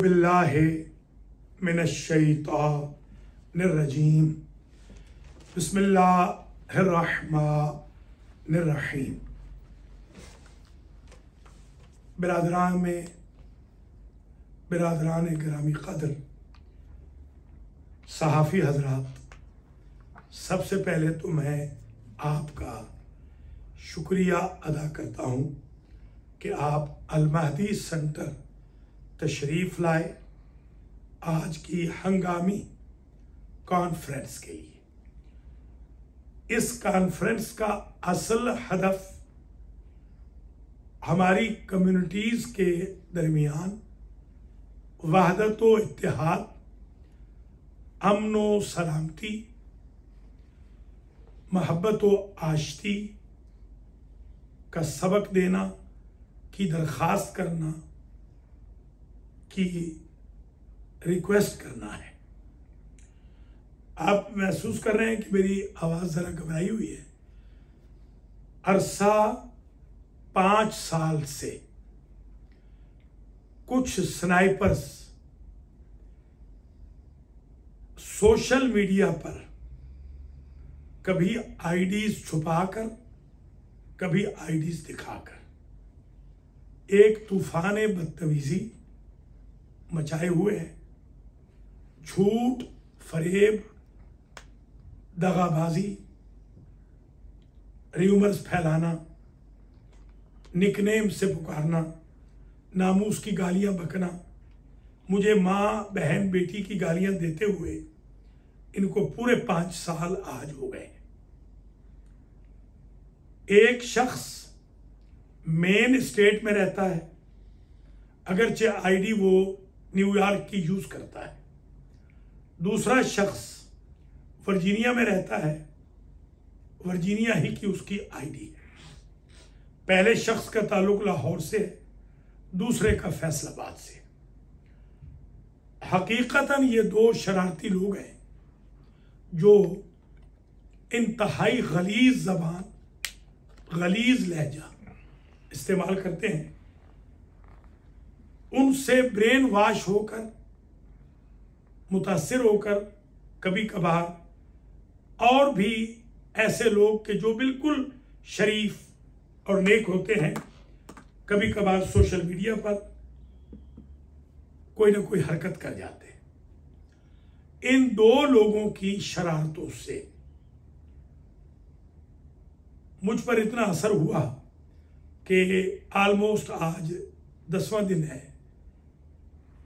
औज़ुबिल्लाहि मिनश्शैतानिर्रजीम बिस्मिल्लाहिर्रहमानिर्रहीम। बिरादरान गिरामी क़द्र सहाफ़ी हज़रात, सबसे पहले तो मैं आपका शुक्रिया अदा करता हूँ कि आप अल महदी सेंटर तशरीफ़ लाए आज की हंगामी कॉन्फ्रेंस के लिए। इस कॉन्फ्रेंस का असल हदफ हमारी कम्युनिटीज़ के दरमियान वहदत व इत्तेहाद, अमन व सलामती, मोहब्बत व आशिकी का सबक देना की दरख्वास्त करना की रिक्वेस्ट करना है। आप महसूस कर रहे हैं कि मेरी आवाज़ ज़रा घबराई हुई है। अरसा 5 साल से कुछ स्नाइपर्स सोशल मीडिया पर कभी आईडीज छुपाकर, कभी आईडीज दिखाकर एक तूफान बदतमीजी मचाए हुए हैं। झूठ, फरेब, दगाबाजी, र्यूमर्स फैलाना, निकनेम से पुकारना, नामूस की गालियां बकना, मुझे माँ, बहन, बेटी की गालियां देते हुए इनको पूरे 5 साल आज हो गए। एक शख्स मेन स्टेट में रहता है, अगरचे आईडी वो न्यूयॉर्क की यूज करता है। दूसरा शख्स वर्जीनिया में रहता है, वर्जीनिया ही की उसकी आईडी है। पहले शख्स का ताल्लुक लाहौर से, दूसरे का फैसलाबाद से। हकीकतन ये 2 शरारती लोग हैं जो इंतहाई गलीज जबान, गलीज लहजा इस्तेमाल करते हैं। उनसे ब्रेन वॉश होकर, मुतासिर होकर कभी कभार और भी ऐसे लोग के जो बिल्कुल शरीफ और नेक होते हैं, कभी कभार सोशल मीडिया पर कोई ना कोई हरकत कर जाते हैं। इन 2 लोगों की शरारतों से मुझ पर इतना असर हुआ कि ऑलमोस्ट आज 10वां दिन है।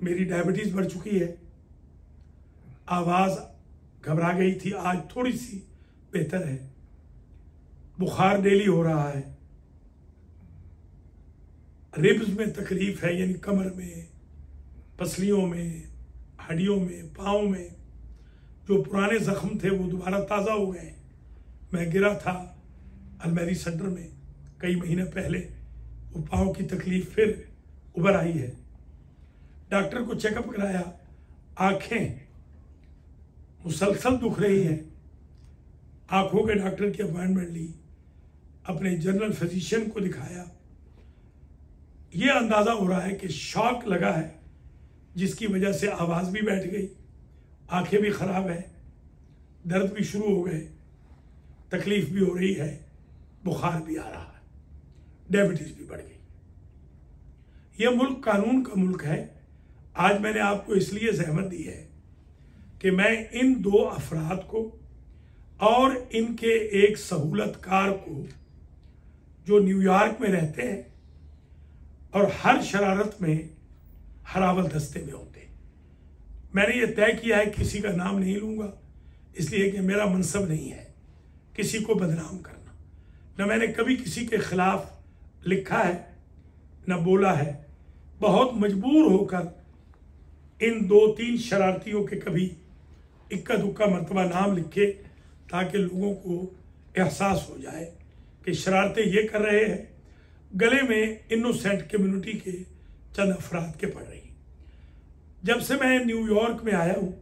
मेरी डायबिटीज बढ़ चुकी है, आवाज घबरा गई थी, आज थोड़ी सी बेहतर है। बुखार डेली हो रहा है, रिब्स में तकलीफ है, यानी कमर में, पसलियों में, हड्डियों में, पाँव में। जो पुराने जख्म थे वो दोबारा ताज़ा हो गए। मैं गिरा था अल महदी सेंटर में कई महीने पहले, वो पाँव की तकलीफ फिर उभर आई है। डॉक्टर को चेकअप कराया, आंखें मुसलसल दुख रही हैं। आंखों के डॉक्टर की अपॉइंटमेंट ली, अपने जनरल फिजिशियन को दिखाया। ये अंदाज़ा हो रहा है कि शॉक लगा है, जिसकी वजह से आवाज़ भी बैठ गई, आंखें भी ख़राब है, दर्द भी शुरू हो गए, तकलीफ भी हो रही है, बुखार भी आ रहा है, डायबिटीज़ भी बढ़ गई। यह मुल्क कानून का मुल्क है। आज मैंने आपको इसलिए जहमत दी है कि मैं इन 2 अफराद को और इनके एक सहूलतकार को जो न्यूयॉर्क में रहते हैं और हर शरारत में हरावल दस्ते में होते हैं, मैंने ये तय किया है किसी का नाम नहीं लूँगा, इसलिए कि मेरा मनसब नहीं है किसी को बदनाम करना। न मैंने कभी किसी के खिलाफ लिखा है, न बोला है। बहुत मजबूर होकर इन 2-3 शरारतियों के कभी इक्का दुक्का मरतबा नाम लिखे, ताकि लोगों को एहसास हो जाए कि शरारतें ये कर रहे हैं, गले में इनोसेंट कम्युनिटी के चंद अफराद के पड़ रही। जब से मैं न्यूयॉर्क में आया हूँ,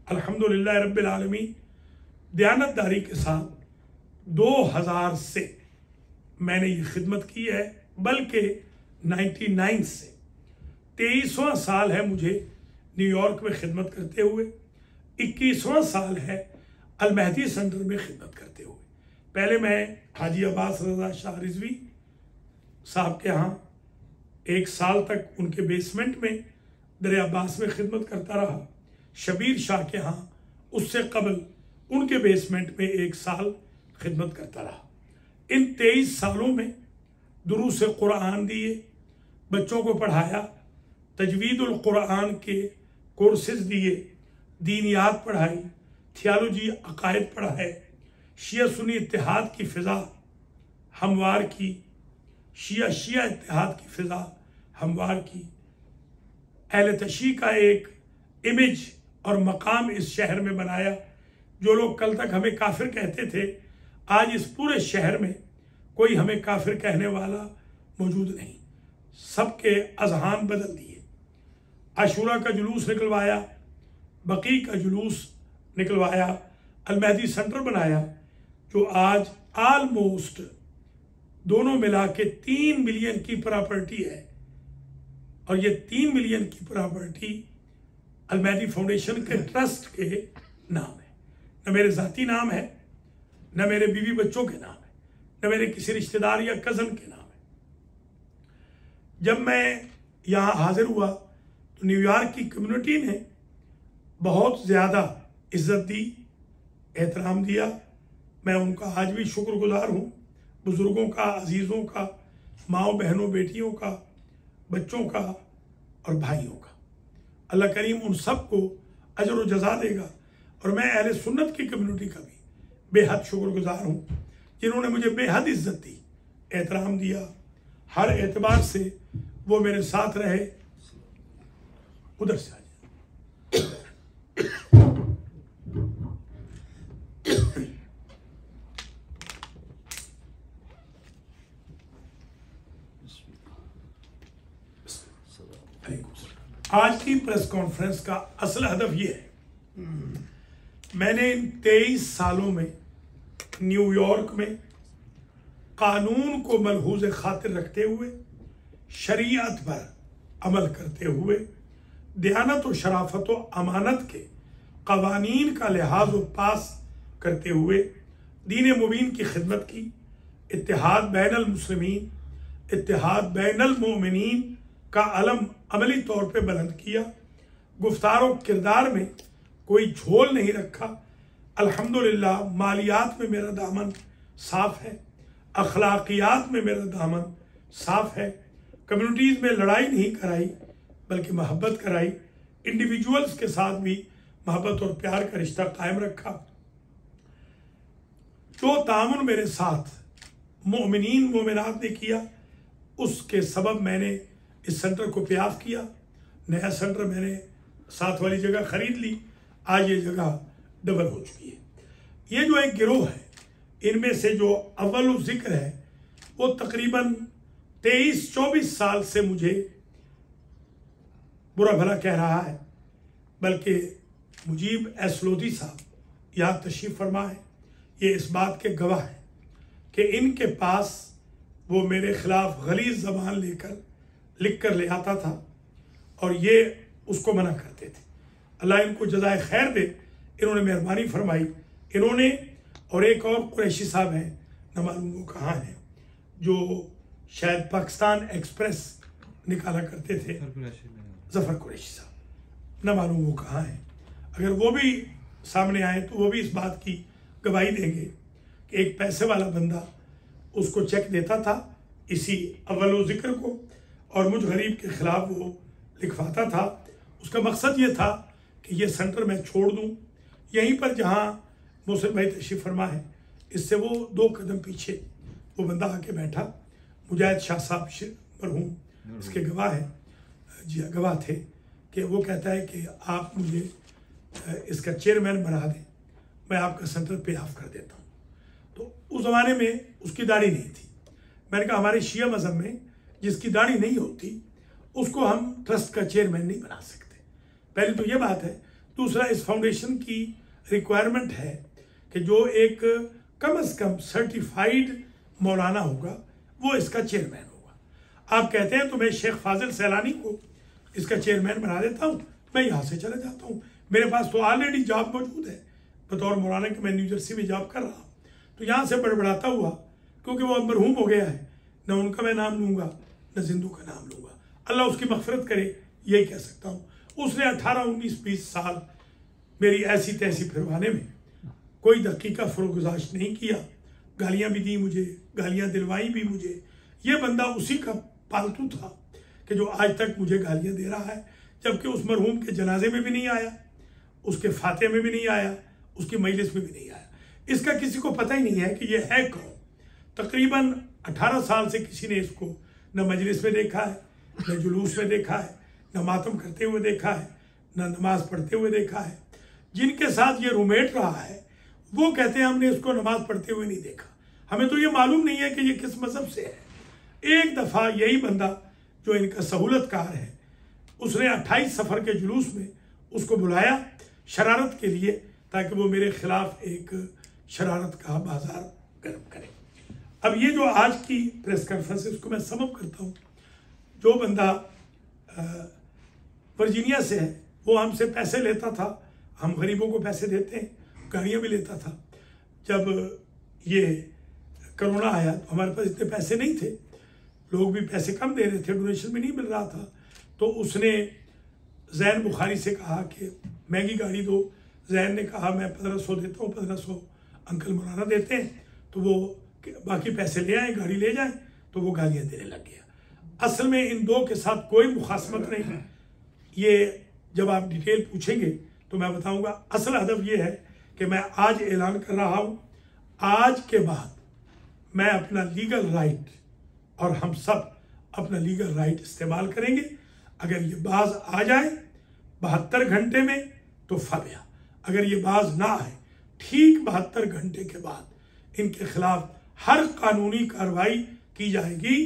अल्हम्दुलिल्लाह रब्बिल आलमीन, दयानतदारी के साथ 2000 से मैंने ये खिदमत की है, बल्कि 99 से 23वां साल है मुझे न्यूयॉर्क में खिदमत करते हुए, 21वां साल है अल महदी सेंटर में खिदमत करते हुए। पहले मैं हाजी अब्बास रज़ा शाह रिजवी साहब के यहाँ 1 साल तक उनके बेसमेंट में दर अब्बास में खिदमत करता रहा। शबीर शाह के यहाँ उससे कबल उनके बेसमेंट में 1 साल खिदमत करता रहा। इन 23 सालों में दुरूस कुरान दिए, बच्चों को पढ़ाया, तजवीदुल कुरान के कोर्सेज दिए, दीनियात पढ़ाई, थियोलॉजी अकायद पढ़ाए, शिया सुन्नी इत्तेहाद की फ़िज़ा हमवार की, शिया इत्तेहाद की फ़िज़ा हमवार की। अहले तशी का एक इमेज और मकाम इस शहर में बनाया। जो लोग कल तक हमें काफिर कहते थे, आज इस पूरे शहर में कोई हमें काफिर कहने वाला मौजूद नहीं। सबके अजहान बदल दिए। आशूरा का जुलूस निकलवाया, बकी का जुलूस निकलवाया, अल महदी सेंटर बनाया, जो आज ऑलमोस्ट दोनों मिला के 3 मिलियन की प्रॉपर्टी है। और ये 3 मिलियन की प्रॉपर्टी अल महदी फाउंडेशन के ट्रस्ट के नाम है। न मेरे ज़ाती नाम है, न मेरे बीवी बच्चों के नाम है, न मेरे किसी रिश्तेदार या कज़न के नाम है। जब मैं यहाँ हाजिर हुआ तो न्यूयॉर्क की कम्युनिटी ने बहुत ज़्यादा इज्जत दी, एहतराम दिया। मैं उनका आज भी शुक्रगुजार हूँ। बुज़ुर्गों का, अजीज़ों का, माओ बहनों बेटियों का, बच्चों का और भाइयों का। अल्लाह करीम उन सब को अजर व जज़ा देगा। और मैं अहले सुन्नत की कम्युनिटी का भी बेहद शुक्रगुजार हूँ, जिन्होंने मुझे बेहद इज्जत दी, एहतराम दिया। हर एतबार से वो मेरे साथ रहे। उधर से आज की प्रेस कॉन्फ्रेंस का असल हदफ ये है, मैंने इन 23 सालों में न्यूयॉर्क में कानून को मलहूज़ खातिर रखते हुए, शरीयत पर अमल करते हुए, दयानत व शराफत व अमानत के कवानीन का लिहाज व पास करते हुए दीन मुबीन की खिदमत की, इत्तेहाद बैनल मुस्लिमीन, इत्तेहाद बैनल मोमिनीन का अलम अमली तौर पे बुलंद किया। गुफ्तार व किरदार में कोई झोल नहीं रखा। अल्हम्दुलिल्लाह मालियात में मेरा दामन साफ है, अखलाकियात में मेरा दामन साफ है। कम्युनिटीज़ में लड़ाई नहीं कराई बल्कि मोहब्बत कराई। इंडिविजुअल्स के साथ भी मोहब्बत और प्यार का रिश्ता कायम रखा। जो तामुन मेरे साथ मोमिनीन मोमिनात ने किया, उसके सबब मैंने इस सेंटर को प्याफ किया। नया सेंटर मैंने साथ वाली जगह खरीद ली। आज ये जगह डबल हो चुकी है। ये जो एक गिरोह है, इनमें से जो अव्वल जिक्र है वो तकरीबन 23-24 साल से मुझे बुरा भला कह रहा है। बल्कि मुजीब एसलोदी साहब यहाँ तशरीफ फरमा है, ये इस बात के गवाह हैं कि इनके पास वो मेरे खिलाफ गलीज़ ज़बान लेकर लिख कर ले आता था और ये उसको मना करते थे। अल्लाह इनको जज़ाए खैर दे, इन्होंने मेहरबानी फरमाई। इन्होंने और एक और कुरैशी साहब हैं, न मालूम वो कहाँ हैं, जो शायद पाकिस्तान एक्सप्रेस निकाला करते थे, जफ़र कुरैशी साहब, न मालूम वो कहाँ हैं। अगर वो भी सामने आए तो वो भी इस बात की गवाही देंगे कि एक पैसे वाला बंदा उसको चेक देता था इसी अव्वल ज़िक्र को, और मुझ गरीब के खिलाफ वो लिखवाता था। उसका मकसद ये था कि ये सेंटर मैं छोड़ दूं। यहीं पर जहाँ मोहसिन भाई तशरीफ़ फरमा है, इससे वो 2 कदम पीछे वो बंदा आके बैठा। मुजाहिद शाह साहब मरहूम इसके गवाह है, जी गवाह थे, कि वो कहता है कि आप मुझे इसका चेयरमैन बना दें, मैं आपका सेंटर पे ऑफ कर देता हूँ। तो उस ज़माने में उसकी दाढ़ी नहीं थी। मैंने कहा हमारे शिया मज़हब में जिसकी दाढ़ी नहीं होती उसको हम ट्रस्ट का चेयरमैन नहीं बना सकते। पहली तो ये बात है। दूसरा, इस फाउंडेशन की रिक्वायरमेंट है कि जो एक कम से कम सर्टिफाइड मौलाना होगा वो इसका चेयरमैन होगा। आप कहते हैं तो मैं शेख फाजिल सैलानी को इसका चेयरमैन बना देता हूँ, मैं यहाँ से चला जाता हूँ। मेरे पास तो ऑलरेडी जॉब मौजूद है बतौर मौलाना कि मैं न्यू जर्सी में जॉब कर रहा हूँ। तो यहाँ से बड़बड़ाता हुआ, क्योंकि वो अब मरहूम हो गया है, न उनका मैं नाम लूँगा न जिंदू का नाम लूँगा, अल्लाह उसकी मग़फ़िरत करे, यही कह सकता हूँ। उसने 18, 19, 20 साल मेरी ऐसी तैसी फिरवाने में कोई दकीका फरोगुजाश नहीं किया। गालियाँ भी दी मुझे, गालियाँ दिलवाई भी मुझे। ये बंदा उसी का पालतू था कि जो आज तक मुझे गालियाँ दे रहा है, जबकि उस मरहूम के जनाजे में भी नहीं आया, उसके फाते में भी नहीं आया, उसकी मजलिस में भी नहीं आया। इसका किसी को पता ही नहीं है कि ये है कौन। तकरीबन 18 साल से किसी ने इसको न मजलिस में देखा है, न जुलूस में देखा है, न मातम करते हुए देखा है, न नमाज पढ़ते हुए देखा है। जिनके साथ ये रूममेट रहा है वो कहते हैं हमने इसको नमाज पढ़ते हुए नहीं देखा। हमें तो ये मालूम नहीं है कि ये किस मजहब से है। एक दफ़ा यही बंदा जो इनका सहूलतकार है, उसने 28 सफ़र के जुलूस में उसको बुलाया शरारत के लिए, ताकि वो मेरे खिलाफ एक शरारत का बाजार गर्म करे। अब ये जो आज की प्रेस कॉन्फ्रेंस है उसको मैं समअप करता हूँ। जो बंदा वर्जीनिया से है वो हमसे पैसे लेता था, हम गरीबों को पैसे देते हैं, गाड़ियाँ भी लेता था। जब ये कोरोना आया तो हमारे पास इतने पैसे नहीं थे, लोग भी पैसे कम दे रहे थे, डोनेशन भी नहीं मिल रहा था। तो उसने जैन बुखारी से कहा कि महंगी गाड़ी दो। जैन ने कहा मैं 1500 देता हूँ, 1500 अंकल मौलाना देते हैं, तो वो बाकी पैसे ले आए, गाड़ी ले जाए। तो वो गालियाँ देने लग गया। असल में इन दो के साथ कोई मुखासमत नहीं। ये जब आप डिटेल पूछेंगे तो मैं बताऊंगा। असल हदफ ये है कि मैं आज ऐलान कर रहा हूँ, आज के बाद मैं अपना लीगल राइट, और हम सब अपना लीगल राइट इस्तेमाल करेंगे। अगर ये बाज आ जाए 72 घंटे में तो फबिया, अगर ये बाज ना आए ठीक 72 घंटे के बाद इनके खिलाफ हर कानूनी कार्रवाई की जाएगी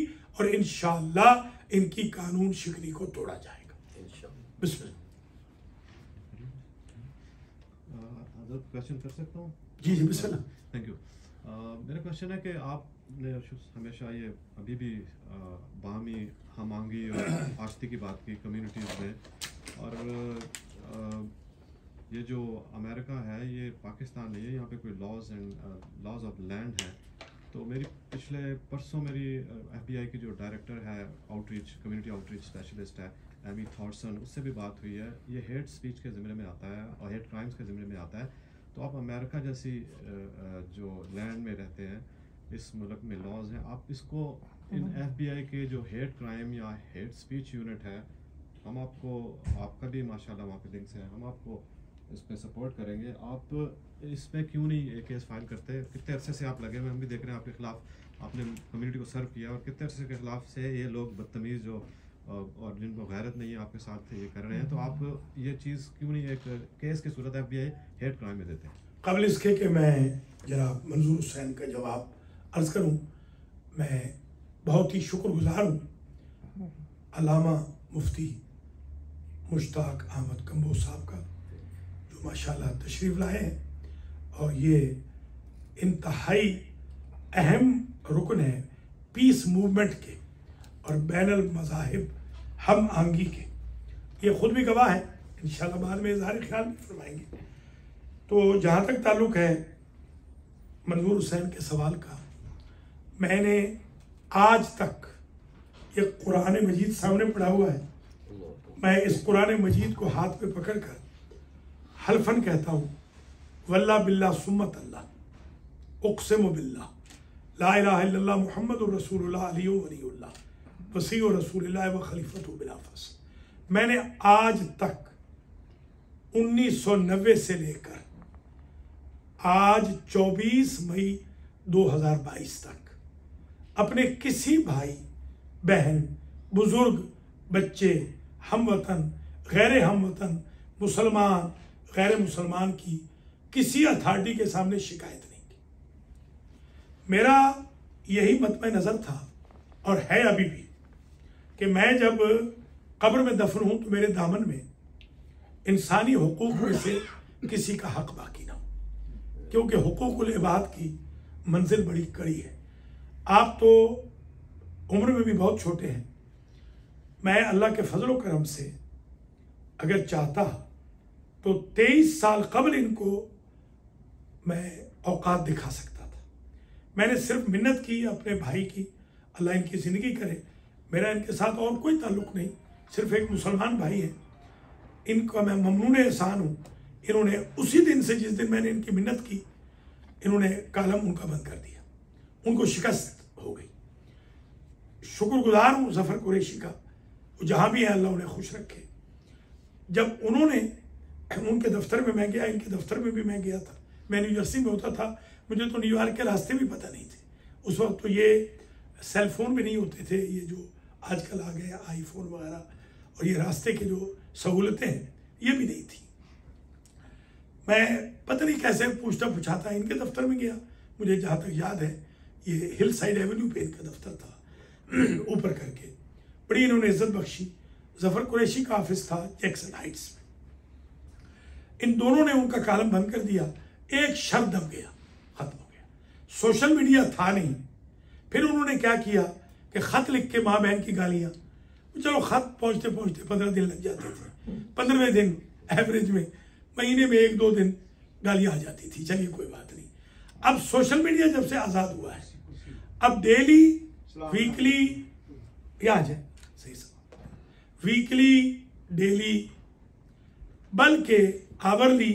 और इंशाअल्लाह इनकी कानून शिकनी को तोड़ा जाएगा। बिस्मिल्लाह। क्वेश्चन कर सकता हूँ? जी जी बिस्मिल्लाह। Thank you. मेरा क्वेश्चन है कि आपने हमेशा ये अभी भी बाहमी हमांगी और आश्ती की बात की कम्युनिटीज़ में, और ये जो अमेरिका है ये पाकिस्तान नहीं है, यहाँ पे कोई लॉज ऑफ लैंड है। तो मेरी पिछले परसों मेरी FBI की जो डायरेक्टर है आउटरीच, कम्युनिटी आउटरीच स्पेशलिस्ट है, एमी थॉर्सन, उससे भी बात हुई है। ये हेट स्पीच के ज़िम्मे में आता है और हेट क्राइम्स के ज़िम्मे में आता है। तो आप अमेरिका जैसी जो लैंड में रहते हैं, इस मुल्क में लॉज हैं, आप इसको इन FBI के जो हेट क्राइम या हेट स्पीच यूनिट है, हम आपको, आपका भी माशाल्लाह वहाँ पे लिंक्स हैं, हम आपको इस पर सपोर्ट करेंगे। आप इस पर क्यों नहीं एक केस फाइल करते? कितने अरसे से आप लगे हुए, हम भी देख रहे हैं आपके खिलाफ आपने कम्युनिटी को सर्व किया, और कितने अरसे के खिलाफ से ये लोग बदतमीज़ जो और जिनको गैरत नहीं है आपके साथ ये कर रहे हैं। तो आप ये चीज़ क्यों नहीं एक केस की सूरत FBI हेट क्राइम में देते हैं? कबल इसके कि मैं जनाब मंजूर हुसैन का जवाब अर्ज़ करूँ, मैं बहुत ही शुक्रगुजार हूँ अल्लामा मुफ्ती मुश्ताक अहमद कम्बोज साहब का, जो माशाल्लाह तशरीफ़ लाए हैं। और ये इंतहाई अहम रुकन है पीस मूवमेंट के और बैनुल मज़ाहिब हम आंगी के। ये ख़ुद भी गवाह है, इंशाल्लाह बाद में इज़हार ख्याल भी फरमाएंगे। तो जहाँ तक ताल्लुक़ है मंजूर हुसैन के सवाल का, मैंने आज तक ये कुरान मजीद सामने पढ़ा हुआ है, मैं इस कुरान मजीद को हाथ पे पकड़ कर हल्फन कहता हूँ, वल्ला बिल्ला सुम्मत अल्लाह उक़सिमु बिल्लाह ला इलाहा इल्लल्लाह मुहम्मदुर रसूलुल्लाह अलिय्यु वलियुल्लाह वसीयु रसूलिल्लाह व खलीफतु बिला फस्ल। मैंने आज तक 1990 से लेकर आज 24 मई 2022 तक अपने किसी भाई बहन, बुजुर्ग, बच्चे, हमवतन, गैर हमवतन, मुसलमान, गैर मुसलमान की किसी अथॉरिटी के सामने शिकायत नहीं की। मेरा यही मतमे नज़र था और है अभी भी कि मैं जब कब्र में दफन हूँ तो मेरे दामन में इंसानी हुकूक में से किसी का हक बाकी ना हो, क्योंकि हुकूकुल इबाद की मंजिल बड़ी कड़ी है। आप तो उम्र में भी बहुत छोटे हैं। मैं अल्लाह के फजल व करम से अगर चाहता तो 23 साल कबल इनको मैं औकात दिखा सकता था। मैंने सिर्फ मिन्नत की अपने भाई की, अल्लाह इनकी ज़िंदगी करे। मेरा इनके साथ और कोई ताल्लुक़ नहीं, सिर्फ एक मुसलमान भाई है। इनका मैं ममनून एहसान हूँ। इन्होंने उसी दिन से, जिस दिन मैंने इनकी मिन्नत की, इन्होंने कालम उनका बंद कर दिया। उनको शिकस्त हो गई। शुक्रगुजार हूँ ज़फ़र कुरैशी का, वो जहाँ भी है अल्लाह उन्हें खुश रखे। जब उन्होंने, उनके दफ्तर में मैं गया, इनके दफ्तर में भी मैं गया था। मैं न्यू जर्सी में होता था, मुझे तो न्यूयॉर्क के रास्ते भी पता नहीं थे। उस वक्त तो ये सेल फोन भी नहीं होते थे, ये जो आजकल आ गए आईफोन वगैरह, और ये रास्ते के जो सहूलतें हैं ये भी नहीं थी। मैं पता नहीं कैसे पूछता पूछाता इनके दफ्तर में गया। मुझे जहाँ तक याद है ये हिल साइड एवेन्यू पे इनका दफ्तर था, ऊपर करके। बड़ी इन्होंने इज्जत बख्शी। ज़फ़र कुरैशी का ऑफिस था जैक्सन हाइट्स में। इन दोनों ने उनका कालम बंद कर दिया। एक शब्द दब गया, खत्म हो गया। सोशल मीडिया था नहीं। फिर उन्होंने क्या किया कि खत लिख के माँ बहन की गालियाँ। चलो खत पहुँचते पहुँचते 15 दिन लग जाते थे। 15वें दिन एवरेज में, महीने में 1-2 दिन गालियाँ आ जाती थी। चलिए कोई बात नहीं। अब सोशल मीडिया जब से आज़ाद हुआ है, अब डेली, वीकली, या जाए सही सब, वीकली, डेली, बल्कि आवरली,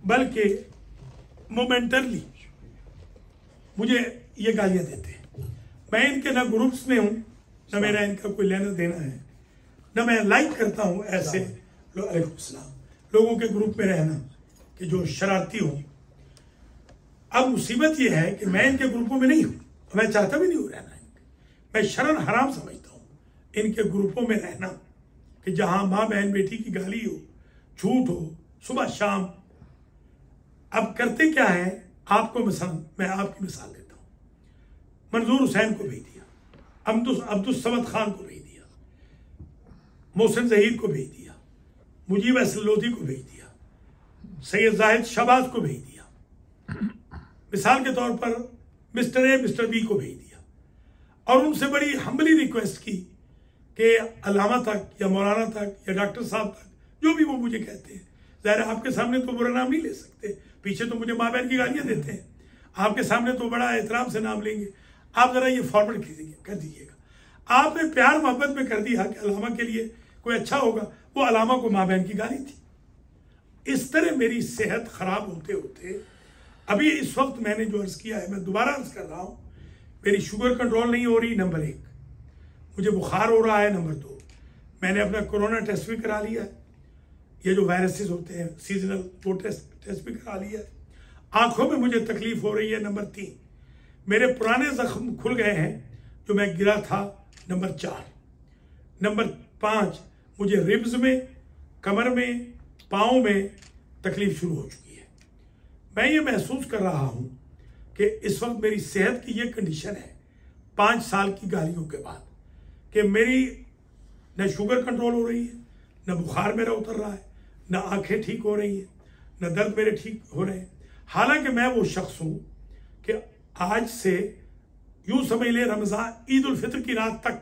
बल्कि मोमेंटरली मुझे ये गालियाँ देते हैं। मैं इनके ना ग्रुप्स में हूँ, न मेरा इनका कोई लेना देना है, न मैं लाइक करता हूँ ऐसे लोगों के ग्रुप में रहना कि जो शरारती हो। अब मुसीबत ये है कि मैं इनके ग्रुपों में नहीं हूँ, मैं चाहता भी नहीं हूँ रहना। मैं शर्म हराम समझता हूँ इनके ग्रुपों में रहना, कि जहाँ माँ बहन बेटी की गाली हो, झूठ हो, सुबह शाम। अब करते क्या है, आपको मिसाल, मैं आपकी मिसाल देता हूँ। मंजूर हुसैन को भेज दिया, अब्दुल समद खान को भेज दिया, मोहसिन ज़हीर को भेज दिया, मुजीब अहसन लोधी को भेज दिया, सैयद जाहिद शहबाज को भेज दिया, मिसाल के तौर पर मिस्टर ए मिस्टर बी को भेज दिया, और उनसे बड़ी हम्बली रिक्वेस्ट की कि अल्लामा तक या मौलाना तक या डॉक्टर साहब तक, जो भी वो मुझे कहते हैं, ज़ाहिर आपके सामने तो बुरा नाम नहीं ले सकते, पीछे तो मुझे माँ बहन की गालियाँ देते हैं, आपके सामने तो बड़ा एहतराम से नाम लेंगे। आप ज़रा ये फॉरवर्ड कर दीजिएगा। आपने प्यार मोहब्बत में कर दिया कि अल्लामा के लिए कोई अच्छा होगा, वो अल्लामा को माँ बहन की गाली थी। इस तरह मेरी सेहत खराब होते होते अभी इस वक्त मैंने जो अर्ज़ किया है, मैं दोबारा अर्ज़ कर रहा हूँ, मेरी शुगर कंट्रोल नहीं हो रही, नंबर 1, मुझे बुखार हो रहा है, नंबर 2, मैंने अपना कोरोना टेस्ट भी करा लिया है, ये जो वायरसेस होते हैं सीजनल, वो टेस्ट भी करा लिया है। आंखों में मुझे तकलीफ हो रही है, नंबर 3, मेरे पुराने जख्म खुल गए हैं जो मैं गिरा था, नंबर 4, नंबर 5, मुझे रिब्स में, कमर में, पाँव में तकलीफ शुरू हो चुकी है। मैं ये महसूस कर रहा हूँ कि इस वक्त मेरी सेहत की ये कंडीशन है 5 साल की गालियों के बाद, कि मेरी न शुगर कंट्रोल हो रही है, न बुखार मेरा उतर रहा है, न आंखें ठीक हो रही हैं, न दर्द मेरे ठीक हो रहे हैं। हालांकि मैं वो शख्स हूँ कि आज से यूं समझ ले रमज़ान, ईद उल फितर की रात तक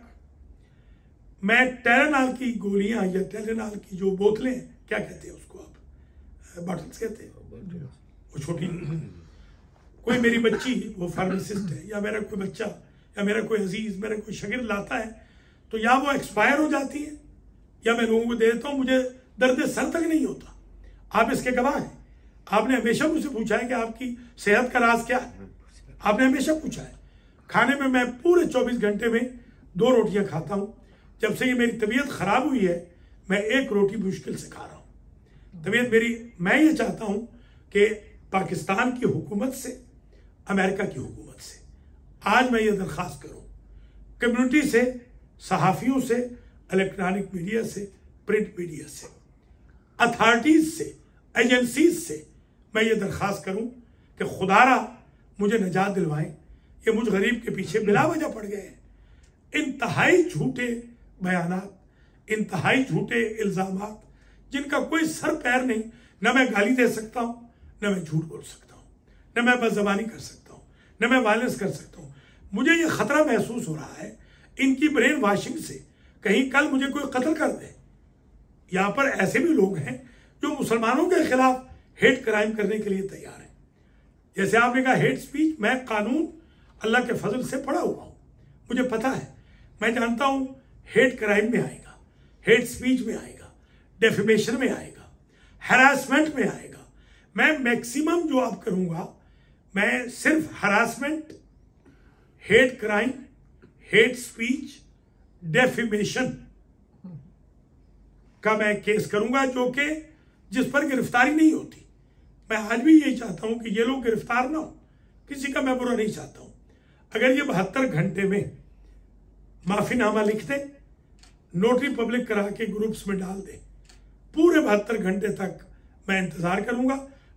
मैं टेलेनाल की गोलियां या टेलेनाल की जो बोतलें, क्या कहते हैं उसको आप, बॉटल्स कहते हैं, वो छोटी, कोई मेरी बच्ची वो फार्मासिस्ट है, या मेरा कोई बच्चा या मेरा कोई अजीज, मेरा कोई शागिर्द लाता है, तो या वो एक्सपायर हो जाती है या मैं लोगों को दे देता हूँ, मुझे दर्द सर तक नहीं होता। आप इसके गवाह हैं। आपने हमेशा मुझसे पूछा है कि आपकी सेहत का राज क्या है, आपने हमेशा पूछा है। खाने में मैं पूरे 24 घंटे में 2 रोटियां खाता हूँ। जब से ये मेरी तबीयत खराब हुई है, मैं 1 रोटी मुश्किल से खा रहा हूँ। तबीयत मेरी, मैं ये चाहता हूँ कि पाकिस्तान की हुकूमत से, अमेरिका की हुकूमत से आज मैं ये दरख्वास्त करूँ, कम्युनिटी से, सहाफ़ियों से, इलेक्ट्रॉनिक मीडिया से, प्रिंट मीडिया से, अथॉरिटीज से, एजेंसीज से मैं ये दरख्वास्त करूँ कि खुदारा मुझे निजात दिलवाएं। ये मुझ गरीब के पीछे बिला वजह पड़ गए हैं। इंतहाई झूठे बयानात, इंतहाई झूठे इल्ज़ामात, जिनका कोई सर पैर नहीं। न मैं गाली दे सकता हूँ, न मैं झूठ बोल सकता हूँ, न मैं बदज़बानी कर सकता हूँ, न मैं वायलेंस कर सकता हूँ। मुझे ये खतरा महसूस हो रहा है इनकी ब्रेन वॉशिंग से, कहीं कल मुझे कोई कत्ल कर दे। यहाँ पर ऐसे भी लोग हैं जो मुसलमानों के खिलाफ हेट क्राइम करने के लिए तैयार हैं। जैसे आपने कहा हेट स्पीच, मैं कानून अल्लाह के फजल से पढ़ा हुआ हूँ, मुझे पता है, मैं जानता हूँ हेट क्राइम में आएगा, हेट स्पीच में आएगा, डेफेमेशन में आएगा, हैरासमेंट में आएगा। मैं मैक्सिमम जो आप करूँगा, मैं सिर्फ harassment, hate crime, hate speech, defamation का मैं केस करूंगा, जो कि जिस पर गिरफ्तारी नहीं होती। मैं आज भी यही चाहता हूं कि ये लोग गिरफ्तार ना हो, किसी का मैं बुरा नहीं चाहता हूं। अगर ये 72 घंटे में माफीनामा लिख दें, नोटरी पब्लिक करा के ग्रुप्स में डाल दें, पूरे 72 घंटे तक मैं इंतजार करूंगा।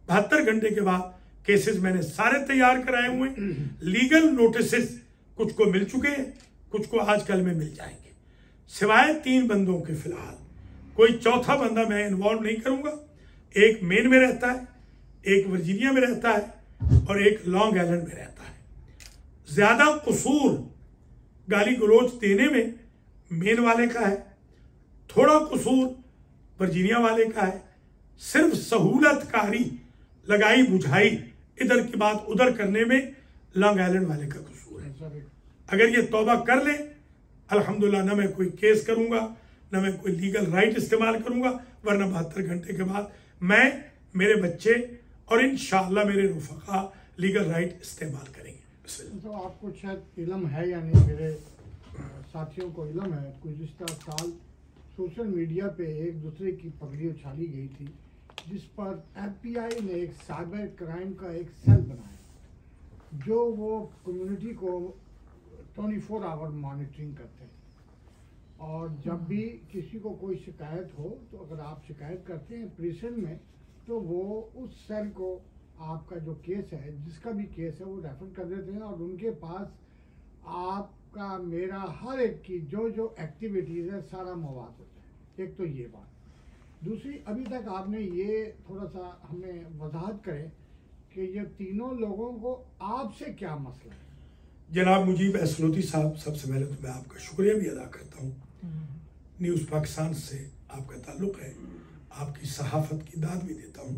72 घंटे के बाद केसेस मैंने सारे तैयार कराए हुए, लीगल नोटिसेस कुछ को मिल चुके हैं, कुछ को आजकल में मिल जाएंगे। सिवाय 3 बंदों के फिलहाल कोई चौथा बंदा मैं इन्वॉल्व नहीं करूंगा। एक मेन में रहता है, एक वर्जीनिया में रहता है और एक लॉन्ग आइलैंड में रहता है। ज्यादा कसूर गाली गलोच देने में मेन वाले का है, थोड़ा कसूर वर्जीनिया वाले का है। सिर्फ सहूलतकारी, लगाई बुझाई, इधर की बात उधर करने में लॉन्ग आइलैंड वाले का कसूर है। अगर ये तौबा कर ले, अल्हम्दुलिल्लाह, ना मैं कोई केस करूंगा, ना मैं कोई लीगल राइट इस्तेमाल करूंगा, वरना 72 घंटे के बाद मैं, मेरे बच्चे और इंशाअल्लाह मेरे रुफका लीगल राइट इस्तेमाल करेंगे। तो आपको शायद इल्म है या नहीं, मेरे साथियों को इल्म है, गुज़िश्ता साल सोशल मीडिया पे एक दूसरे की पगड़ी उछाली गई थी, जिस पर FBI ने एक साइबर क्राइम का एक सेल बनाया, जो वो कम्युनिटी को 24 आवर मॉनिटरिंग करते हैं। और जब भी किसी को कोई शिकायत हो, तो अगर आप शिकायत करते हैं प्रिजन में, तो वो उस सेल को आपका जो केस है, जिसका भी केस है, वो रेफर कर देते हैं और उनके पास आपका, मेरा, हर एक की जो जो एक्टिविटीज़ है, सारा मवाद होता है। एक तो ये बात। दूसरी, अभी तक आपने ये थोड़ा सा हमें वजाहत करें कि ये तीनों लोगों को आपसे क्या मसला है। जनाब मुजीब असलोती साहब, सबसे पहले तो मैं आपका शुक्रिया भी अदा करता हूँ। न्यूज़ पाकिस्तान से आपका ताल्लुक़ है, आपकी सहाफ़त की दाद भी देता हूँ।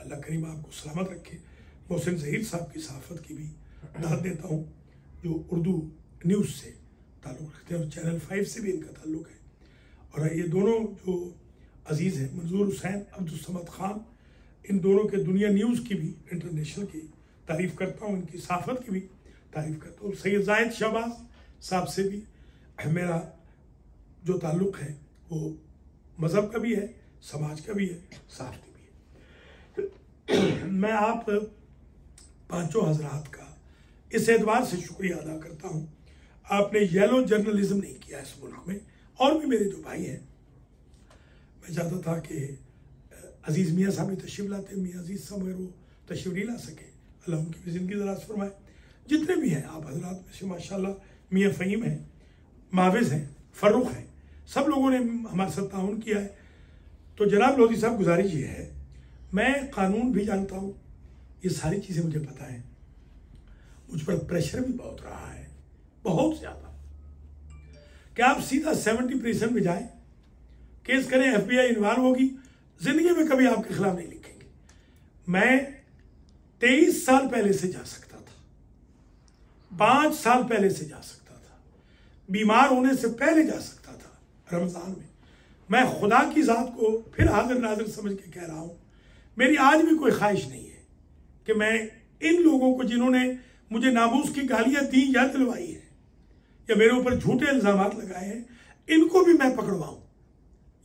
अल्लाह करीम आपको सलामत रखे। मोहसिन ज़हीर साहब की सहाफ़त की भी दाद देता हूँ, जो उर्दू न्यूज़ से ताल्लुक़ रखते हैं और चैनल 5 से भी इनका ताल्लुक़ है। और ये दोनों जो अजीज़ हैं, मंजूर हुसैन, अब्दुल समद खान, इन दोनों के दुनिया न्यूज़ की भी, इंटरनेशनल की तारीफ़ करता हूँ, इनकी सहाफ़त की भी तारीफ़ करता हूँ। सैयद जाहिद शहबाज साहब से भी मेरा जो ताल्लुक़ है वो मज़हब का भी है, समाज का भी है, सहाफ़ती भी है। मैं आप पांचों हजरात का इस एतबार से शुक्रिया अदा करता हूँ, आपने येलो जर्नलिज्म नहीं किया इस मुल्क में। और भी मेरे जो भाई हैं, मैं चाहता था कि अजीज़ मियाँ साहब भी तशरीफ़ लाते, मियाँ अजीज़ साहब मगर वो तशरीफ़ नहीं ला सके, अल्लाह उनकी भी ज़िंदगी दराज फरमाए। जितने भी हैं आप हजरात में से माशाल्लाह, मियाँ फ़हीम हैं, माविज़ हैं, फ़र्रुख हैं, सब लोगों ने हमारे साथ ताउन किया है। तो जनाब लोधी साहब, गुजारिश ये है, मैं कानून भी जानता हूँ, ये सारी चीज़ें मुझे पता है, मुझ पर प्रेशर भी बहुत रहा है, बहुत ज़्यादा, कि आप सीधा 70 प्रिजन में जाएं, केस करें, FBI इन्वॉल्व होगी, ज़िंदगी में कभी आपके खिलाफ नहीं लिखेंगे। मैं 23 साल पहले से जा सकता था, 5 साल पहले से जा सकता था, बीमार होने से पहले जा सकता था रमज़ान में। मैं खुदा की ज़ात को फिर हाजिर नाजिर समझ के कह रहा हूँ, मेरी आज भी कोई ख्वाहिश नहीं है कि मैं इन लोगों को, जिन्होंने मुझे नामूस की गालियाँ दी या दिलवाई है, या मेरे ऊपर झूठे इल्ज़ाम लगाए हैं, इनको भी मैं पकड़वाऊँ,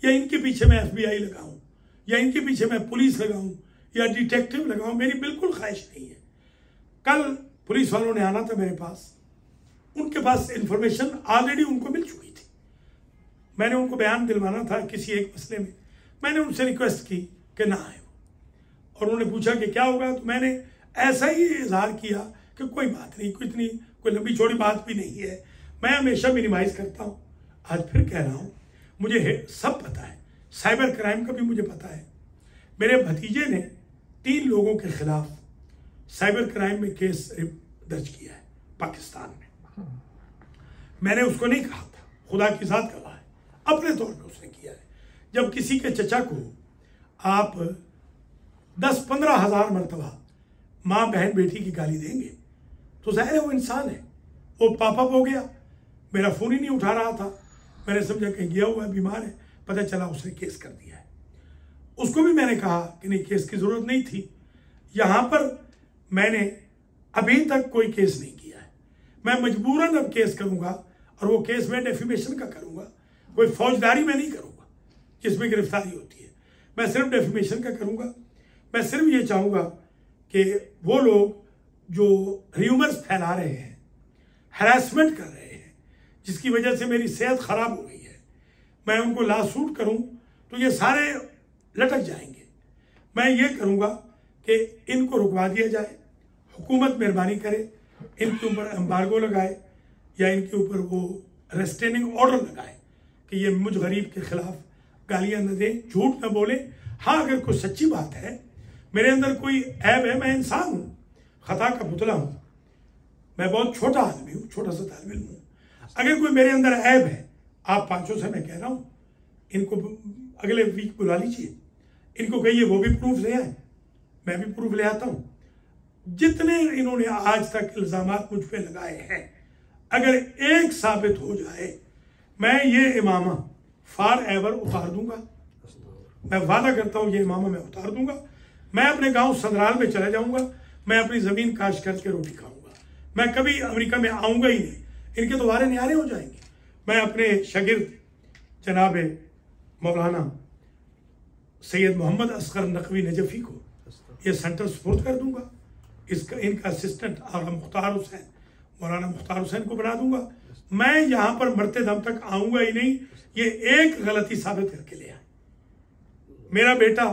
या इनके पीछे मैं FBI लगाऊँ, या इनके पीछे मैं पुलिस लगाऊँ, या डिटेक्टिव लगाऊँ, मेरी बिल्कुल ख्वाहिश नहीं है। कल पुलिस वालों ने आना था मेरे पास, उनके पास इंफॉर्मेशन ऑलरेडी उनको मिल चुकी थी। मैंने उनको बयान दिलवाना था किसी एक मसले में, मैंने उनसे रिक्वेस्ट की कि ना आए, और उन्होंने पूछा कि क्या होगा, तो मैंने ऐसा ही इजहार किया कि कोई बात नहीं, कोई इतनी कोई लंबी चौड़ी बात भी नहीं है, मैं हमेशा मिनिमाइज करता हूँ। आज फिर कह रहा हूँ, मुझे सब पता है, साइबर क्राइम का भी मुझे पता है। मेरे भतीजे ने 3 लोगों के खिलाफ साइबर क्राइम में केस दर्ज किया है पाकिस्तान में। मैंने उसको नहीं कहा था, खुदा की ज़ात गवाह है, अपने तौर पे उसने किया है। जब किसी के चचा को आप 10-15 हज़ार मरतबा माँ बहन बेटी की गाली देंगे तो जाहिर है वो इंसान है, वो पापा हो गया। मेरा फ़ोन ही नहीं उठा रहा था, मैंने समझा कहीं गया हुआ है, बीमार है, पता चला उसने केस कर दिया है। उसको भी मैंने कहा कि नहीं, केस की ज़रूरत नहीं थी। यहाँ पर मैंने अभी तक कोई केस नहीं किया है। मैं मजबूरन अब केस करूँगा और वो केस मैं डेफिमेशन का करूँगा, कोई फौजदारी में नहीं करूँगा जिसमें गिरफ्तारी होती है। मैं सिर्फ डेफिमेशन का करूँगा। मैं सिर्फ ये चाहूँगा कि वो लोग जो र्यूमर्स फैला रहे हैं, हैरेसमेंट कर रहे हैं, जिसकी वजह से मेरी सेहत ख़राब हो गई है, मैं उनको लासूट करूं तो ये सारे लटक जाएंगे। मैं ये करूंगा कि इनको रुकवा दिया जाए, हुकूमत मेहरबानी करे, इनके ऊपर एम्बार्गो लगाए या इनके ऊपर वो रेस्ट्रेनिंग ऑर्डर लगाए कि ये मुझ गरीब के खिलाफ गालियां न दें, झूठ न बोले। हाँ, अगर कोई सच्ची बात है, मेरे अंदर कोई ऐब है, मैं इंसान हूँ, खता का पुतला हूँ, मैं बहुत छोटा आदमी हूँ, छोटा सा तालिब इल्म हूँ। अगर कोई मेरे अंदर ऐब है, आप पांचों से मैं कह रहा हूँ, इनको अगले वीक बुला लीजिए, इनको कहिए वो भी प्रूफ ले आए, मैं भी प्रूफ ले आता हूँ। जितने इन्होंने आज तक इल्जामात मुझ पे लगाए हैं, अगर एक साबित हो जाए, मैं ये इमामा फॉर एवर उतार दूंगा। मैं वादा करता हूँ, ये इमामा मैं उतार दूंगा। मैं अपने गांव संदराल में चला जाऊंगा, मैं अपनी जमीन काश करके रोटी खाऊंगा। मैं कभी अमेरिका में आऊंगा ही नहीं, इनके दोबारे न्यारे हो जाएंगे। मैं अपने शागिर्द जनाब मौलाना सैयद मोहम्मद असगर नकवी नजफी को ये सेंटर सपोर्ट कर दूंगा। इसका इनका असिस्टेंट आगा मुख्तार हुसैन, मौलाना मुख्तार हुसैन को बना दूंगा। मैं यहाँ पर मरते दम तक आऊंगा ही नहीं, ये एक गलती साबित करके ले आए। मेरा बेटा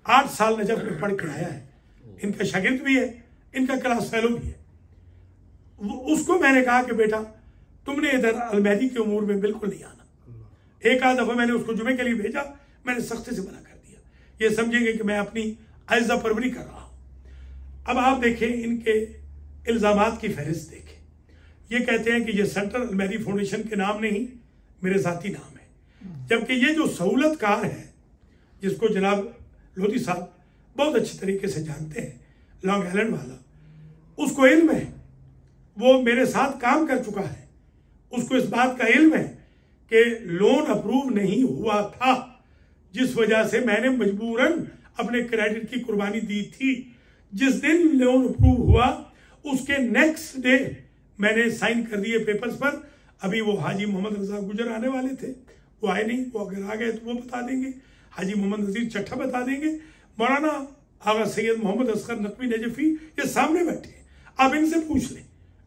8 साल नजफ में पढ़ के आया है, इनका शागिर्द भी है, इनका क्लास फेलो भी है। उसको मैंने कहा कि बेटा तुमने इधर अलमहदी के उमूर में बिल्कुल नहीं आना। एक आध दफा मैंने उसको जुमे के लिए भेजा, मैंने सख्ती से मना कर दिया। ये समझेंगे कि मैं अपनी आइज़ा परवरी कर रहा हूं। अब आप देखें, इनके इल्जामात की फहरिस्त देखें। ये कहते हैं कि ये सेंटर अलमहदी फाउंडेशन के नाम नहीं, मेरे ज़ाती नाम है। जबकि ये जो सहूलतकार है, जिसको जनाब लोधी साहब बहुत अच्छे तरीके से जानते हैं, लॉन्ग आइलैंड वाला, उसको इल्म है, वो मेरे साथ काम कर चुका है, उसको इस बात का इल्म है कि लोन अप्रूव नहीं हुआ था, जिस वजह से मैंने मजबूरन अपने क्रेडिट की कुर्बानी दी थी। जिस दिन लोन अप्रूव हुआ उसके नेक्स्ट डे मैंने साइन कर दिए पेपर्स पर। अभी वो हाजी मोहम्मद रजा गुजर आने वाले थे, वो आए नहीं। वो अगर आ गए तो वो बता देंगे, हाजी मोहम्मद नजीर चट्ठा बता देंगे, मौलाना आगा सैयद मोहम्मद असगर नकवी नजफी ये सामने बैठे हैं, आप इनसे पूछ लें,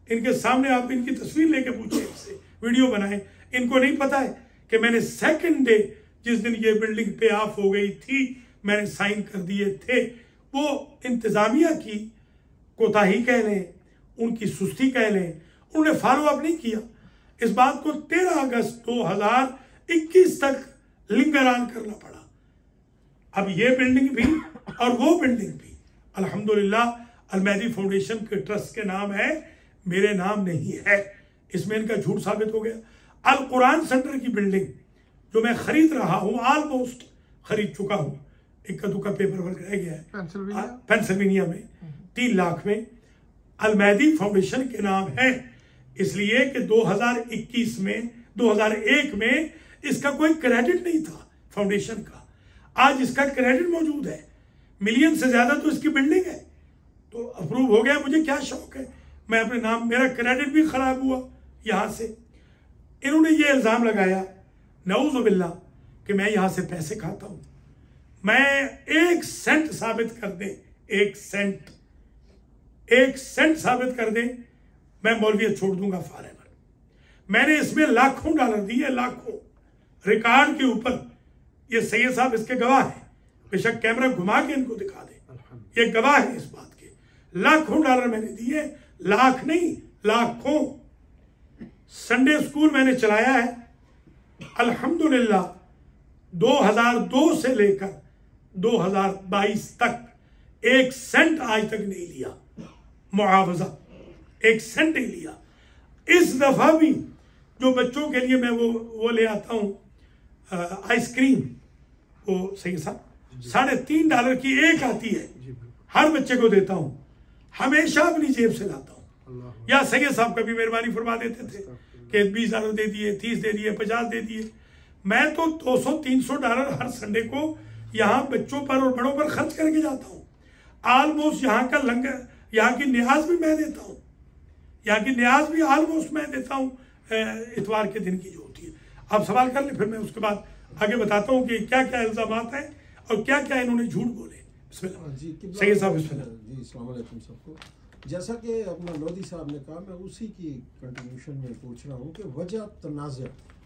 इनके सामने आप इनकी तस्वीर लेके पूछें, इनसे वीडियो बनाएं। इनको नहीं पता है कि मैंने सेकंड डे जिस दिन ये बिल्डिंग पे ऑफ हो गई थी, मैंने साइन कर दिए थे। वो इंतजामिया की कोताही कह लें, उनकी सुस्ती कह लें, उन्होंने फॉलो अप नहीं किया। इस बात को 13 अगस्त 2021 तक लिंगर ऑन करना पड़ा। अब ये बिल्डिंग भी और वो बिल्डिंग भी अल्हम्दुलिल्लाह अलमहदी फाउंडेशन के ट्रस्ट के नाम है, मेरे नाम नहीं है। इसमें इनका झूठ साबित हो गया। अल कुरान सेंटर की बिल्डिंग जो मैं खरीद रहा हूं, ऑलमोस्ट खरीद चुका हूं, इक्का दुक्का पेपर वर्क रह गया है पेंसिल्वेनिया में 3 लाख में, अलमहदी फाउंडेशन के नाम है। इसलिए कि 2021 में 2001 में इसका कोई क्रेडिट नहीं था फाउंडेशन का, आज इसका क्रेडिट मौजूद है। मिलियन से ज्यादा तो इसकी बिल्डिंग है, तो अप्रूव हो गया। मुझे क्या शौक है, मैं अपने नाम, मेरा क्रेडिट भी खराब हुआ यहां से। इन्होंने ये इल्जाम लगाया नऊजुबिल्लाह कि मैं यहां से पैसे खाता हूं। मैं 1 सेंट साबित कर दें, 1 सेंट साबित कर दें, मैं मौलवियत छोड़ दूंगा फॉरेवर। मैंने इसमें लाखों डॉलर दिए, लाखों, रिकॉर्ड के ऊपर। ये सैयद साहब इसके गवाह हैं, बेशक कैमरा घुमा के इनको दिखा दे, ये गवाह है इस बात के। लाखों डॉलर मैंने दिए, लाख नहीं लाखों। संडे स्कूल मैंने चलाया है, अल्हम्दुलिल्लाह 2002 से लेकर 2022 तक 1 सेंट आज तक नहीं लिया मुआवजा, 1 सेंट नहीं लिया। इस दफा भी जो बच्चों के लिए मैं वो ले आता हूं आइसक्रीम, वो सही साहब $3.5 की एक आती है, जी बिल्कुल। हर बच्चे को देता हूँ, हमेशा अपनी जेब से लाता हूँ। अल्लाह या सैयद साहब कभी मेहरबानी फरमा देते थे कि $20 दे दिए, 30 दे दिए, 50 दे दिए। मैं तो $200-300 हर संडे को यहाँ बच्चों पर और बड़ों पर खर्च करके जाता हूँ। ऑलमोस्ट यहाँ का लंगर, यहाँ की न्याज भी मैं देता हूँ, यहाँ की न्याज भी ऑलमोस्ट मैं देता हूँ इतवार के दिन की जो होती है। आप सवाल कर ले, फिर मैं उसके बाद आगे बताता हूँ कि क्या क्या इल्जामात हैं और क्या क्या इन्होंने झूठ बोले। बिस्मिल्लाह जी सैयद साहब, बिस्मिल्लाह। जी अस्सलाम वालेकुम सबको। जैसा कि अपना लोधी साहब ने कहा, मैं उसी की कंटिन्यूशन में पूछ रहा हूँ कि वजह तनाज़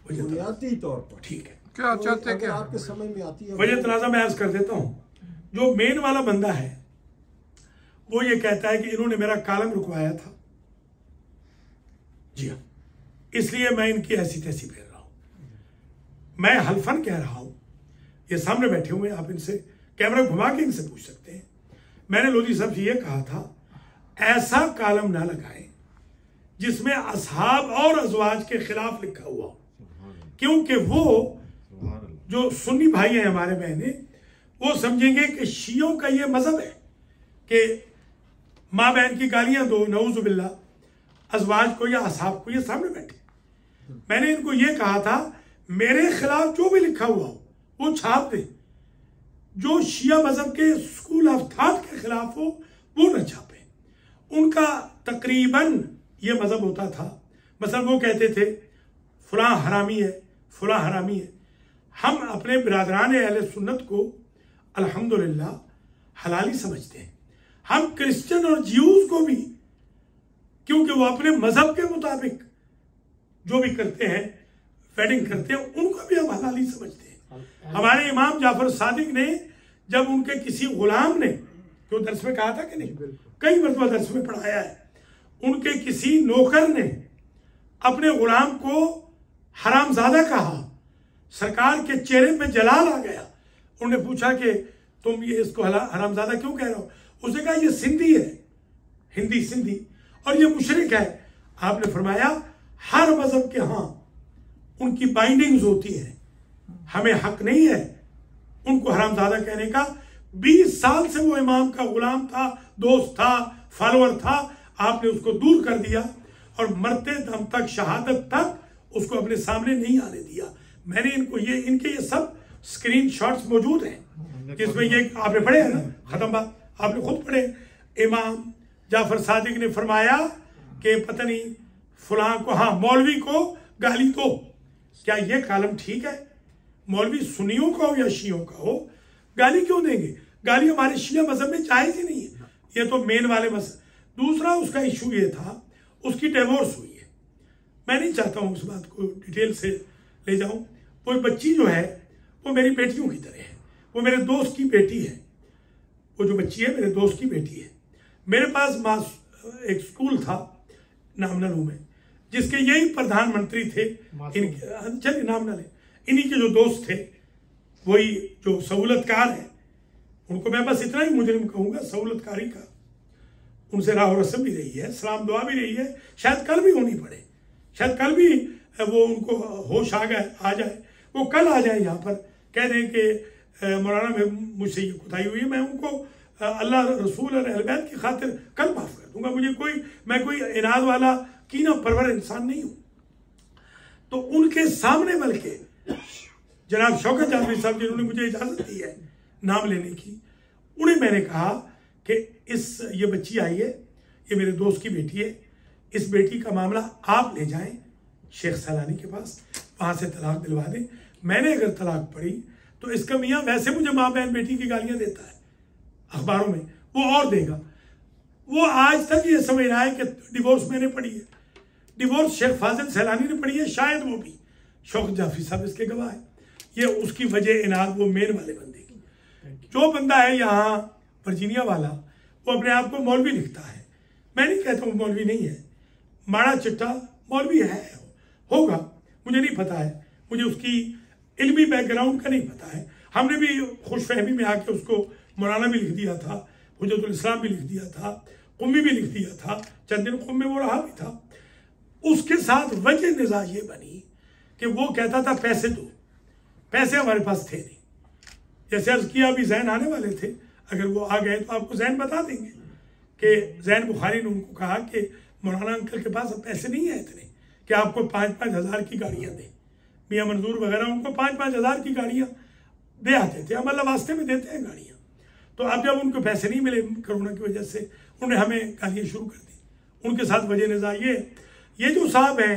बुनियादी तौर पर ठीक है, क्या चाहते हैं अगर क्या? आपके समझ में आती है वजह तनाज़ा मैं अर्ज कर देता हूँ। जो मेन वाला बंदा है वो ये कहता है कि इन्होंने मेरा कॉलम रुकवाया था, जी हाँ, इसलिए मैं इनकी ऐसी तैसी फेर रहा हूं। मैं हल्फन कह रहा हूं, ये सामने बैठे हुए, आप इनसे कैमरा घुमा के इनसे पूछ सकते हैं। मैंने लोधी साहब से ये कहा था, ऐसा कॉलम ना लगाएं जिसमें असहाब और अजवाज के खिलाफ लिखा हुआ हो, क्योंकि वो जो सुन्नी भाई हैं हमारे बहने, वो समझेंगे कि शियों का ये मजहब है कि माँ बहन की गालियां दो, नऊज़ बिल्लाह, अजवाज को या असहाब को। ये सामने बैठे, मैंने इनको ये कहा था मेरे खिलाफ जो भी लिखा हुआ हो वो छाप दे, जो शिया मजहब के स्कूल ऑफ थॉट के खिलाफ हो वो न छापे। उनका तकरीबन ये मजहब होता था, मसलन वो कहते थे फलां हरामी है, फलां हरामी है। हम अपने बिरादरान अहले सुन्नत को अल्हम्दुलिल्लाह हलाली समझते हैं। हम क्रिश्चियन और ज्यूज को भी, क्योंकि वो अपने मजहब के मुताबिक जो भी करते हैं, वेडिंग करते हैं, उनको भी हम हलाली समझते हैं। हमारे इमाम जाफर सादिक ने जब उनके किसी गुलाम ने, जो दर्स में कहा था कि नहीं, कई मरतबा दर्स में पढ़ाया है, उनके किसी नौकर ने अपने गुलाम को हरामजादा कहा, सरकार के चेहरे पे जलाल आ गया। उन्होंने पूछा कि तुम ये इसको हरामजादा क्यों कह रहे हो? उसने कहा ये सिंधी है, हिंदी सिंधी, और ये मुशरिक है। आपने फरमाया हर मजहब के यहाँ उनकी बाइंडिंग्स होती है, हमें हक नहीं है उनको हरामजादा कहने का। 20 साल से वो इमाम का गुलाम था, दोस्त था, फॉलोअर था, आपने उसको दूर कर दिया और मरते दम तक, शहादत तक उसको अपने सामने नहीं आने दिया। मैंने इनको इनके ये सब स्क्रीन शॉट्स मौजूद हैं जिसमें ये आपने पढ़े हैं ना, खत्म बात, आपने खुद पढ़े। इमाम जाफर सादिक ने फरमाया कि पता नहीं फलां को, हाँ मौलवी को गाली दो। क्या ये कॉलम ठीक है? मौलवी सुन्नियों का हो या शियों का हो, गाली क्यों देंगे? गाली हमारे शिया मजहब में जायज ही नहीं है। ये तो मेन वाले मसला। दूसरा उसका इशू ये था, उसकी डिवोर्स हुई है। मैं नहीं चाहता हूँ उस बात को डिटेल से ले जाऊं। वो बच्ची जो है वो मेरी बेटियों की तरह है, वो मेरे दोस्त की बेटी है। वो जो बच्ची है मेरे दोस्त की बेटी है। मेरे पास एक स्कूल था नामनलू में, जिसके यही प्रधानमंत्री थे, चलिए नाम ना ले, इन्हीं के जो दोस्त थे, वही जो सहूलतकार है, उनको मैं बस इतना ही मुजरिम कहूंगा, सहूलतकारी का। उनसे राह रस्म भी रही है, सलाम दुआ भी रही है, शायद कल भी होनी पड़े, शायद कल भी वो उनको होश आ जाए, वो कल आ जाए यहाँ पर, कह दें कि मौलाना में मुझसे ये कोताही हुई है, मैं उनको अल्लाह रसूल और अहले बैत की खातिर कल माफ कर दूंगा। मैं कोई इनाद वाला कीना परवर इंसान नहीं हूं। तो उनके सामने बल्कि जनाब शौकत जाफरी साहब जिन्होंने मुझे इजाजत दी है नाम लेने की, उन्हें मैंने कहा कि ये बच्ची आई है, ये मेरे दोस्त की बेटी है, इस बेटी का मामला आप ले जाएं शेख सैलानी के पास, वहां से तलाक दिलवा दें। मैंने अगर तलाक पड़ी तो इसका मियाँ वैसे मुझे माँ बहन बेटी की गालियां देता है अखबारों में, वो और देगा। वो आज तक ये समझ रहा है कि डिवोर्स मैंने पढ़ी है, डिवोर्स शेख फाजिल सैलानी ने पढ़ी है, शायद वो भी, शौकत जाफरी साहब इसके गवाह है। ये उसकी वजह इनाद वो मेन वाले बंदे की। जो बंदा है यहाँ वर्जीनिया वाला, वो अपने आप को मौलवी लिखता है। मैं नहीं कहता हूँ मौलवी नहीं है, माड़ा चिट्टा मौलवी है, होगा, मुझे नहीं पता है, मुझे उसकी इल्मी बैकग्राउंड का नहीं पता है। हमने भी खुशफहमी में आके उसको मौलाना भी लिख दिया था, हुज्जतुल इस्लाम भी लिख दिया था, कुम्मी भी लिख दिया था, चंद दिन कुम में वो रहा भी था। उसके साथ वजह निज़ाह ये बनी कि वो कहता था पैसे दो, पैसे हमारे पास थे नहीं, जैसे अर्ज किया अभी जैन आने वाले थे, अगर वो आ गए तो आपको जैन बता देंगे कि जैन बुखारी ने उनको कहा कि मौलाना अंकल के पास अब पैसे नहीं है इतने कि आपको 5-5 हज़ार की गाड़ियाँ दें। मियाँ मंजूर वगैरह उनको 5-5 हज़ार की गाड़ियाँ दे आते थे, मतलब वास्ते में देते हैं गाड़ियाँ। तो अब जब उनको पैसे नहीं मिले कोरोना की वजह से, उन्होंने हमें गालियाँ शुरू कर दी। उनके साथ वजह निज़ा ये जो साहब हैं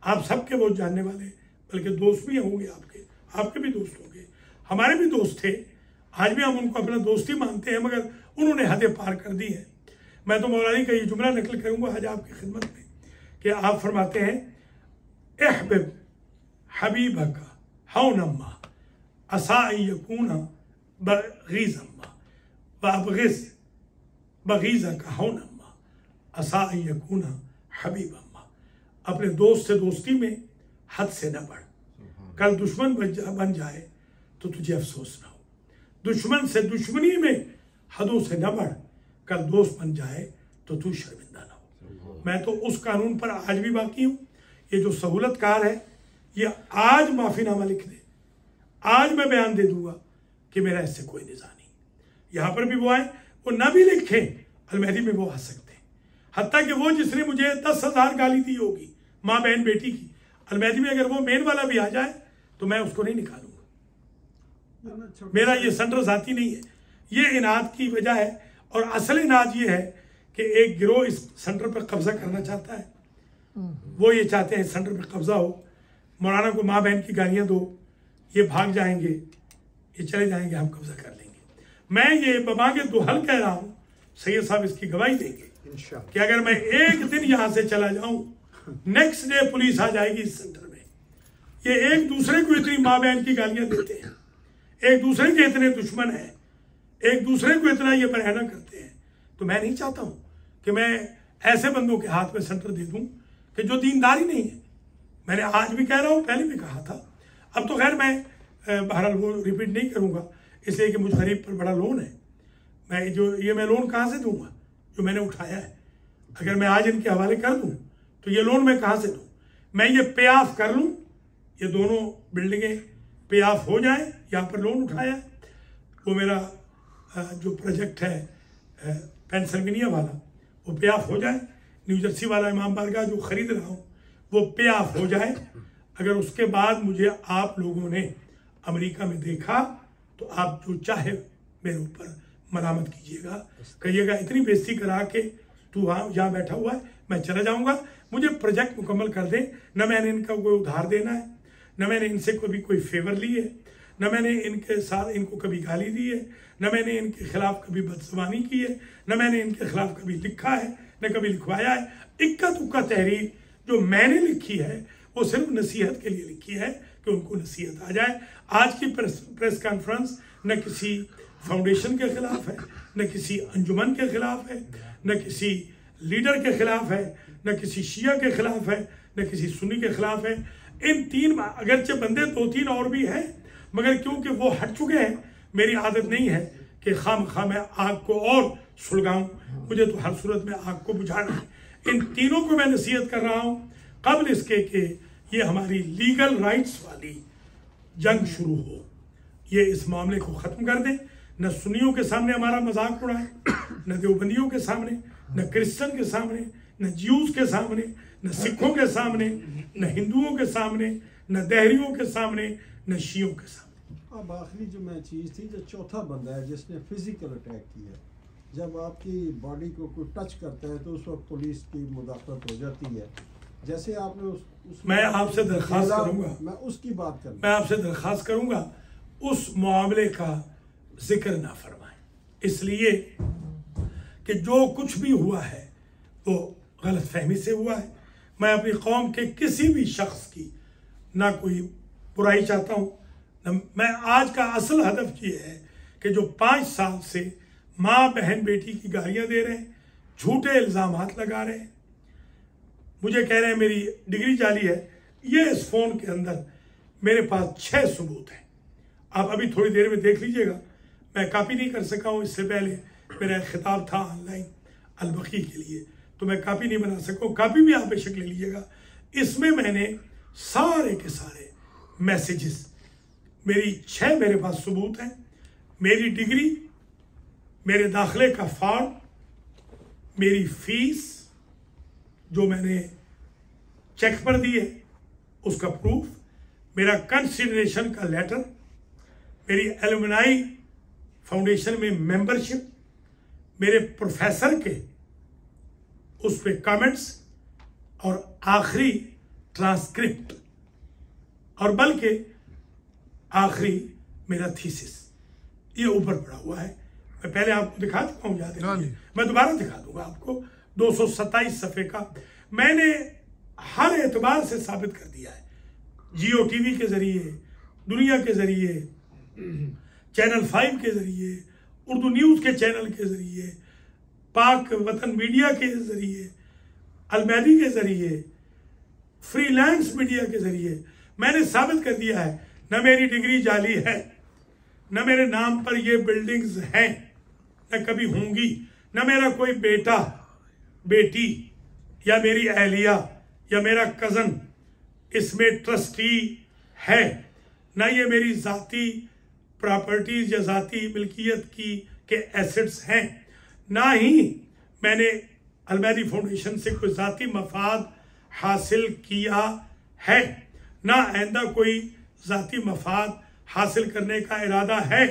आप सबके बहुत जानने वाले, बल्कि दोस्त भी होंगे, आपके भी दोस्त होंगे, हमारे भी दोस्त थे, आज भी हम उनको अपना दोस्त ही मानते हैं, मगर उन्होंने हदें पार कर दी हैं। मैं तो मौलानी का ये जुमला नकल करूँगा आज आपकी खिदमत में कि आप फरमाते हैं एहबिब हबीबका हौनम्मा असा यकूना बगीज़म्मा वअबगिज़ बगीज़का हौनम्मा असा यकूना हबीबम्मा। अपने दोस्त से दोस्ती में हद से न बढ़, कल दुश्मन बन जाए तो तुझे अफसोस ना हो। दुश्मन से दुश्मनी में हदों से न बढ़, कल दोस्त बन जाए तो तू शर्मिंदा ना हो। मैं तो उस कानून पर आज भी बाकी हूँ। ये जो सहूलतकार है ये आज माफ़ीनामा लिख दे, आज मैं बयान दे दूंगा कि मेरा इससे कोई निज़ा नहीं। यहाँ पर भी वो आए, वो ना भी लिखें, अलमहदी में वो आ सकते हैं। हत्ता कि वो जिसने मुझे 10,000 गाली दी होगी माँ बहन बेटी की, अलमहदी में अगर वो मेन वाला भी आ जाए तो मैं उसको नहीं निकालूंगा। मेरा ये संडर जाती नहीं है, ये इनाद की वजह है। और असल इनाद ये है कि एक गिरोह इस सेंटर पर कब्जा करना चाहता है। वो ये चाहते हैं सेंटर पर कब्जा हो, मौलाना को माँ बहन की गालियाँ दो, ये भाग जाएंगे, ये चले जाएंगे, हम कब्जा कर लेंगे। मैं ये बमागे दुहल कह रहा हूँ, सैयद साहब इसकी गवाही देंगे कि अगर मैं एक दिन यहाँ से चला जाऊँ, नेक्स्ट डे पुलिस आ जाएगी इस सेंटर में। ये एक दूसरे को इतनी माँ बहन की गालियाँ देते हैं, एक दूसरे के इतने दुश्मन हैं, एक दूसरे को इतना ये बरहना करते हैं। तो मैं नहीं चाहता हूँ कि मैं ऐसे बंदों के हाथ में सेंटर दे दूँ कि जो दीनदारी नहीं है। मैंने आज भी कह रहा हूँ, पहले भी कहा था, अब तो खैर मैं बहरहाल वो रिपीट नहीं करूँगा, इसलिए कि मुझ गरीब पर बड़ा लोन है। मैं लोन कहाँ से दूंगा जो मैंने उठाया है? अगर मैं आज इनके हवाले कर दूँ तो ये लोन मैं कहाँ से दूँ? मैं ये पे ऑफ कर लूँ, ये दोनों बिल्डिंगें पे ऑफ हो जाए, यहाँ पर लोन उठाया है। वो मेरा जो प्रोजेक्ट है पेंसिल्वेनिया वाला, वो पे ऑफ हो जाए। न्यू जर्सी वाला इमाम बारगाह जो ख़रीद रहा हूँ वो पे ऑफ हो जाए। अगर उसके बाद मुझे आप लोगों ने अमेरिका में देखा तो आप जो चाहे मेरे ऊपर मलामत कीजिएगा, कहिएगा इतनी बेइज्जती करा के तू वहाँ यहाँ बैठा हुआ है, मैं चला जाऊँगा। मुझे प्रोजेक्ट मुकम्मल कर दें। न मैंने इनका कोई उधार देना है, न मैंने इनसे कभी कोई फेवर ली है, न मैंने इनके साथ इनको कभी गाली दी है, न मैंने इनके खिलाफ कभी बदज़ुबानी की है, न मैंने इनके खिलाफ कभी लिखा है, न कभी लिखवाया है। इक्का दुक्का तहरीर जो मैंने लिखी है वो सिर्फ नसीहत के लिए लिखी है कि उनको नसीहत आ जाए। आज की प्रेस कॉन्फ्रेंस न किसी फाउंडेशन के खिलाफ है, न किसी अंजुमन के खिलाफ है, न किसी लीडर के खिलाफ है, न किसी शिया के खिलाफ है, न किसी सुन्नी के खिलाफ है। इन तीन अगरचे बंदे 2-3 और भी हैं, मगर क्योंकि वो हट चुके हैं, मेरी आदत नहीं है कि खाम मैं आग को और सुलगाऊं। मुझे तो हर सूरत में आग को बुझाना है। इन तीनों को मैं नसीहत कर रहा हूं कबल इसके कि ये हमारी लीगल राइट्स वाली जंग शुरू हो। ये इस मामले को ख़त्म कर दें। न सुन्नियों के सामने हमारा मजाक उड़ाएं, न देवबंदियों के सामने, न क्रिश्चियन के सामने, न ज्यूज के सामने, न सिखों के सामने, न हिंदुओं के सामने, न दहरियों के सामने, न शियों के सामने। अब आखिरी जो मैं चीज़ थी, जो चौथा बंदा है जिसने फिजिकल अटैक किया, जब आपकी बॉडी को कोई टच करता है तो उस वक्त पुलिस की मुदाखलत हो जाती है। जैसे आपने मैं आपसे दरख्वास्त करूंगा, मैं उसकी बात करूँ, मैं आपसे दरख्वास्त करूंगा उस मामले का जिक्र ना फरमाएं, इसलिए कि जो कुछ भी हुआ है वो गलत फहमी से हुआ है। मैं अपनी कौम के किसी भी शख्स की ना कोई बुराई चाहता हूँ, न मैं आज का असल हदफ ये है कि जो 5 साल से माँ बहन बेटी की गालियाँ दे रहे हैं, झूठे इल्ज़ामात लगा रहे हैं, मुझे कह रहे हैं मेरी डिग्री जाली है। ये इस फ़ोन के अंदर मेरे पास 6 सबूत हैं। आप अभी थोड़ी देर में देख लीजिएगा। मैं कॉपी नहीं कर सका हूँ, इससे पहले मेरा खिताब था ऑनलाइन अलबकी के लिए, तो मैं कॉपी नहीं बना सका। कॉपी भी आप बेशक ले लीजिएगा। इसमें मैंने सारे के सारे मैसेजेस, मेरी 6 मेरे पास सबूत हैं मेरी डिग्री, मेरे दाखिले का फॉर्म, मेरी फीस जो मैंने चेक पर दी है उसका प्रूफ, मेरा कंसिडरेशन का लेटर, मेरी एलुमनाई फाउंडेशन में मेंबरशिप, मेरे प्रोफेसर के उस पे कमेंट्स और आखिरी ट्रांसक्रिप्ट, और बल्कि आखिरी मेरा थीसिस, ये ऊपर पड़ा हुआ है। मैं पहले आपको दिखा चुका हूँ, याद है, मैं दोबारा दिखा दूंगा आपको। 227 सफ़े का मैंने हर एतबार से साबित कर दिया है, जियो टीवी के जरिए, दुनिया के जरिए, चैनल 5 के जरिए, उर्दू न्यूज़ के चैनल के जरिए, पाक वतन मीडिया के जरिए, अलमैदी के जरिए, फ्रीलांस मीडिया के जरिए मैंने साबित कर दिया है, न मेरी डिग्री जाली है, न मेरे नाम पर ये बिल्डिंग्स हैं, न कभी होंगी, न मेरा कोई बेटा बेटी या मेरी अहलिया या मेरा कज़न इसमें ट्रस्टी है, न ये मेरी ज़ाती प्रॉपर्टीज या ज़ाती मिल्कियत की के एसेट्स हैं, ना ही मैंने अलमैदी फाउंडेशन से कोई ज़ाती मफाद हासिल किया है, ना आइंदा कोई ज़ाती मफाद हासिल करने का इरादा है,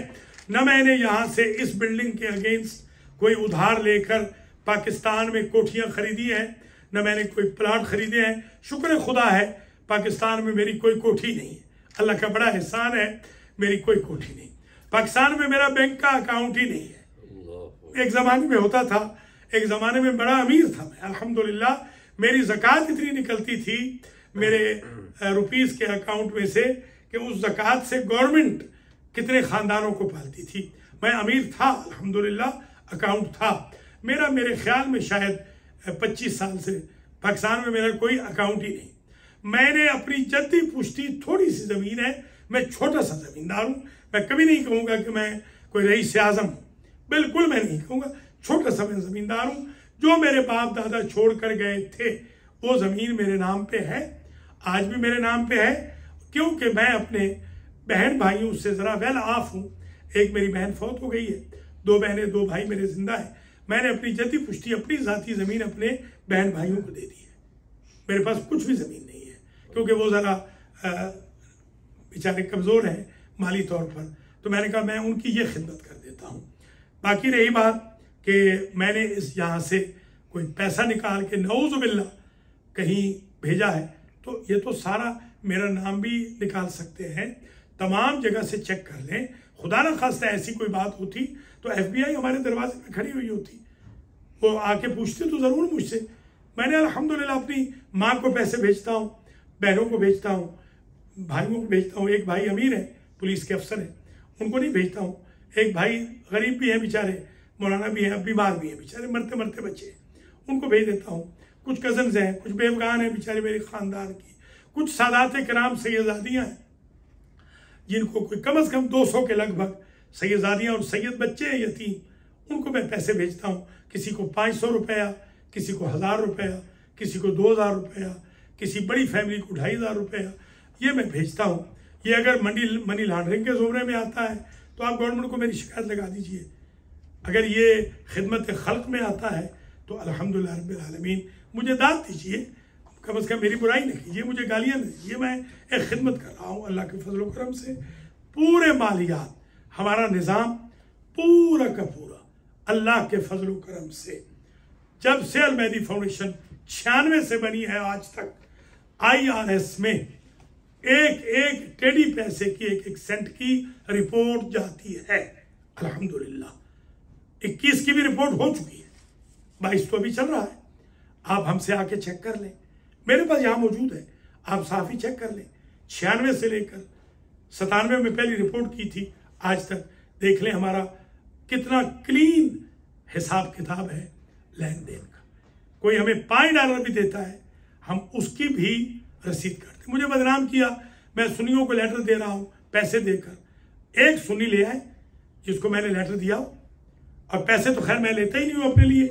न मैंने यहाँ से इस बिल्डिंग के अगेंस्ट कोई उधार लेकर पाकिस्तान में कोठियाँ खरीदी हैं, न मैंने कोई प्लाट खरीदे हैं। शुक्र खुदा है पाकिस्तान में मेरी कोई कोठी नहीं है, अल्लाह का बड़ा एहसान है, मेरी कोई कोठी नहीं। पाकिस्तान में मेरा बैंक का अकाउंट ही नहीं है। एक ज़माने में होता था, एक ज़माने में बड़ा अमीर था मैं, अल्हम्दुलिल्लाह। मेरी ज़कात इतनी निकलती थी मेरे रुपीस के अकाउंट में से कि उस ज़कात से गवर्नमेंट कितने ख़ानदानों को पालती थी। मैं अमीर था, अल्हम्दुलिल्लाह, अकाउंट था मेरा। मेरे ख्याल में शायद 25 साल से पाकिस्तान में मेरा कोई अकाउंट ही नहीं। मैंने अपनी जद्दी पुश्ती, थोड़ी सी ज़मीन है, मैं छोटा सा ज़मींदार हूँ। मैं कभी नहीं कहूँगा कि मैं कोई रईस आज़म हूँ, बिल्कुल मैं नहीं कहूँगा। छोटा सा मैं ज़मींदार हूँ। जो मेरे बाप दादा छोड़ कर गए थे वो ज़मीन मेरे नाम पे है, आज भी मेरे नाम पे है, क्योंकि मैं अपने बहन भाइयों से ज़रा वेल ऑफ हूँ। एक मेरी बहन फौत हो गई है, 2 बहनें 2 भाई मेरे जिंदा है। मैंने अपनी जद्दी पुश्ती, अपनी ज़ाती ज़मीन अपने बहन भाइयों को दे दी है। मेरे पास कुछ भी ज़मीन नहीं है, क्योंकि वो ज़रा बेचारे कमज़ोर हैं माली तौर पर। तो मैंने कहा मैं उनकी ये खिदमत कर देता हूँ। बाकी रही बात कि मैंने इस यहाँ से कोई पैसा निकाल के नऊज़ बिल्लाह कहीं भेजा है, तो ये तो सारा मेरा नाम भी निकाल सकते हैं। तमाम जगह से चेक कर लें। खुदा न खास्ता ऐसी कोई बात होती तो FBI हमारे दरवाजे पे खड़ी हुई होती, वो आके पूछते तो ज़रूर मुझसे। मैंने अल्हम्दुलिल्लाह अपनी माँ को पैसे भेजता हूँ, बहनों को भेजता हूँ, भाइयों को भेजता हूँ। एक भाई अमीर है, पुलिस के अफसर है, उनको नहीं भेजता हूँ। एक भाई गरीब भी है बेचारे, मौलाना भी हैं, बीमार भी हैं बेचारे, मरते मरते बच्चे, उनको भेज देता हूँ। कुछ कज़न्स हैं, कुछ बेवगान हैं बेचारे मेरे ख़ानदान की, कुछ सादात कराम सैयदादियाँ हैं जिनको कोई कम से कम 200 के लगभग सैयदादियाँ और सैयद बच्चे हैं यतीम, उनको मैं पैसे भेजता हूँ। किसी को 500 रुपया, किसी को 1000 रुपया, किसी को 2000 रुपया, किसी बड़ी फैमिली को 2500 रुपया, ये मैं भेजता हूँ। ये अगर मनी लॉन्ड्रिंग के ज़ुमरे में आता है तो आप गवर्नमेंट को मेरी शिकायत लगा दीजिए। अगर ये खिदमत खल्क में आता है तो अल्हम्दुलिल्लाह रब्बिल आलमीन मुझे दाद दीजिए, कम से कम मेरी बुराई नहीं कीजिए, मुझे गालियाँ नहीं दीजिए। मैं एक खिदमत कर रहा हूँ अल्लाह के फजल करम से। पूरे मालियात, हमारा निज़ाम पूरा का पूरा अल्लाह के फजल करम से, जब से अलमैदी फाउंडेशन 96 से बनी है आज तक, IRS में एक टेढ़ी पैसे की, एक सेंट की रिपोर्ट जाती है। अल्हम्दुलिल्लाह 21 की भी रिपोर्ट हो चुकी है, 22 तो अभी चल रहा है। आप हमसे आके चेक कर लें, मेरे पास यहाँ मौजूद है, आप साफ ही चेक कर लें। 96 से लेकर 97 में पहली रिपोर्ट की थी, आज तक देख लें हमारा कितना क्लीन हिसाब किताब है लेन देन का। कोई हमें $5 भी देता है, हम उसकी भी रसीद करते। मुझे बदनाम किया, मैं सुन्नियों को लेटर दे रहा हूँ पैसे देकर। एक सुन्नी ले आए जिसको मैंने लेटर दिया हो, और पैसे तो खैर मैं लेता ही नहीं हूँ अपने लिए,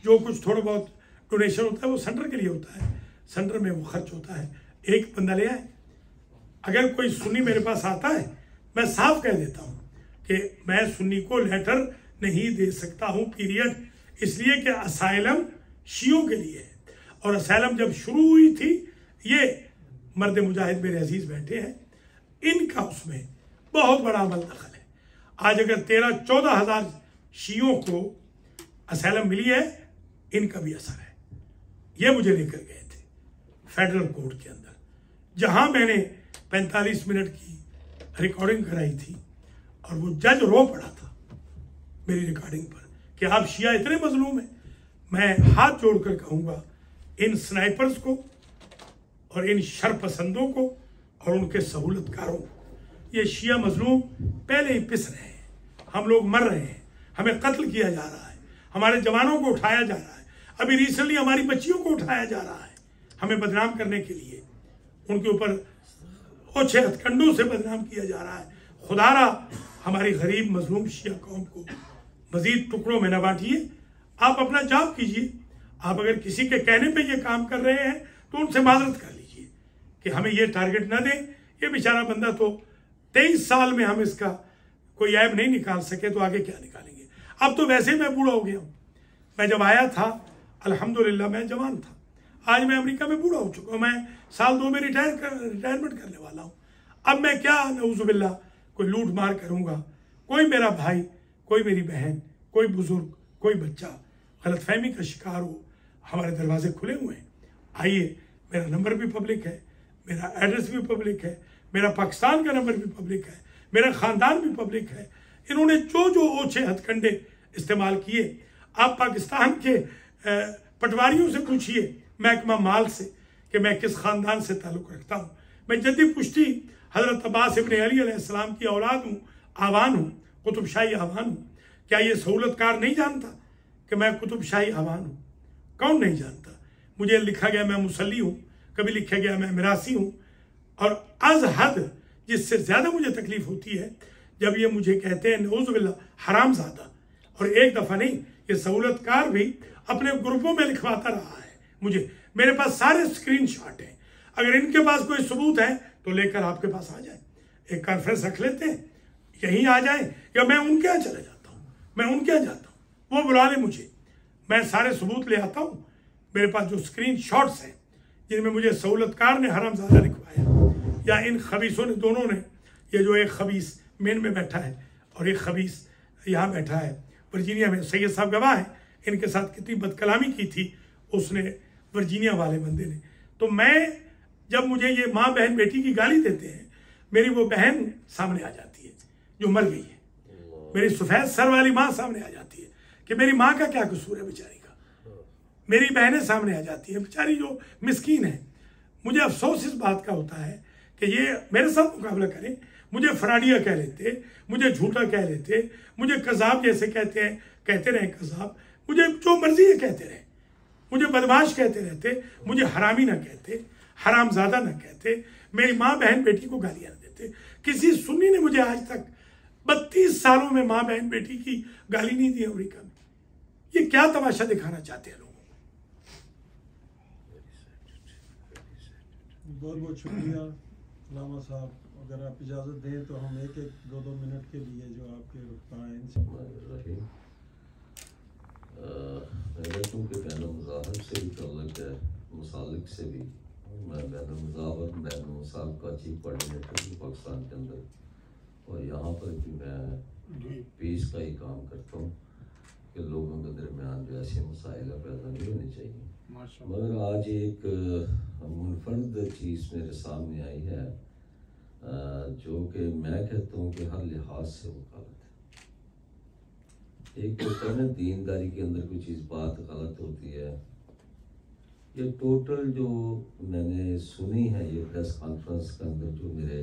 जो कुछ थोड़ा बहुत डोनेशन होता है वो सेंटर के लिए होता है, सेंटर में वो खर्च होता है। एक बंदा ले आए। अगर कोई सुन्नी मेरे पास आता है, मैं साफ कह देता हूँ कि मैं सुन्नी को लेटर नहीं दे सकता हूं, पीरियड। इसलिए कि असाइलम शियों के लिए है, और असाइलम जब शुरू हुई थी, ये मर्द मुजाहिद मेरे अजीज बैठे हैं, इनका उसमें बहुत बड़ा अमल दखल है। आज अगर 13-14 हज़ार शियों को असाइलम मिली है, इनका भी असर है। ये मुझे लेकर गए थे फेडरल कोर्ट के अंदर, जहां मैंने 45 मिनट की रिकॉर्डिंग कराई थी, और वो जज रो पड़ा था मेरी रिकॉर्डिंग पर कि आप शिया इतने मजलूम हैं। मैं हाथ जोड़कर कहूंगा इन स्नाइपर्स को और इन शरपसंदों को और उनके सहूलतकारों को, ये शिया मजलूम पहले ही पिस रहे हैं, हम लोग मर रहे हैं, हमें कत्ल किया जा रहा है, हमारे जवानों को उठाया जा रहा है, अभी रिसेंटली हमारी बच्चियों को उठाया जा रहा है, हमें बदनाम करने के लिए, उनके ऊपर ओछे हथकंडों से बदनाम किया जा रहा है। खुदारा हमारी गरीब मजलूम शिया कौम को मजीद टुकड़ों में न बांटिए। आप अपना जॉब कीजिए। आप अगर किसी के कहने पे ये काम कर रहे हैं तो उनसे माजरत कर लीजिए कि हमें ये टारगेट न दें। ये बेचारा बंदा तो 23 साल में हम इसका कोई ऐब नहीं निकाल सके, तो आगे क्या निकालेंगे। अब तो वैसे मैं बूढ़ा हो गया हूँ। मैं जब आया था अल्हम्दुलिल्लाह मैं जवान था, आज मैं अमेरिका में बूढ़ा हो चुका हूँ। मैं साल 2 में रिटायरमेंट करने वाला हूँ। अब मैं क्या नऊजुबिल्लाह कोई लूट मार करूँगा। कोई मेरा भाई, कोई मेरी बहन, कोई बुजुर्ग, कोई बच्चा गलतफहमी का शिकार हो, हमारे दरवाजे खुले हुए हैं। आइए, मेरा नंबर भी पब्लिक है, मेरा एड्रेस भी पब्लिक है, मेरा पाकिस्तान का नंबर भी पब्लिक है, मेरा ख़ानदान भी पब्लिक है। इन्होंने जो जो ओछे हथकंडे इस्तेमाल किए, आप पाकिस्तान के पटवारियों से पूछिए, महकमा माल से, कि मैं किस ख़ानदान से ताल्लुक़ रखता हूँ। मैं जद्दी पुश्ती हज़रत अब्बास इब्न अली अलैहिस्सलाम की औलाद हूँ, आवान हूँ, कुतुब शाही आवान हूँ। क्या ये सहूलतकार नहीं जानता कि मैं कुतुब शाही आवान हूँ? कौन नहीं जानता? मुझे लिखा गया मैं मुसल्ली हूँ, कभी लिखा गया मैं मिरासी हूँ। और अज हद जिससे ज़्यादा मुझे तकलीफ होती है जब ये मुझे कहते हैं नऊजुबिल्लाह हरामज़ादा। और एक दफ़ा नहीं, ये सहूलतकार भी अपने ग्रुपों में लिखवाता रहा है मुझे। मेरे पास सारे स्क्रीनशॉट हैं। अगर इनके पास कोई सबूत है तो लेकर आपके पास आ जाए, एक कॉन्फ्रेंस रख लेते हैं, यहीं आ जाए, या मैं उनके यहाँ चला जाता हूँ, मैं उनके यहाँ जाता हूँ, वो बुला ले मुझे, मैं सारे सबूत ले आता हूँ। मेरे पास जो स्क्रीनशॉट्स हैं जिनमें मुझे सहूलतकार ने हरामज़ादा लिखवाया, या इन खबीसों ने, दोनों ने, ये जो एक खबीस मेन में बैठा है और एक खबीस यहाँ बैठा है वर्जीनिया में, सैयद साहब गवाह है, इनके साथ कितनी बदकलामी की थी उसने, वर्जीनिया वाले बंदे ने। तो मैं, जब मुझे ये माँ बहन बेटी की गाली देते हैं, मेरी वो बहन सामने आ जाती है जो मर गई है, मेरी सफ़ेद सर वाली माँ सामने आ जाती है कि मेरी माँ का क्या कसूर है बेचारी का। मेरी बहनें सामने आ जाती है बेचारी जो मिस्कीन है। मुझे अफसोस इस बात का होता है कि ये मेरे साथ मुकाबला करें, मुझे फराडिया कह लेते, मुझे झूठा कह लेते, मुझे कज़ाब जैसे कहते हैं, कहते रहे कज़ाब, मुझे जो मर्जी है कहते रहे, मुझे बदमाश कहते रहते, मुझे हरामी ना कहते, हरामज़ादा ना कहते, मेरी माँ बहन बेटी को गालियाँ देते। किसी सुन्नी ने मुझे आज तक 32 सालों में माँ बहन बेटी की गाली नहीं दी अमेरिका में। ये क्या तमाशा दिखाना चाहते हैं लोगों को? बहुत बहुत शुक्रिया लामा साहब। अगर आप इजाज़त दें तो हम एक 2 मिनट के लिए जो आपके रुकता है मेरा क्योंकि बैन मज़ाहब से भी तल्लुक़ है, मुसालिक से भी। मैं बैन मज़ाहब बैन मुसाल का चीफ कोऑर्डिनेटर हूँ पाकिस्तान के अंदर, और यहाँ पर भी मैं पीस का ही काम करता हूँ कि लोगों के दरमियान जो ऐसे मसाइल पैदा नहीं होने चाहिए। मगर आज एक मुनफरद चीज़ मेरे सामने आई है जो कि मैं कहता हूँ कि हर लिहाज से वो गलत है। एक तो है दीनदारी के अंदर कोई चीज़ बात गलत होती है। ये टोटल जो मैंने सुनी है ये प्रेस कॉन्फ्रेंस के अंदर, जो मेरे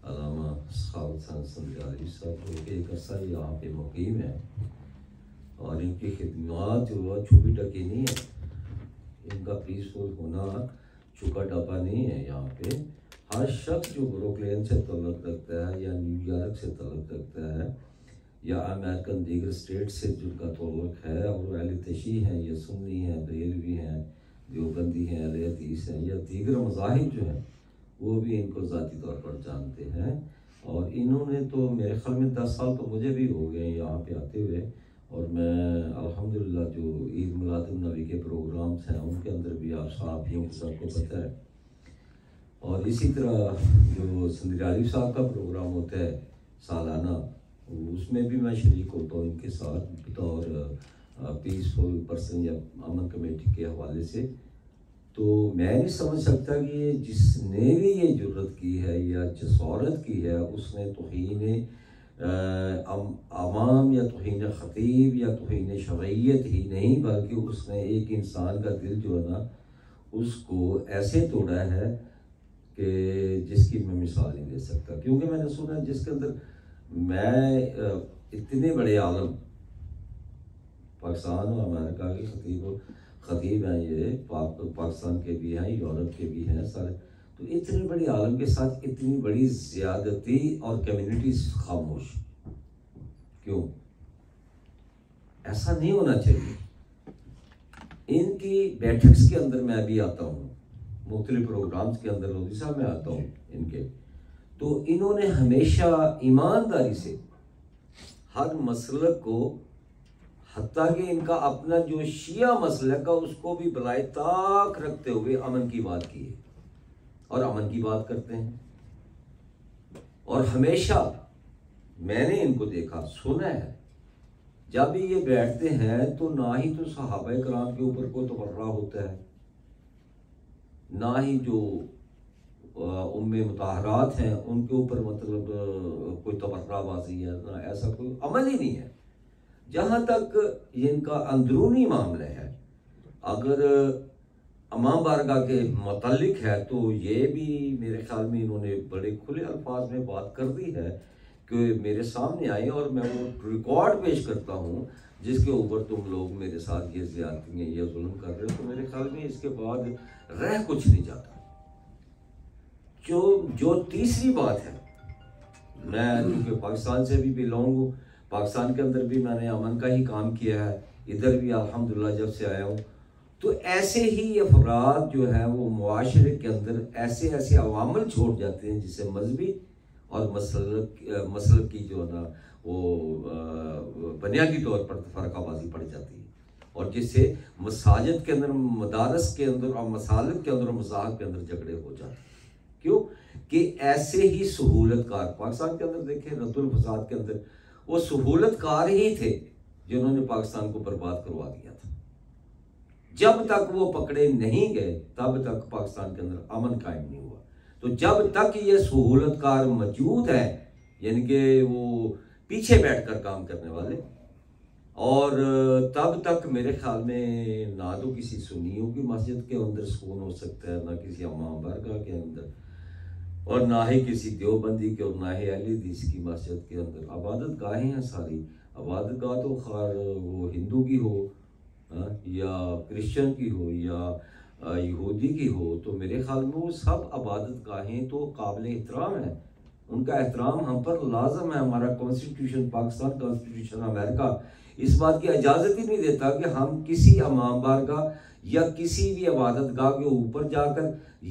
अलामा खालिद संजारी साहब जो कि एक अर्सा यहाँ पे मुकीम है और इनकी खिदमत जो है छुपी टकी नहीं है, इनका पीसफुल होना छुपा टपा नहीं है। यहाँ पे हर शख्स जो ब्रुकलिन से तल्लुक़ रखता है या न्यूयॉर्क से तल्लुक़ रखता है या अमेरिकन दीगर स्टेट से जिनका तल्लुक़ है, और वो अहले तशी हैं या सुन्नी हैं, बरेलवी हैं, देवबंदी हैं, अहले हदीस हैं या दीगर मज़ाहिब जो हैं, वो भी इनको ज़ाती तौर पर जानते हैं और इन्होंने तो मेरे ख्याल में 10 साल तो मुझे भी हो गए यहाँ पे आते हुए, और मैं अल्हम्दुलिल्लाह जो ईद मिलादुन्नबी के प्रोग्राम्स हैं उनके अंदर भी आप साथियों को सबको पता है, और इसी तरह जो संदीर आलिफ साहब का प्रोग्राम होता है सालाना, उसमें भी मैं शरीक होता हूँ इनके साथ बतौर पीसफुल पर्सन या अमन कमेटी के हवाले से। तो मैं नहीं समझ सकता कि ये जिसने भी ये जुर्रत की है या जसारत की है उसने तौहीन अवाम या तौहीन ख़तीब या तौहीन शरइयत ही नहीं, बल्कि उसने एक इंसान का दिल जो है ना उसको ऐसे तोड़ा है कि जिसकी मैं मिसाल नहीं दे सकता। क्योंकि मैंने सुना जिसके अंदर मैं इतने बड़े आलम पाकिस्तान और अमेरिका के ख़तीब हैं, ये पाकिस्तान के भी हैं, यूरोप के भी हैं सारे, तो इतने बड़े आलम के साथ इतनी बड़ी ज़्यादती और कम्युनिटीज़ खामोश क्यों? ऐसा नहीं होना चाहिए। इनकी बैठक्स के अंदर मैं भी आता हूँ, मुख्तलिफ प्रोग्राम्स के अंदर लोधी साहब में आता हूँ इनके, तो इन्होंने हमेशा ईमानदारी से हर मसलक को, हत्ता कि इनका अपना जो शिया मसलक का उसको भी बलाए ताक रखते हुए अमन की बात की है और अमन की बात करते हैं। और हमेशा मैंने इनको देखा सुना है, जब भी ये बैठते हैं तो ना ही तो सहाबा कराम के ऊपर कोई तबर्रा होता है, ना ही जो उम्मे मुताहरात हैं उनके ऊपर मतलब कोई तबर्राबाजी है, ना ऐसा कोई अमल ही नहीं है। जहाँ तक इनका अंदरूनी मामला है, अगर अमाम बारगाह के मुतालिक है तो ये भी मेरे ख्याल में इन्होंने बड़े खुले अल्फाज में बात कर दी है कि मेरे सामने आए और मैं वो रिकॉर्ड पेश करता हूँ जिसके ऊपर तुम लोग मेरे साथ ये ज़्यादती हैं, ये जुल्म कर रहे हो। तो मेरे ख्याल में इसके बाद रह कुछ नहीं जाता। जो तीसरी बात है, मैं क्योंकि पाकिस्तान से भी बिलोंग हूँ, पाकिस्तान के अंदर भी मैंने अमन का ही काम किया है, इधर भी अल्हम्दुलिल्लाह जब से आया हूँ, तो ऐसे ही अफराद जो है वो मुआशरे के अंदर ऐसे ऐसे अवामल छोड़ जाते हैं जिससे मजहबी और मसलक की जो है ना वो बुनियादी तौर पर फ़र्काबाजी पड़ जाती है, और जिससे मसाजिद के अंदर, मदारस के अंदर और मसालिक के अंदर और मज़ाहब के अंदर झगड़े हो जाते हैं। क्यों कि ऐसे ही सहूलतकार पाकिस्तान के अंदर देखें, रद्दुल फसाद के अंदर वो सहूलतकार ही थे जिन्होंने पाकिस्तान को बर्बाद करवा दिया था। जब तक वो पकड़े नहीं गए तब तक पाकिस्तान के अंदर अमन कायम नहीं हुआ। तो जब तक ये सहूलतकार मौजूद है, यानी कि वो पीछे बैठकर काम करने वाले, और तब तक मेरे ख्याल में ना तो किसी सुन्नियों की मस्जिद के अंदर सुकून हो सकता है, ना किसी इमाम बारगाह के अंदर, और ना ही किसी देवबंदी के, और ना ही अहले हदीस की मस्जिद के अंदर। इबादत गाहें हैं सारी, इबादत गाह तो खार वो हिंदू की हो या क्रिश्चियन की हो या यहूदी की हो, तो मेरे ख्याल में वो सब इबादत गाहें तो काबिल एहतराम हैं, उनका एहतराम हम पर लाजम है। हमारा कॉन्स्टिट्यूशन, पाकिस्तान कॉन्स्टिट्यूशन अमेरिका इस बात की इजाज़त ही नहीं देता कि हम किसी इमाम बारगाह या किसी भी इबादत गाह के ऊपर जाकर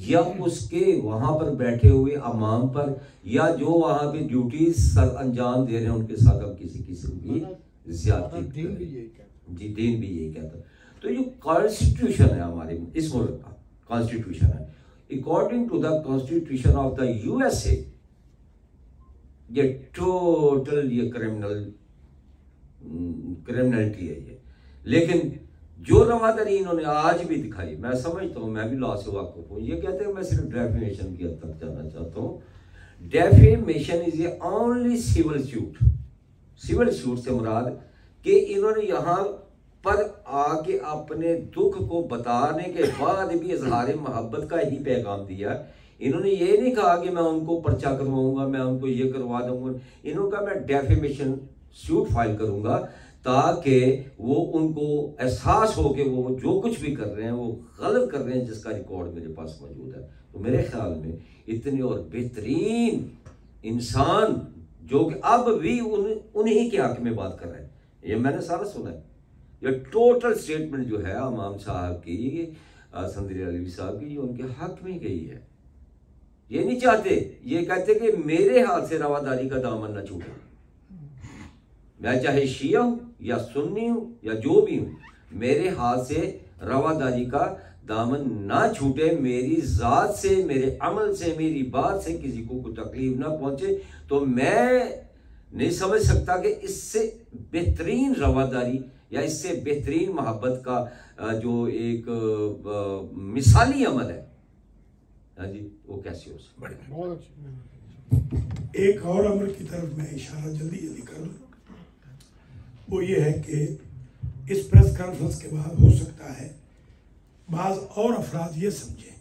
या उसके वहाँ पर बैठे हुए इमाम पर या जो वहाँ पे ड्यूटीज सर अंजाम दे रहे हैं उनके साथ हम किसी किस्म की ज़्यादती जी, दीन भी यही कहता है। तो ये कॉन्स्टिट्यूशन है हमारे इस मुल्क का, कॉन्स्टिट्यूशन है, according to the constitution of the USA, ये टोटल ये क्रिमिनलिटी है ये। लेकिन जो रवादारी इन्होंने आज भी दिखाई, मैं समझता हूँ, मैं भी लॉ से वाकिफ हूँ, ये कहते हैं मैं सिर्फ डेफेमेशन की हद तक जाना चाहता हूँ। Defamation is a only civil suit. Civil suit से मुराद कि इन्होंने यहाँ पर आके अपने दुख को बताने के बाद भी इजहार मोहब्बत का ही पैगाम दिया। इन्होंने ये नहीं कहा कि मैं उनको पर्चा करवाऊंगा, मैं उनको ये करवा दूंगा। इन्होंने कहा मैं डेफेमेशन सूट फाइल करूंगा ताकि वो उनको एहसास हो कि वो जो कुछ भी कर रहे हैं वो गलत कर रहे हैं, जिसका रिकॉर्ड मेरे पास मौजूद है। तो मेरे ख्याल में इतने और बेहतरीन इंसान जो कि अब भी उन्हीं के हक में बात कर रहे हैं, ये मैंने सारा सुना है। ये टोटल स्टेटमेंट जो है इमाम साहब की, संदीर अलवी साहब की, ये उनके हक में गई है। ये नहीं चाहते, ये कहते कि मेरे हाथ से रवादारी का दामन न छूटे। मैं चाहे शिया हूं या सुन्नी हूं या जो भी हूं, मेरे हाथ से रवादारी का दामन ना छूटे, मेरी जात से, मेरे अमल से, मेरी बात से किसी को कोई तकलीफ ना पहुंचे। तो मैं नहीं समझ सकता कि इससे बेहतरीन रवादारी या इससे बेहतरीन मोहब्बत का जो एक मिसाली अमल है, हाँ जी, वो कैसे हो सकता है। बहुत अच्छी। एक और अमर की तरफ मैं इशारा जल्दी जल्दी कर दूं, वो ये है कि इस प्रेस कॉन्फ्रेंस के बाद हो सकता है बाज और अफराद ये समझें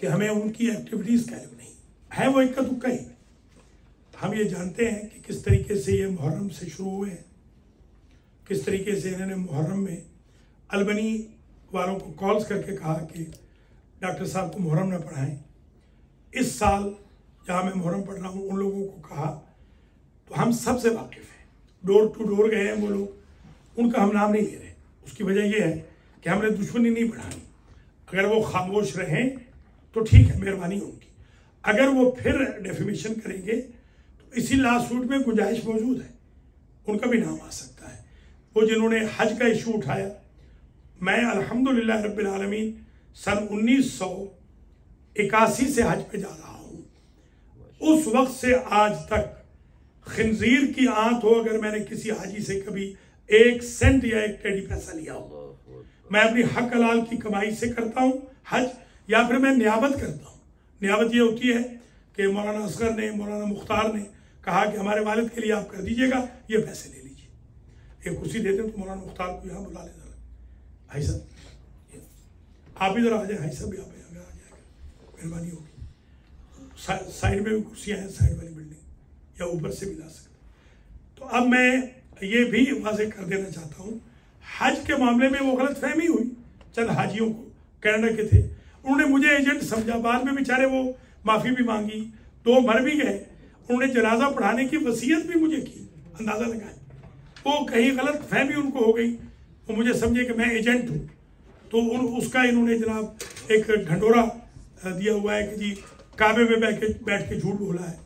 कि हमें उनकी एक्टिविटीज का इल्म नहीं है, वो इक्का दुक्का ही। हम ये जानते हैं कि किस तरीके से ये मुहर्रम से शुरू हुए हैं, किस तरीके से इन्होंने मुहर्रम में अलबनी वालों को कॉल्स करके कहा कि डॉक्टर साहब को मुहर्रम न पढ़ाएं। इस साल जहाँ मैं मुहर्रम पढ़ रहा हूँ उन लोगों को कहा, तो हम सबसे वाकिफ़ हैं, डोर टू डोर गए हैं वो लोग, उनका हम नाम नहीं ले रहे। उसकी वजह यह है कि हमने दुश्मनी नहीं बढ़ानी। अगर वो खामोश रहें तो ठीक है, मेहरबानी होगी। अगर वो फिर डेफिमेशन करेंगे तो इसी लास्ट सूट में गुंजाइश मौजूद है, उनका भी नाम आ सकता है। वो जिन्होंने हज का इशू उठाया, मैं अल्हम्दुलिल्लाह रब्बिल आलमीन सन 1981 से हज पे जा रहा हूँ। उस वक्त से आज तक खिंजीर की आंत हो, अगर मैंने किसी हाजी से कभी 1 सेंट या 1 टेडी पैसा लिया हो, मैं अपनी हक हलाल की कमाई से करता हूँ हज, या फिर मैं नियाबत करता हूँ। नियाबत ये होती है कि मौलाना असगर ने, मौलाना मुख्तार ने कहा कि हमारे वालिद के लिए आप कर दीजिएगा, ये पैसे ले लीजिए। एक कुर्सी देते तो मौलाना मुख्तार को यहाँ बुला लेना, भाई साहब आप इधर आ जाए, भाई साहब यहाँ पे आ जाएगा, मेहरबानी होगी। साइड में भी कुर्सियाँ हैं, साइड वाली बिल्डिंग, या ऊपर से भी ला सकते। तो अब मैं ये भी वाज़ेह कर देना चाहता हूँ, हज के मामले में वो गलत फहमी हुई चंद हाजियों को, कनाडा के थे, उन्होंने मुझे एजेंट समझा। बाद में बेचारे वो माफ़ी भी मांगी, 2 मर भी गए। उन्होंने जनाजा पढ़ाने की वसीयत भी मुझे की, अंदाज़ा लगाए। वो कहीं गलत फहमी उनको हो गई, वो मुझे समझे कि मैं एजेंट हूँ, तो उसका इन्होंने जनाब एक ढंडोरा दिया हुआ है कि जी काबे में बैठ के झूठ बोला है।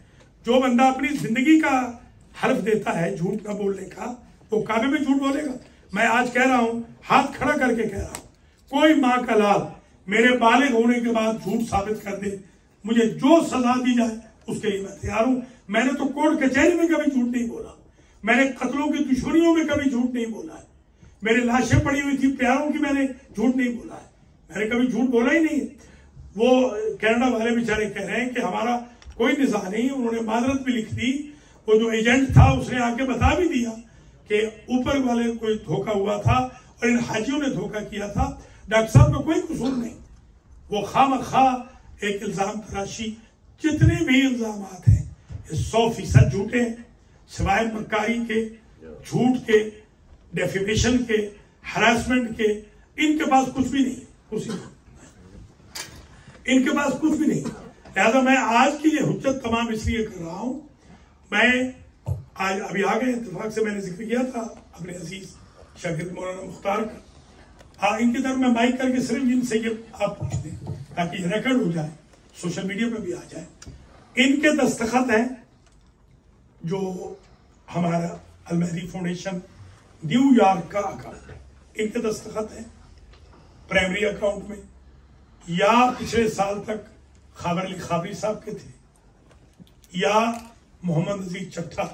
जो बंदा अपनी ज़िंदगी का हल्फ देता है झूठ न बोलने का, वो काबे में झूठ बोलेगा। मैं आज कह रहा हूँ, हाथ खड़ा करके कह रहा हूँ, कोई माँ का लाल मेरे बालिग होने के बाद झूठ साबित कर दे, मुझे जो सजा दी जाए उसके लिए मैं तैयार हूँ। मैंने तो कोर्ट कचहरी में कभी झूठ नहीं बोला, मैंने कत्लों की दुश्मनियों में कभी झूठ नहीं बोला है, मेरे लाशें पड़ी हुई थी प्यारों की, मैंने झूठ नहीं बोला है, मैंने कभी झूठ बोला ही नहीं है। वो कनाडा वाले बेचारे कह रहे हैं कि हमारा कोई निज़ाह नहीं, उन्होंने माजरत भी लिख दी। वो जो एजेंट था उसने आके बता भी दिया कि ऊपर वाले कोई धोखा हुआ था और इन हाजियों ने धोखा किया था, डॉक्टर साहब का कोई कसूर नहीं। वो खामखा एक इल्जाम तराशी, जितने भी इल्जामात हैं ये 100% झूठे हैं, सिवाय मक्कारी के, झूठ के, डेफिमेशन के, हरासमेंट के। इनके पास कुछ भी नहीं, कुछ नहीं, इनके पास कुछ भी नहीं। लिहाजा मैं आज की ये हुज्जत तमाम इसलिए कर रहा हूं, मैं आज अभी आ गए, इत्तेफाक से मैंने जिक्र किया था अपने अजीज शागिर्द मौलाना मुख्तार का। हाँ, इनकी तरफ मैं माइक करके सिर्फ इनसे ये आप पूछ दें ताकि ये रिकॉर्ड हो जाए, सोशल मीडिया पे भी आ जाए। इनके दस्तखत हैं जो हमारा अलमहदी फाउंडेशन न्यूयॉर्क का अकाउंट, इनके दस्तखत हैं प्राइमरी अकाउंट में, या पिछले साल तक खाबर अली खाबरी साहब के थे, या मोहम्मद अजीज चट्टा,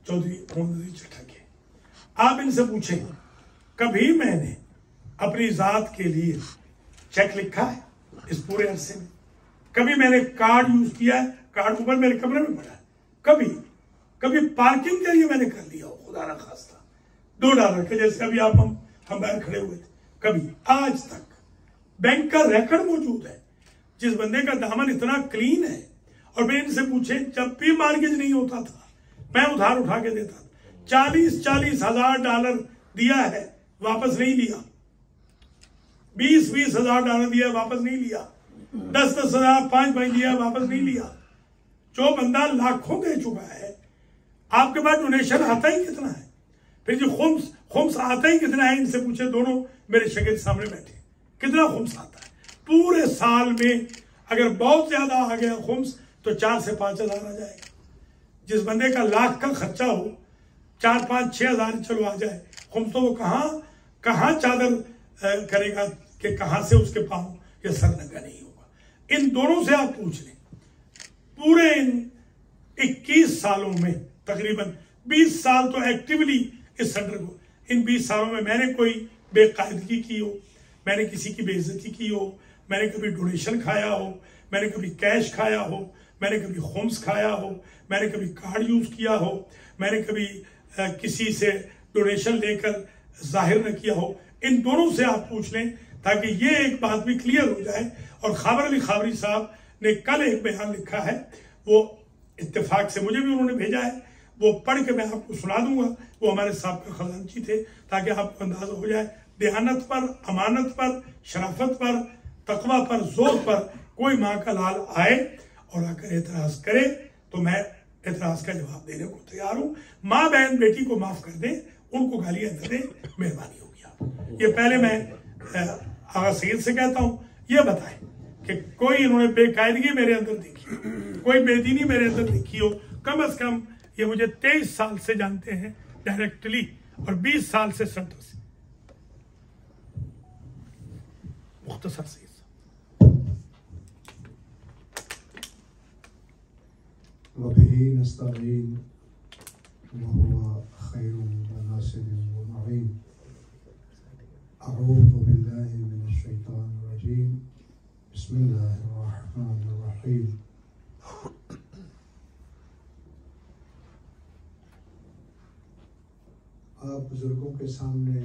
चौधरी मोहम्मद अजीज चट्टा के। आप इनसे पूछें, कभी मैंने अपनी जात के लिए चेक लिखा है इस पूरे अरसे में? कभी मैंने कार्ड यूज किया है? कार्ड ऊपर मेरे कमरे में पड़ा है। कभी पार्किंग के लिए मैंने कर दिया हो, खुदा ना खास्ता $2 के, जैसे अभी आप हम बाहर खड़े हुए थे। कभी आज तक बैंक का रिकॉर्ड मौजूद है। जिस बंदे का दामन इतना क्लीन है, और मैं इनसे पूछे, जब भी मार्गेज नहीं होता था मैं उधार उठा के देता था। 40-40 हजार डॉलर दिया है, वापस नहीं लिया। 20-20 हजार डॉलर दिया, वापस नहीं लिया। 10-10 हजार 5-5 दिया, वापस नहीं लिया। जो बंदा लाखों दे चुका है, आपके पास डोनेशन आता ही कितना है? फिर जो खुम्स आता ही कितना है? इनसे पूछे, दोनों मेरे शागिर्द सामने बैठे, कितना खुम्स आता है? पूरे साल में अगर बहुत ज्यादा आ गया खुम्स तो 4 से 5 हज़ार आ जाएगा। जिस बंदे का लाख का खर्चा हो 4, 5, 6 हज़ार चलो आ जाए खुम्स, तो वो कहाँ चादर करेगा कि कहां से उसके पांव या सर नंगा नहीं होगा। इन दोनों से आप पूछ लें, पूरे इन 21 सालों में तकरीबन 20 साल तो एक्टिवली इस सेंटर को, इन 20 सालों में मैंने कोई बेकायदगी की हो, मैंने किसी की बेइज्जती की हो, मैंने कभी डोनेशन खाया हो, मैंने कभी कैश खाया हो, मैंने कभी खुम्स खाया हो, मैंने कभी कार्ड यूज किया हो, मैंने कभी किसी से डोनेशन लेकर जाहिर न किया हो, इन दोनों से आप पूछ लें ताकि ये एक बात भी क्लियर हो जाए। और खाबर अली खाबरी साहब ने कल एक बयान लिखा है, वो इत्तेफाक से मुझे भी उन्होंने भेजा है, वो पढ़ के मैं आपको सुना दूंगा। वो हमारे साहब खजानची थे, ताकि आपको अंदाजा हो जाए देहानत पर, अमानत पर, शराफत पर, तकवा पर, जोर पर कोई माँ का लाल आए और आकर एतराज करे तो मैं एतराज का जवाब देने को तैयार हूं। माँ बहन बेटी को माफ कर दें, उनको गालियां न दें, मेहरबानी होगी आप। ये पहले मैं आगा सैयद से कहता हूं, ये बताएं कि कोई इन्होंने बेकायदगी मेरे अंदर देखी, कोई बेदीनी मेरे अंदर देखी हो। कम से कम ये मुझे 23 साल से जानते हैं डायरेक्टली और 20 साल से सेंटर से। मुख्तसर से वबिही नस्तईन वहुवा खैरुन व नासिरुन व मुईन। अऊज़ु बिल्लाहि मिनश शैतानिर रजीम। बिस्मिल्लाहिर रहमानिर रहीम। आप बुजुर्गों के सामने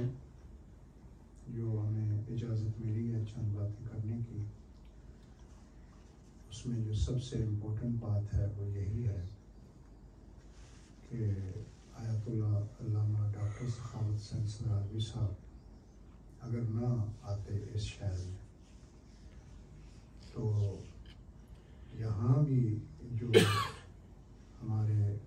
जो हमें इजाज़त मिली है चंद बातें करने की, उसमें जो सबसे इम्पोर्टेंट बात है वो यही है कि आयतुल्लाह अल्लामा डॉक्टर सखावत सरारवी साहब अगर ना आते इस शहर में तो यहाँ भी जो हमारे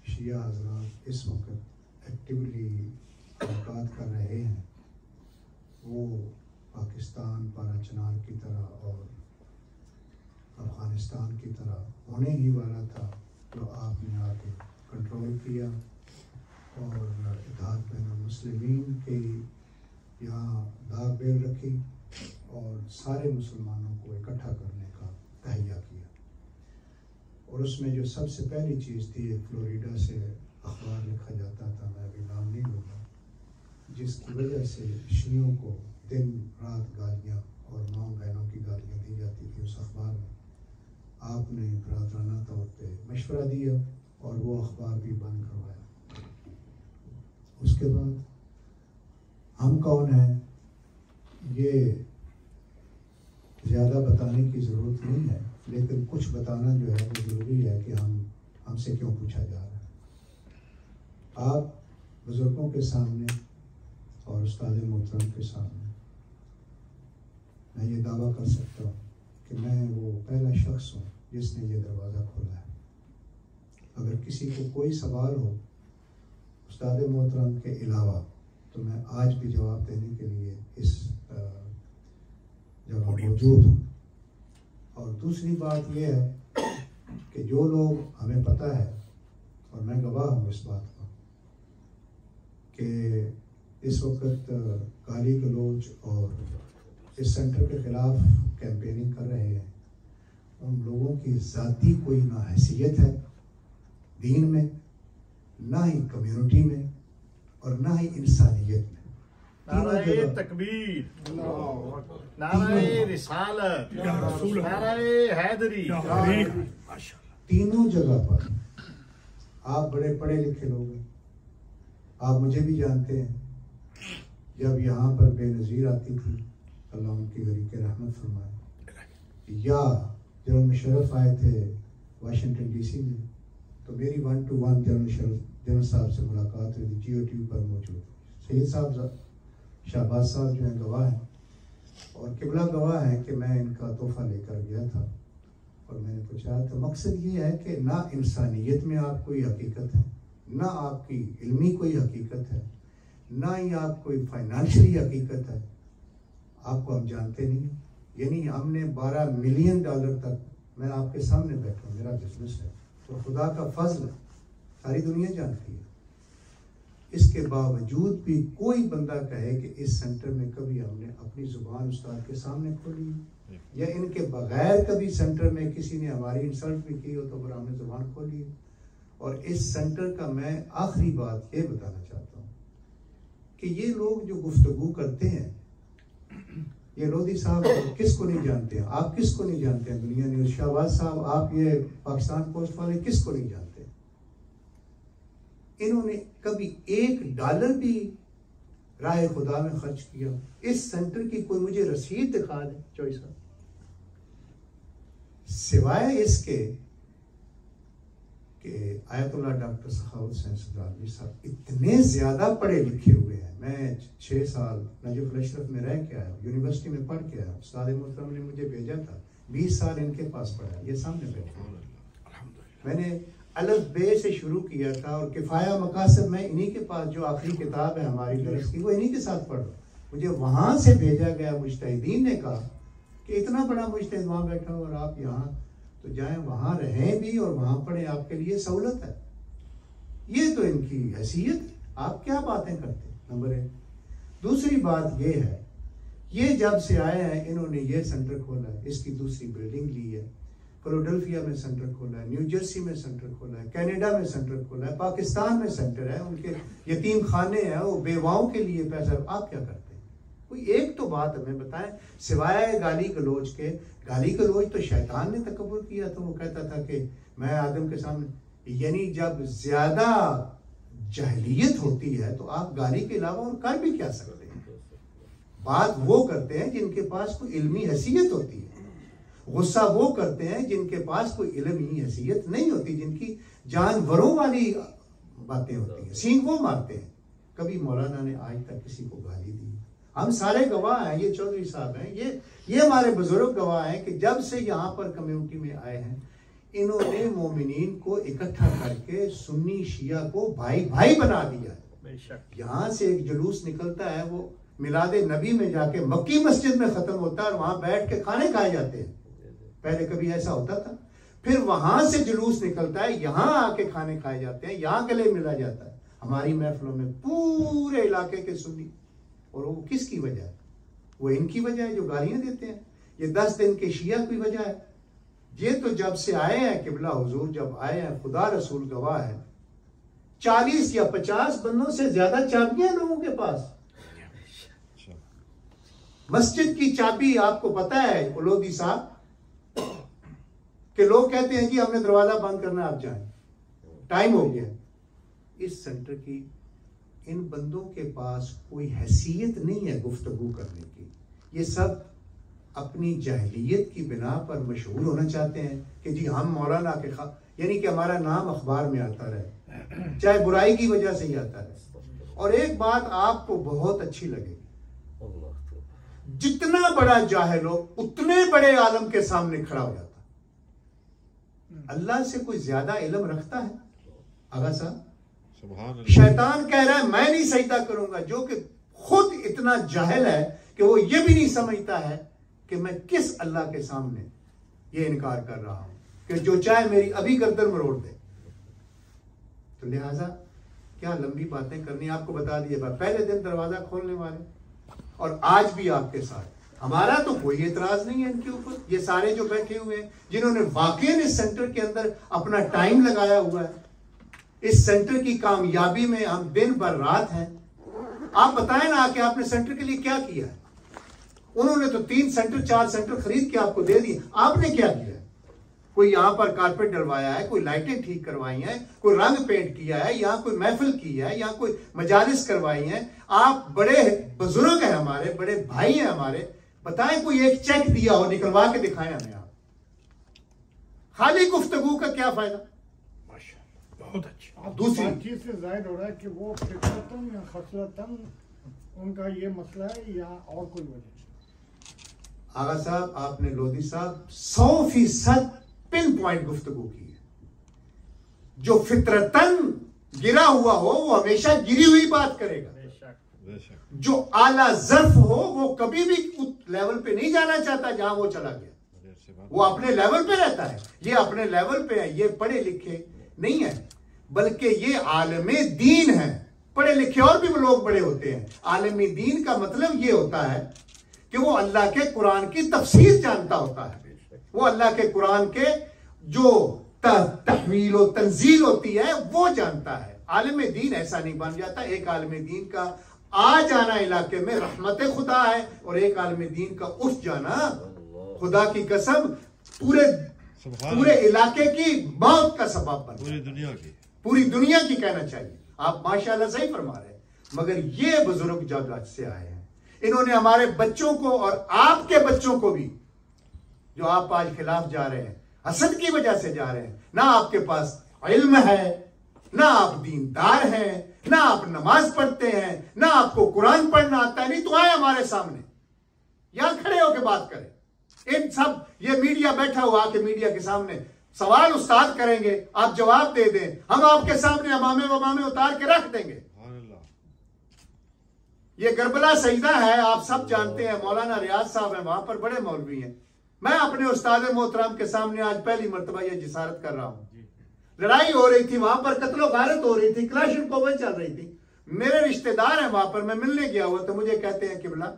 शिया हज़रात इस वक्त एक्टिवली मुलाकात कर रहे हैं, वो पाकिस्तान पाराचनार की तरह और अफ़गानिस्तान की तरह होने ही वाला था, जो आपने आके कंट्रोल किया और इत्तेहाद बैन मुस्लिमीन के यहाँ दाग बेल रखी और सारे मुसलमानों को इकट्ठा करने का तहैया किया। और उसमें जो सबसे पहली चीज़ थी, एक फ्लोरिडा से अखबार लिखा जाता था, मैं अभी नाम नहीं लूँगा, जिसकी वजह से शियों को दिन रात गालियाँ और माँ बहनों की गालियाँ दी जाती थी उस अखबार में। आपने बरादराना तौर पे मशवरा दिया और वो अखबार भी बंद करवाया। उसके बाद हम कौन हैं ये ज़्यादा बताने की ज़रूरत नहीं है, लेकिन कुछ बताना जो है वो ज़रूरी है कि हमसे क्यों पूछा जा रहा है। आप बुज़ुर्गों के सामने और उस्ताद मोहतरम के सामने मैं ये दावा कर सकता हूँ कि मैं वो पहला शख्स हूँ जिसने ये दरवाज़ा खोला है। अगर किसी को कोई सवाल हो उस्ताद मोहतरम के अलावा, तो मैं आज भी जवाब देने के लिए इस जगह मौजूद हूँ। और दूसरी बात यह है कि जो लोग, हमें पता है और मैं गवाह हूँ इस बात का कि इस वक्त गाली गलौज और इस सेंटर के ख़िलाफ़ कैंपेनिंग कर रहे हैं, उन लोगों की ज़ाती कोई ना हैसियत है दीन में, ना ही कम्युनिटी में और ना ही इंसानियत में। नारे तकबीर, नारे रिसालत, नारे हैदरी। तीनों जगह पर आप बड़े पढ़े लिखे लोग हैं, आप मुझे भी जानते हैं। जब यहाँ पर बेनज़ीर आती थी, अल्लाह उनकी गरीब के रहमत फरमाए, या जनरल मुशर्रफ आए थे वाशिंगटन डीसी में, तो मेरी 1-to-1 जनरल साहब से मुलाकात हुई थी, GOTV पर मौजूद। सैयद साहब शहबाज साहब जो हैं गवाह हैं और किबला गवाह हैं कि मैं इनका तोहफ़ा लेकर गया था और मैंने पूछा तो मकसद ये है कि ना इंसानियत में आप कोई हकीकत है, ना आपकी इल्मी कोई हकीकत है, ना ही आप कोई फाइनेंशियली हकीकत है, आपको हम जानते नहीं। यानी हमने 12 मिलियन डॉलर तक, मैं आपके सामने बैठा हूँ, मेरा बिजनेस है और खुदा का फजल है, सारी दुनिया जानती है। इसके बावजूद भी कोई बंदा कहे कि इस सेंटर में कभी हमने अपनी ज़ुबान उस्ताद के सामने खोली या इनके बगैर कभी सेंटर में किसी ने हमारी इंसल्ट भी की हो तो फिर हमने ज़ुबान खोली। और इस सेंटर का मैं आखिरी बात ये बताना चाहता हूँ कि ये लोग जो गुफ्तगू करते हैं, ये लोधी साहब किसको नहीं जानते हैं, आप किसको नहीं जानते हैं, दुनिया न्यूज़ शाहबाज साहब, आप ये पाकिस्तान पोस्ट वाले किसको नहीं जानते। इन्होंने कभी $1 भी राह खुदा में खर्च किया? इस सेंटर की कोई मुझे रसीद दिखा दे चौई साहब, सिवाय इसके कि आयतुल्लाह डॉक्टर सखावत हुसैन सदरावी साहब इतने ज्यादा पढ़े लिखे हुए हैं। मैं 6 साल नजफ अशरफ में रह के आया, यूनिवर्सिटी में पढ़ के आया, उस्ताद मोहतरम ने मुझे भेजा था, 20 साल इनके पास पढ़ा, ये सामने बैठे। मैंने अलफ बे से शुरू किया था और किफ़ाया मकासद मैं इन्हीं के पास, जो आखिरी किताब है हमारी दरस की, वो इन्हीं के साथ पढ़ रहा हूँ। मुझे वहाँ से भेजा गया, मुज्तहिदीन ने कहा कि इतना बड़ा मुज्तहिद वहाँ बैठा हो और आप यहाँ, तो जाएं वहाँ रहें भी और वहाँ पढ़ें, आपके लिए सहूलत है। ये तो इनकी हैसियत है, आप क्या बातें करते हैं, नंबर 1। दूसरी बात ये है, ये जब से आए हैं इन्होंने ये सेंटर खोला है, इसकी दूसरी बिल्डिंग ली है, फिलाडेल्फिया में सेंटर खोला है, न्यू जर्सी में सेंटर खोला है, कनाडा में सेंटर खोला है, पाकिस्तान में सेंटर है, उनके यतीम खाने हैं, वो बेवाओं के लिए पैसा। आप क्या करते हैं? कोई एक तो बात हमें बताएं, सिवाय गाली गलोच के। गाली गलोच तो शैतान ने तकब्बुर किया, तो वो कहता था कि मैं आदम के सामने, यानी जब ज्यादा जहलियत होती है तो आप गाली के अलावा और कर भी क्या सकते हैं। बात वो करते हैं जिनके पास कोई इल्मी हैसियत होती है, गुस्सा वो करते हैं जिनके पास कोई इल्मी हैसियत नहीं होती, जिनकी जानवरों वाली बातें होती हैं, सींग वो मारते हैं। कभी मौलाना ने आज तक किसी को गाली दी? हम सारे गवाह हैं, ये चौधरी साहब हैं, ये हमारे बुजुर्ग गवाह हैं कि जब से यहाँ पर कम्युनिटी में आए हैं, इन्होंने मोमिनीन को इकट्ठा करके सुन्नी शिया को भाई भाई बना दिया है। यहाँ से एक जुलूस निकलता है, वो मिलादे नबी में जाके मक्की मस्जिद में खत्म होता है और वहां बैठ के खाने खाए जाते हैं। पहले कभी ऐसा होता था? फिर वहां से जुलूस निकलता है, यहाँ आके खाने खाए जाते हैं, यहाँ गले मिला जाता है। हमारी महफिलों में पूरे इलाके के सुन्नी, और वो किसकी वजह है? वो इनकी वजह है जो गालियां देते हैं। ये 10 दिन के शिया की वजह है। ये तो जब से आए हैं किबला हुजूर, जब आए हैं, खुदा रसूल गवाह है, 40 या 50 बंदों से ज्यादा चाबियां लोगों के पास। मस्जिद की चाबी आपको पता है उलोदी साहब, कि लोग कहते हैं कि हमने दरवाजा बंद करना, आप जाएं, टाइम हो गया। इस सेंटर की इन बंदों के पास कोई हैसियत नहीं है गुफ्तगू करने की। ये सब अपनी जहलियत की बिना पर मशहूर होना चाहते हैं कि जी हम मौलाना के यानी कि हमारा नाम अखबार में आता रहे, चाहे बुराई की वजह से ही आता रहे। और एक बात आपको बहुत अच्छी लगेगी, जितना बड़ा जाहिल हो उतने बड़े आलम के सामने खड़ा हो जाता। अल्लाह से कोई ज्यादा इल्म रखता है? आगा साहब, शैतान कह रहा है मैं नहीं सजदा करूंगा, जो कि खुद इतना जाहिल है कि वो ये भी नहीं समझता है कि मैं किस अल्लाह के सामने ये इनकार कर रहा हूं कि जो चाहे मेरी अभी गर्दन मरोड़ दे। तो लिहाजा क्या लंबी बातें करनी, आपको बता दिया पहले दिन दरवाजा खोलने वाले, और आज भी आपके साथ। हमारा तो कोई एतराज नहीं है इनके ऊपर। ये सारे जो बैठे हुए हैं, जिन्होंने वाकई इस सेंटर के अंदर अपना टाइम लगाया हुआ है, इस सेंटर की कामयाबी में हम दिन भर रात हैं। आप बताएं ना कि आपने सेंटर के लिए क्या किया है। उन्होंने तो 3 सेंटर 4 सेंटर खरीद के आपको दे दिए, आपने क्या किया है? कोई यहाँ पर कारपेट डलवाया है, कोई लाइटें ठीक करवाई हैं, कोई रंग पेंट किया है, यहाँ कोई महफिल की है, यहाँ कोई मजालिस करवाई हैं। आप बड़े बुजुर्ग हैं हमारे, बड़े भाई हैं हमारे, बताएं कोई एक चेक दिया हो, निकलवा के दिखाएं हमें आप। खाली गुफ्तगू का क्या फायदा? बहुत अच्छा। दूसरी चीज से जाहिर हो रहा है कि वो फितरतन या खसरतन उनका ये मसला है या और कोई वजह? आगा साहब, आपने लोधी साहब 100% पिन पॉइंट गुफ्तगू की है। जो फितरतन गिरा हुआ हो वो हमेशा गिरी हुई बात करेगा। बेशक। जो आला ज़र्फ हो वो कभी भी उस लेवल पे नहीं जाना चाहता जहां वो चला गया, वो अपने लेवल पे रहता है। ये अपने लेवल पे है, ये पढ़े लिखे नहीं है, बल्कि ये आलमे दीन है। पढ़े लिखे और भी लोग बड़े होते हैं, आलमी दीन का मतलब ये होता है कि वो अल्लाह के कुरान की तफसीर जानता होता है, वो अल्लाह के कुरान के जो तहवील और तंजील होती है वो जानता है। आलम दीन ऐसा नहीं बन जाता। एक आलम दीन का आ जाना इलाके में रहमत खुदा है, और एक आलम दीन का उठ जाना खुदा की कसम पूरे इलाके की मौत का सबब बन, पूरी दुनिया की कहना चाहिए। आप माशाल्लाह सही फरमा रहे हैं। मगर ये बुजुर्ग जब आज से आए हैं, इन्होंने हमारे बच्चों को और आपके बच्चों को भी, जो आप आज खिलाफ जा रहे हैं, हसद की वजह से जा रहे हैं, ना आपके पास इल्म है, ना आप दीनदार हैं, ना आप नमाज पढ़ते हैं, ना आपको कुरान पढ़ना आता है, नहीं तो आए हमारे सामने, यहां खड़े होकर बात करें। इन सब ये मीडिया बैठा हुआ आके मीडिया के सामने सवाल उस्ताद करेंगे, आप जवाब दे दें, हम आपके सामने अमामे उतार के रख देंगे। ये करबला सजदा है, आप सब जानते हैं। मौलाना रियाज साहब हैं, वहां पर बड़े मौलवी हैं। मैं अपने उस्ताद मोहतरम के सामने आज पहली मरतबा ये जिसारत कर रहा हूं। लड़ाई हो रही थी वहां पर, कत्लो गारत हो रही थी, क्लाशनकोवें चल रही थी। मेरे रिश्तेदार हैं वहां पर, मैं मिलने गया हुआ तो मुझे कहते हैं किबला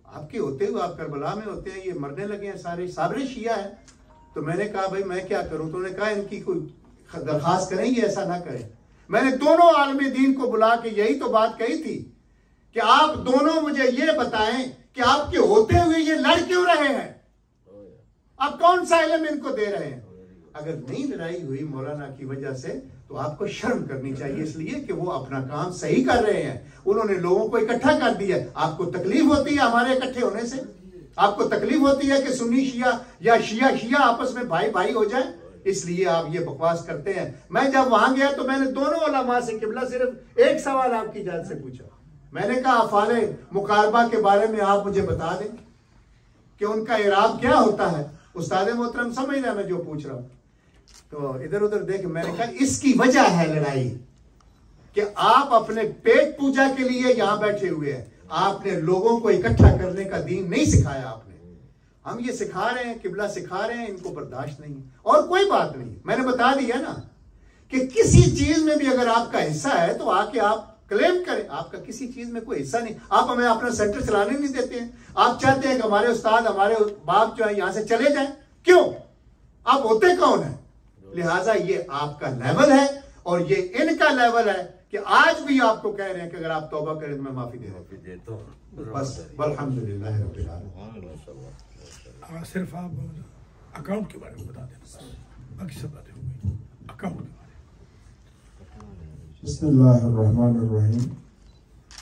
आपके होते हुए आप करबला में होते हैं, ये मरने लगे हैं साबरे शिया है। तो मैंने कहा भाई मैं क्या करूं, तो उन्होंने कहा इनकी कोई दरखास्त करेंगे, ऐसा ना करें। मैंने दोनों आलमी दीन को बुला के यही तो बात कही थी कि आप दोनों मुझे ये बताएं कि आपके होते हुए ये लड़ क्यों रहे हैं, आप कौन सा इल्म इनको दे रहे हैं। अगर नहीं लड़ाई हुई मौलाना की वजह से तो आपको शर्म करनी चाहिए, इसलिए कि वो अपना काम सही कर रहे हैं। उन्होंने लोगों को इकट्ठा कर दिया। आपको तकलीफ होती है हमारे इकट्ठे होने से, आपको तकलीफ होती है कि सुन्नी शिया या शिया शिया आपस में भाई भाई हो जाए, इसलिए आप ये बकवास करते हैं। मैं जब वहां गया तो मैंने दोनों उलमा से किबला सिर्फ एक सवाल आपकी जान से पूछा। मैंने कहा अफ़ाले मुकारबा के बारे में आप मुझे बता दें कि उनका इराब क्या होता है। उस्ताद मोहतरम समझ रहा मैं जो पूछ रहा हूं, तो इधर उधर देख। मैंने कहा इसकी वजह है लड़ाई कि आप अपने पेट पूजा के लिए यहां बैठे हुए हैं, आपने लोगों को इकट्ठा करने का दीन नहीं सिखाया आपने। हम ये सिखा रहे हैं, किबला सिखा रहे हैं, इनको बर्दाश्त नहीं और कोई बात नहीं। मैंने बता दिया ना कि किसी चीज में भी अगर आपका हिस्सा है तो आके आप क्लेम करें। आपका किसी चीज में कोई हिस्सा नहीं, आप हमें अपना सेंटर चलाने नहीं देते हैं। आप चाहते हैं कि हमारे उस्ताद हमारे बाप जो है यहां से चले जाएं, क्यों? आप होते कौन है? लिहाजा ये आपका लेवल है और ये इनका लेवल है कि आज भी आपको कह रहे हैं कि अगर आप तौबा करें तो मैं माफी देता हूं। बस अल्हम्दुलिल्लाह रब्बिल आलमीन। सिर्फ आप अकाउंट के बारे में बता देना, बाकी सब बातें हो गई अकाउंट के बारे में। बिस्मिल्लाहिर्रहमानिर्रहीम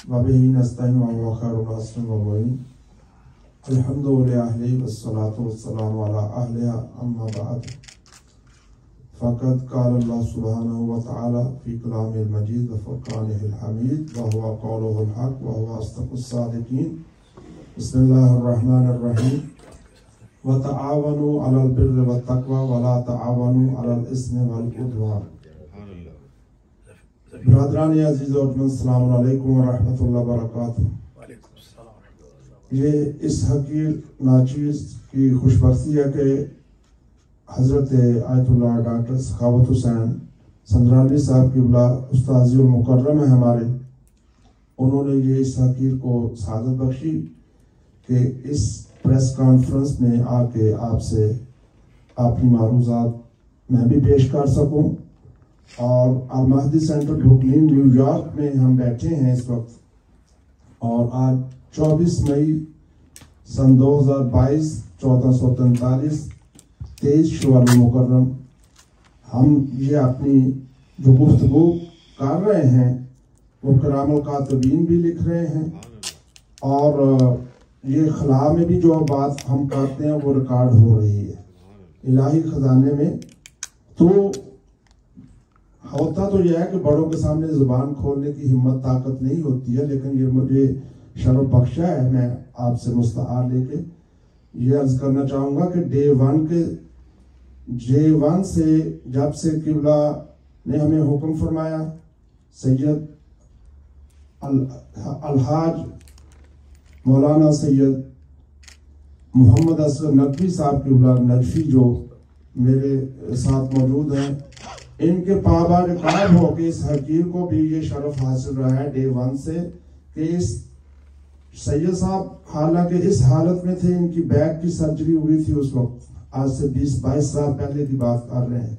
व बिही नस्तईन व खैरुन नासिरीन व मुईन अल्हम्दुलिल्लाहि वस्सलातु वस्सलामु अला अहलिहा अम्मा बाद फ़क़द क़ाल अल्लाह सुब्हानहु व तआला फ़ी कलामिल मजीद व फ़ुरक़ानिहिल हमीद व हुवा क़ौलुहुल हक़ व हुवा अस्दक़ुस सादिक़ीन। बिस्मिल्लाहिर्रहमानिर्रहीम व तआवनु अलल बिर्रि वत तक़वा व ला तआवनु अलल इस्मि वल उद्वान। ब्रदरान अज़ीज़ और अस्सलामु अलैकुम व रहमतुल्लाहि व बरकातुहू। ये इस हकीर नाचीज़ की खुशबख्ती है कि हज़रत आयतुल्लाह डॉक्टर सखावत हुसैन संदरानी साहब की बुला उस्ताज़ुल मुकर्रम है हमारे, उन्होंने ये इस हकीर को सादत बख्शी कि इस प्रेस कॉन्फ्रेंस में आके आपसे अपनी मारूज़ात मैं भी पेश कर सकूं। और अल-महदी सेंटर ब्रुकलिन न्यूयॉर्क में हम बैठे हैं इस वक्त, और आज 24 मई सन 2022 1443 23 शव्वाल मुकर्रम हम ये अपनी जो गुफ्तगू कर रहे हैं वो करामुल कातिबीन भी लिख रहे हैं, और ये खला में भी जो बात हम करते हैं वो रिकॉर्ड हो रही है इलाही ख़जाने में। तो होता तो यह है कि बड़ों के सामने ज़ुबान खोलने की हिम्मत ताकत नहीं होती है, लेकिन ये मुझे शर्फ बख्शा है। मैं आपसे मुस्तआर लेके ये अर्ज करना चाहूँगा कि डे वन से जब से किबला ने हमें हुक्म फरमाया, सैयद अलहाज मौलाना सैयद मोहम्मद असगर नकवी साहब की औलाद नजफी जो मेरे साथ मौजूद हैं, इनके पाबार कायम हो के इस हकीर को भी ये शरफ हासिल रहा है डे 1 से कि इस सैयद साहब हालांकि इस हालत में थे, इनकी बैक की सर्जरी हुई थी उस वक्त, आज से 20-22 साल पहले की बात कर रहे हैं,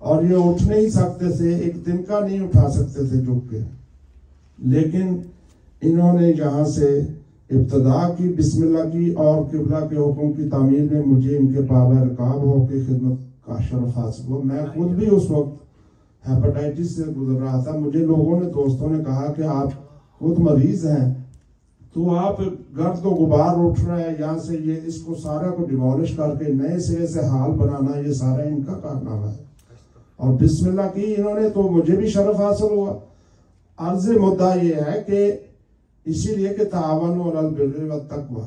और ये उठ नहीं सकते थे, एक दिन का नहीं उठा सकते थे झुक के, लेकिन इन्होंने यहाँ से इब्तदा की, बिस्मिल्लाह की और किबला के हुक्म की तामीर में मुझे इनके पाबा रकाब होकर खिदमत का शरफ हासिल हुआ। मैं खुद भी उस वक्त हेपेटाइटिस से गुजर रहा था। मुझे लोगों ने, दोस्तों ने कहा कि आप खुद मरीज हैं तो आप गर्द को गुबार उठ रहा है यहाँ से, ये इसको सारा को डिमोलिश करके नए सिरे से हाल बनाना, ये सारा इनका कारनामा है। और बिस्मिल्लाह की इन्होंने तो मुझे भी शरफ हासिल हुआ। अर्ज मुद्दा ये है कि इसीलिए कि तावन और अल बिर्र व तक़वा,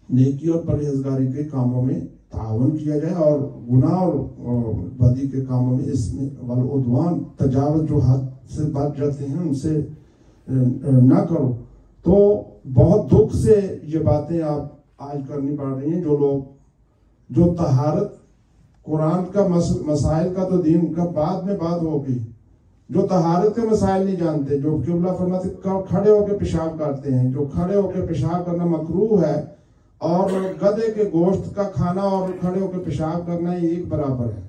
नेकी और परहेजगारी के कामों में तावन किया जाए और गुनाह और बदी के कामों में इसमें वल उद्वान, तजावुज़ जो हद से बच जाते हैं उनसे ना करो। तो बहुत दुख से ये बातें आप आज करनी पड़ रही हैं। जो लोग जो तहारत कुरान का मसाइल का तो दीन का बाद में बात होगी, जो तहारत के मसाइल नहीं जानते, जो किबला फरमाते खड़े होकर पेशाब करते हैं, जो खड़े होकर पेशाब करना मकरूह है, और गधे के गोश्त का खाना और खड़े होकर पेशाब करना ये एक बराबर है।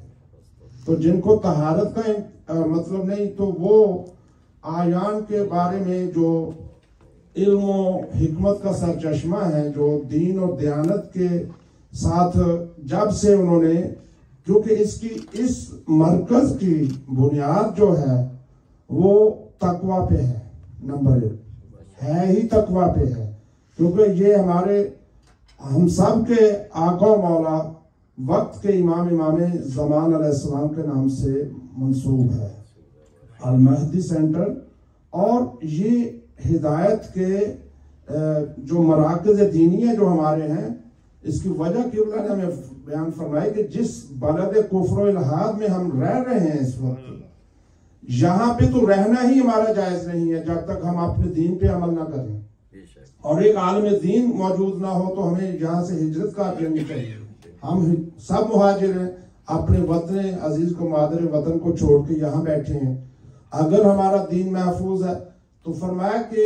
तो जिनको तहारत का मतलब नहीं, तो वो आयान के बारे में जो इल्म और हिकमत का सरचश्मा है, जो दीन और दयानत के साथ जब से उन्होंने, क्योंकि इसकी इस मरकज की बुनियाद जो है वो तकवा पे है, नंबर 1 है ही तकवा पे है, क्योंकि ये हमारे हम सब के आका मौला वक्त के इमाम ज़मान अलैहिस्सलाम के नाम से मंसूब है, अल महदी सेंटर। और ये हिदायत के जो मराकज़ दीनिया जो हमारे हैं, इसकी वजह किबला ने हमें बयान फरमाई कि जिस बलद कुफ्र इल्हाद में हम रह रहे हैं इस वक्त, यहाँ पे तो रहना ही हमारा जायज नहीं है जब तक हम अपने दीन पे अमल ना करें, और एक आलम दीन मौजूद ना हो तो हमें यहाँ से हिजरत कर लेनी चाहिए। हम सब मुहाजिर हैं, अपने वतन अजीज को, मादर वतन को छोड़ के यहाँ बैठे हैं। अगर हमारा दीन महफूज है तो फरमाया कि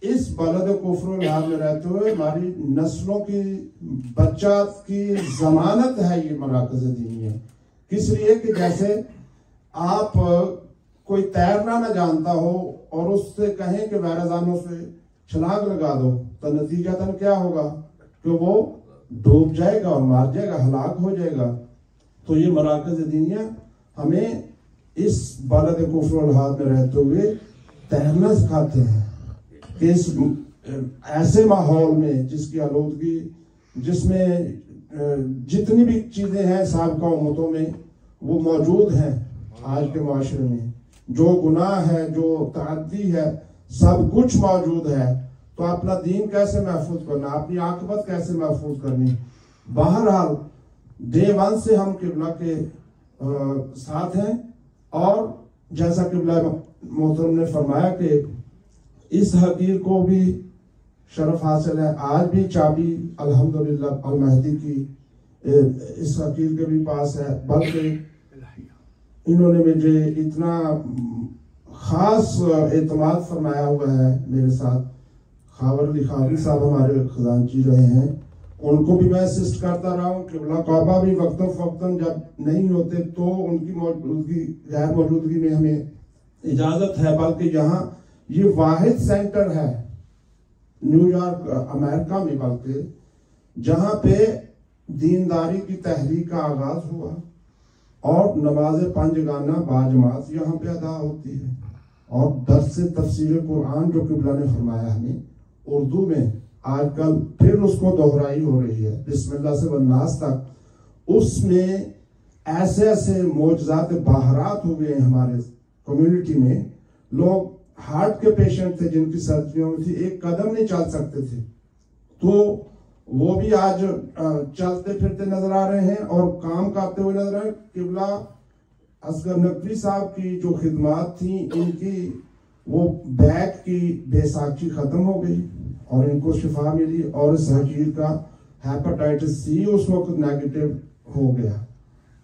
इस बलद कुफ्र इल्हाद में रहते हुए हमारी नस्लों की बच्चात की जमानत है ये मराकज़ दीनिया। किस लिए कि जैसे आप कोई तैरना ना जानता हो और उससे कहें कि वैराजानों से छलांग लगा दो, तो नतीजतन क्या होगा कि वो डूब जाएगा और मार जाएगा, हलाक हो जाएगा। तो ये मराकज़ दीनिया हमें इस बलद कुफ्र इल्हाद में रहते हुए तैरना सिखाते हैं कि इस ऐसे माहौल में जिसकी आलूदगी, जिसमें जितनी भी चीजें हैं साबिक़ा उम्मतों में वो मौजूद हैं आज के माशरे में, जो गुनाह है, जो तअद्दी है, सब कुछ मौजूद है। तो अपना दीन कैसे महफूज करना, अपनी आक़िबत कैसे महफूज करनी। बहरहाल डे 1 से हम किबला के साथ हैं, और जैसा किबला मोहतरम ने फरमाया कि इस हकीर को भी शरफ हासिल है। आज भी चाबी अल्हम्दुलिल्लाह अल महदी की इस हकीर के भी पास है, बल्कि इन्होंने मुझे इतना खास एतमाद फरमाया हुआ है मेरे साथ। खावर अली खावरी साहब हमारे खजानची रहे हैं, उनको भी मैं असिस्ट करता रहा हूँ। किबला काबा भी वक्तन फ़वक्तन जब नहीं होते तो उनकी मौजूदगी, गैर मौजूदगी में हमें इजाज़त है। बल्कि यहाँ ये वाहिद सेंटर है न्यूयॉर्क अमेरिका में, बल्कि जहाँ पे दीनदारी की तहरीक का आगाज हुआ और नमाज पंजगाना बाजमात यहाँ पे अदा होती है, और दर्स तफसीर कुरान जो किबला ने फरमाया हमें उर्दू में आजकल फिर उसको दोहराई हो रही है, बिस्मिल्लाह से वन्नास तक। उसमें ऐसे ऐसे मौजज़ात बाहरात हो गए हमारे कम्युनिटी में। लोग हार्ट के पेशेंट थे जिनकी सर्जरियों में थी, एक कदम नहीं चल सकते थे, तो वो भी आज चलते फिरते नजर आ रहे हैं और काम करते हुए नजर आ रहे हैं। किबला असगर नकवी साहब की जो खिदमात थी, इनकी वो बैक की बेसाखी खत्म हो गई और इनको शिफा मिली और इस हकीर का हेपेटाइटिस सी उस वक्त नेगेटिव हो गया।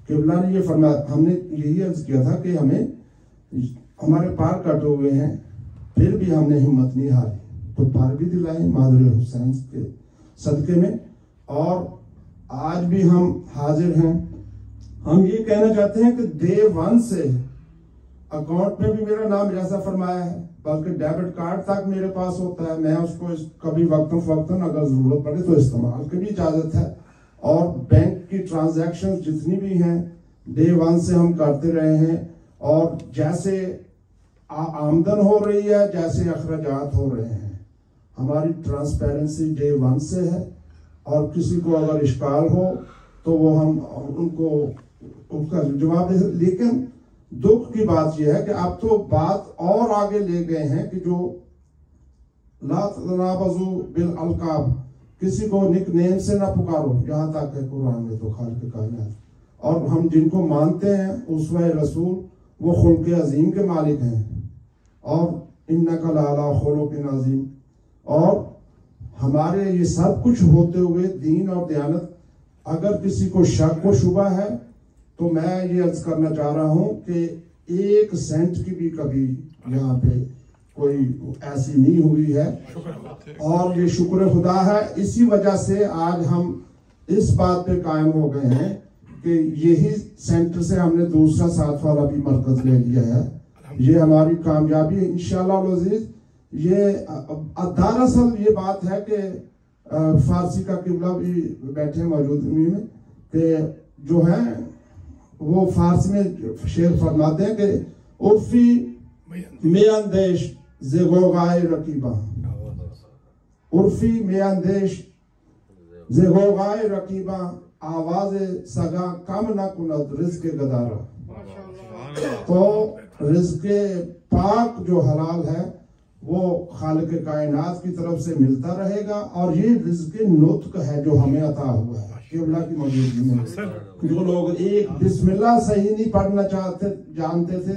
किबला ने ये फरमाया, हमने यही अर्ज किया था कि हमें हमारे पार कटे हुए हैं, फिर भी हमने हिम्मत नहीं हारी, तो पार भी दिलाए मादर हुसैन के सदके में। और आज भी हम हाजिर हैं। हम ये कहना चाहते हैं कि डे 1 से अकाउंट में भी मेरा नाम जैसा फरमाया है, बल्कि डेबिट कार्ड तक मेरे पास होता है, मैं उसको कभी वक्तन फवक्तन अगर जरूरत पड़े तो इस्तेमाल की भी इजाजत है। और बैंक की ट्रांजैक्शन जितनी भी हैं डे 1 से हम करते रहे हैं, और जैसे आमदन हो रही है जैसे अखराजात हो रहे हैं, हमारी ट्रांसपेरेंसी डे 1 से है। और किसी को अगर इश्काल हो तो वो हम उनको उसका जवाब दे। लेकिन दुख की बात यह है कि अब तो बात और आगे ले गए हैं कि जो ला तनाबज़ू बिल अलकाब, किसी को निक नेम से ना पुकारो, यहाँ तक है कुरान में तो खालिक कायनात। और हम जिनको मानते हैं उसवा रसूल, वो खुल्क़ अजीम के मालिक हैं, और इन्नका लाला खुलुक़िन अज़ीम। और हमारे ये सब कुछ होते हुए दीन और दयानत, अगर किसी को शक व शुबा है तो मैं ये अर्ज करना चाह रहा हूं कि 1 सेंट की भी कभी यहाँ पे कोई ऐसी नहीं हुई है, और ये शुक्र खुदा है। इसी वजह से आज हम इस बात पे कायम हो गए हैं कि यही सेंटर से हमने दूसरा 7 वाला भी मरकज ले लिया है। ये हमारी कामयाबी है इंशाअल्लाह अज़ीज़। ये दरअसल ये बात है कि फारसी का किबला भी बैठे मौजूद में कि जो है वो फारसी में शेर फरमाते हैं कि उर्फी में अंदेश ज़ेगोगाए रकीबा, उर्फी में अंदेश ज़ेगोगाए रकीबा, आवाज़ सगा कम न कुनत रिज़्क़ गदारा। तो रिज़्क़ पाक जो हलाल है वो खालिक कायनात की तरफ से मिलता रहेगा, और ये रिज़्क़ नुत्क है जो हमें अता हुआ है किबला की मौजूदगी में। जो लोग एक बिस्मिल्लाह सही नहीं पढ़ना जानते थे,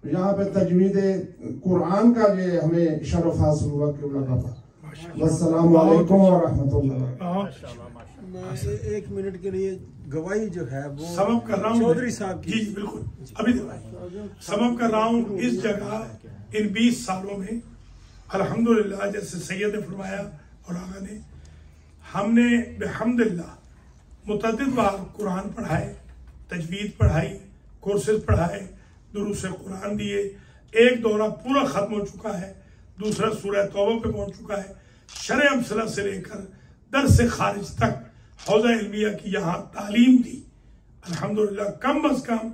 यहाँ पे तजवीद कुरान का ये हमें शरफ हासिल हुआ किबला का। वस्सलामु अलैकुम व रहमतुल्लाह। 1 मिनट के लिए गवाही जो है वो समझ कर रहा हूँ चौधरी साहब की। जी बिल्कुल, अभी समझ कर रहा हूँ। इस जगह इन 20 सालों में अल्हम्दुलिल्लाह, जैसे सैयद ने फरमाया और आगा ने, हमने बिहम्दिल्लाह मुतअद्दिद बार कुरान पढ़ाए, तजवीद पढ़ाई, कोर्सेज पढ़ाए, दुरूस कुरान दिए। एक दौरा पूरा खत्म हो चुका है, दूसरा सूरह तौबा पे पहुंच चुका है। शरअ अमसला से लेकर दर्स खारिज तक हौज़ा इल्मिया की यहाँ तालीम दी। अल्हम्दुलिल्लाह कम अज कम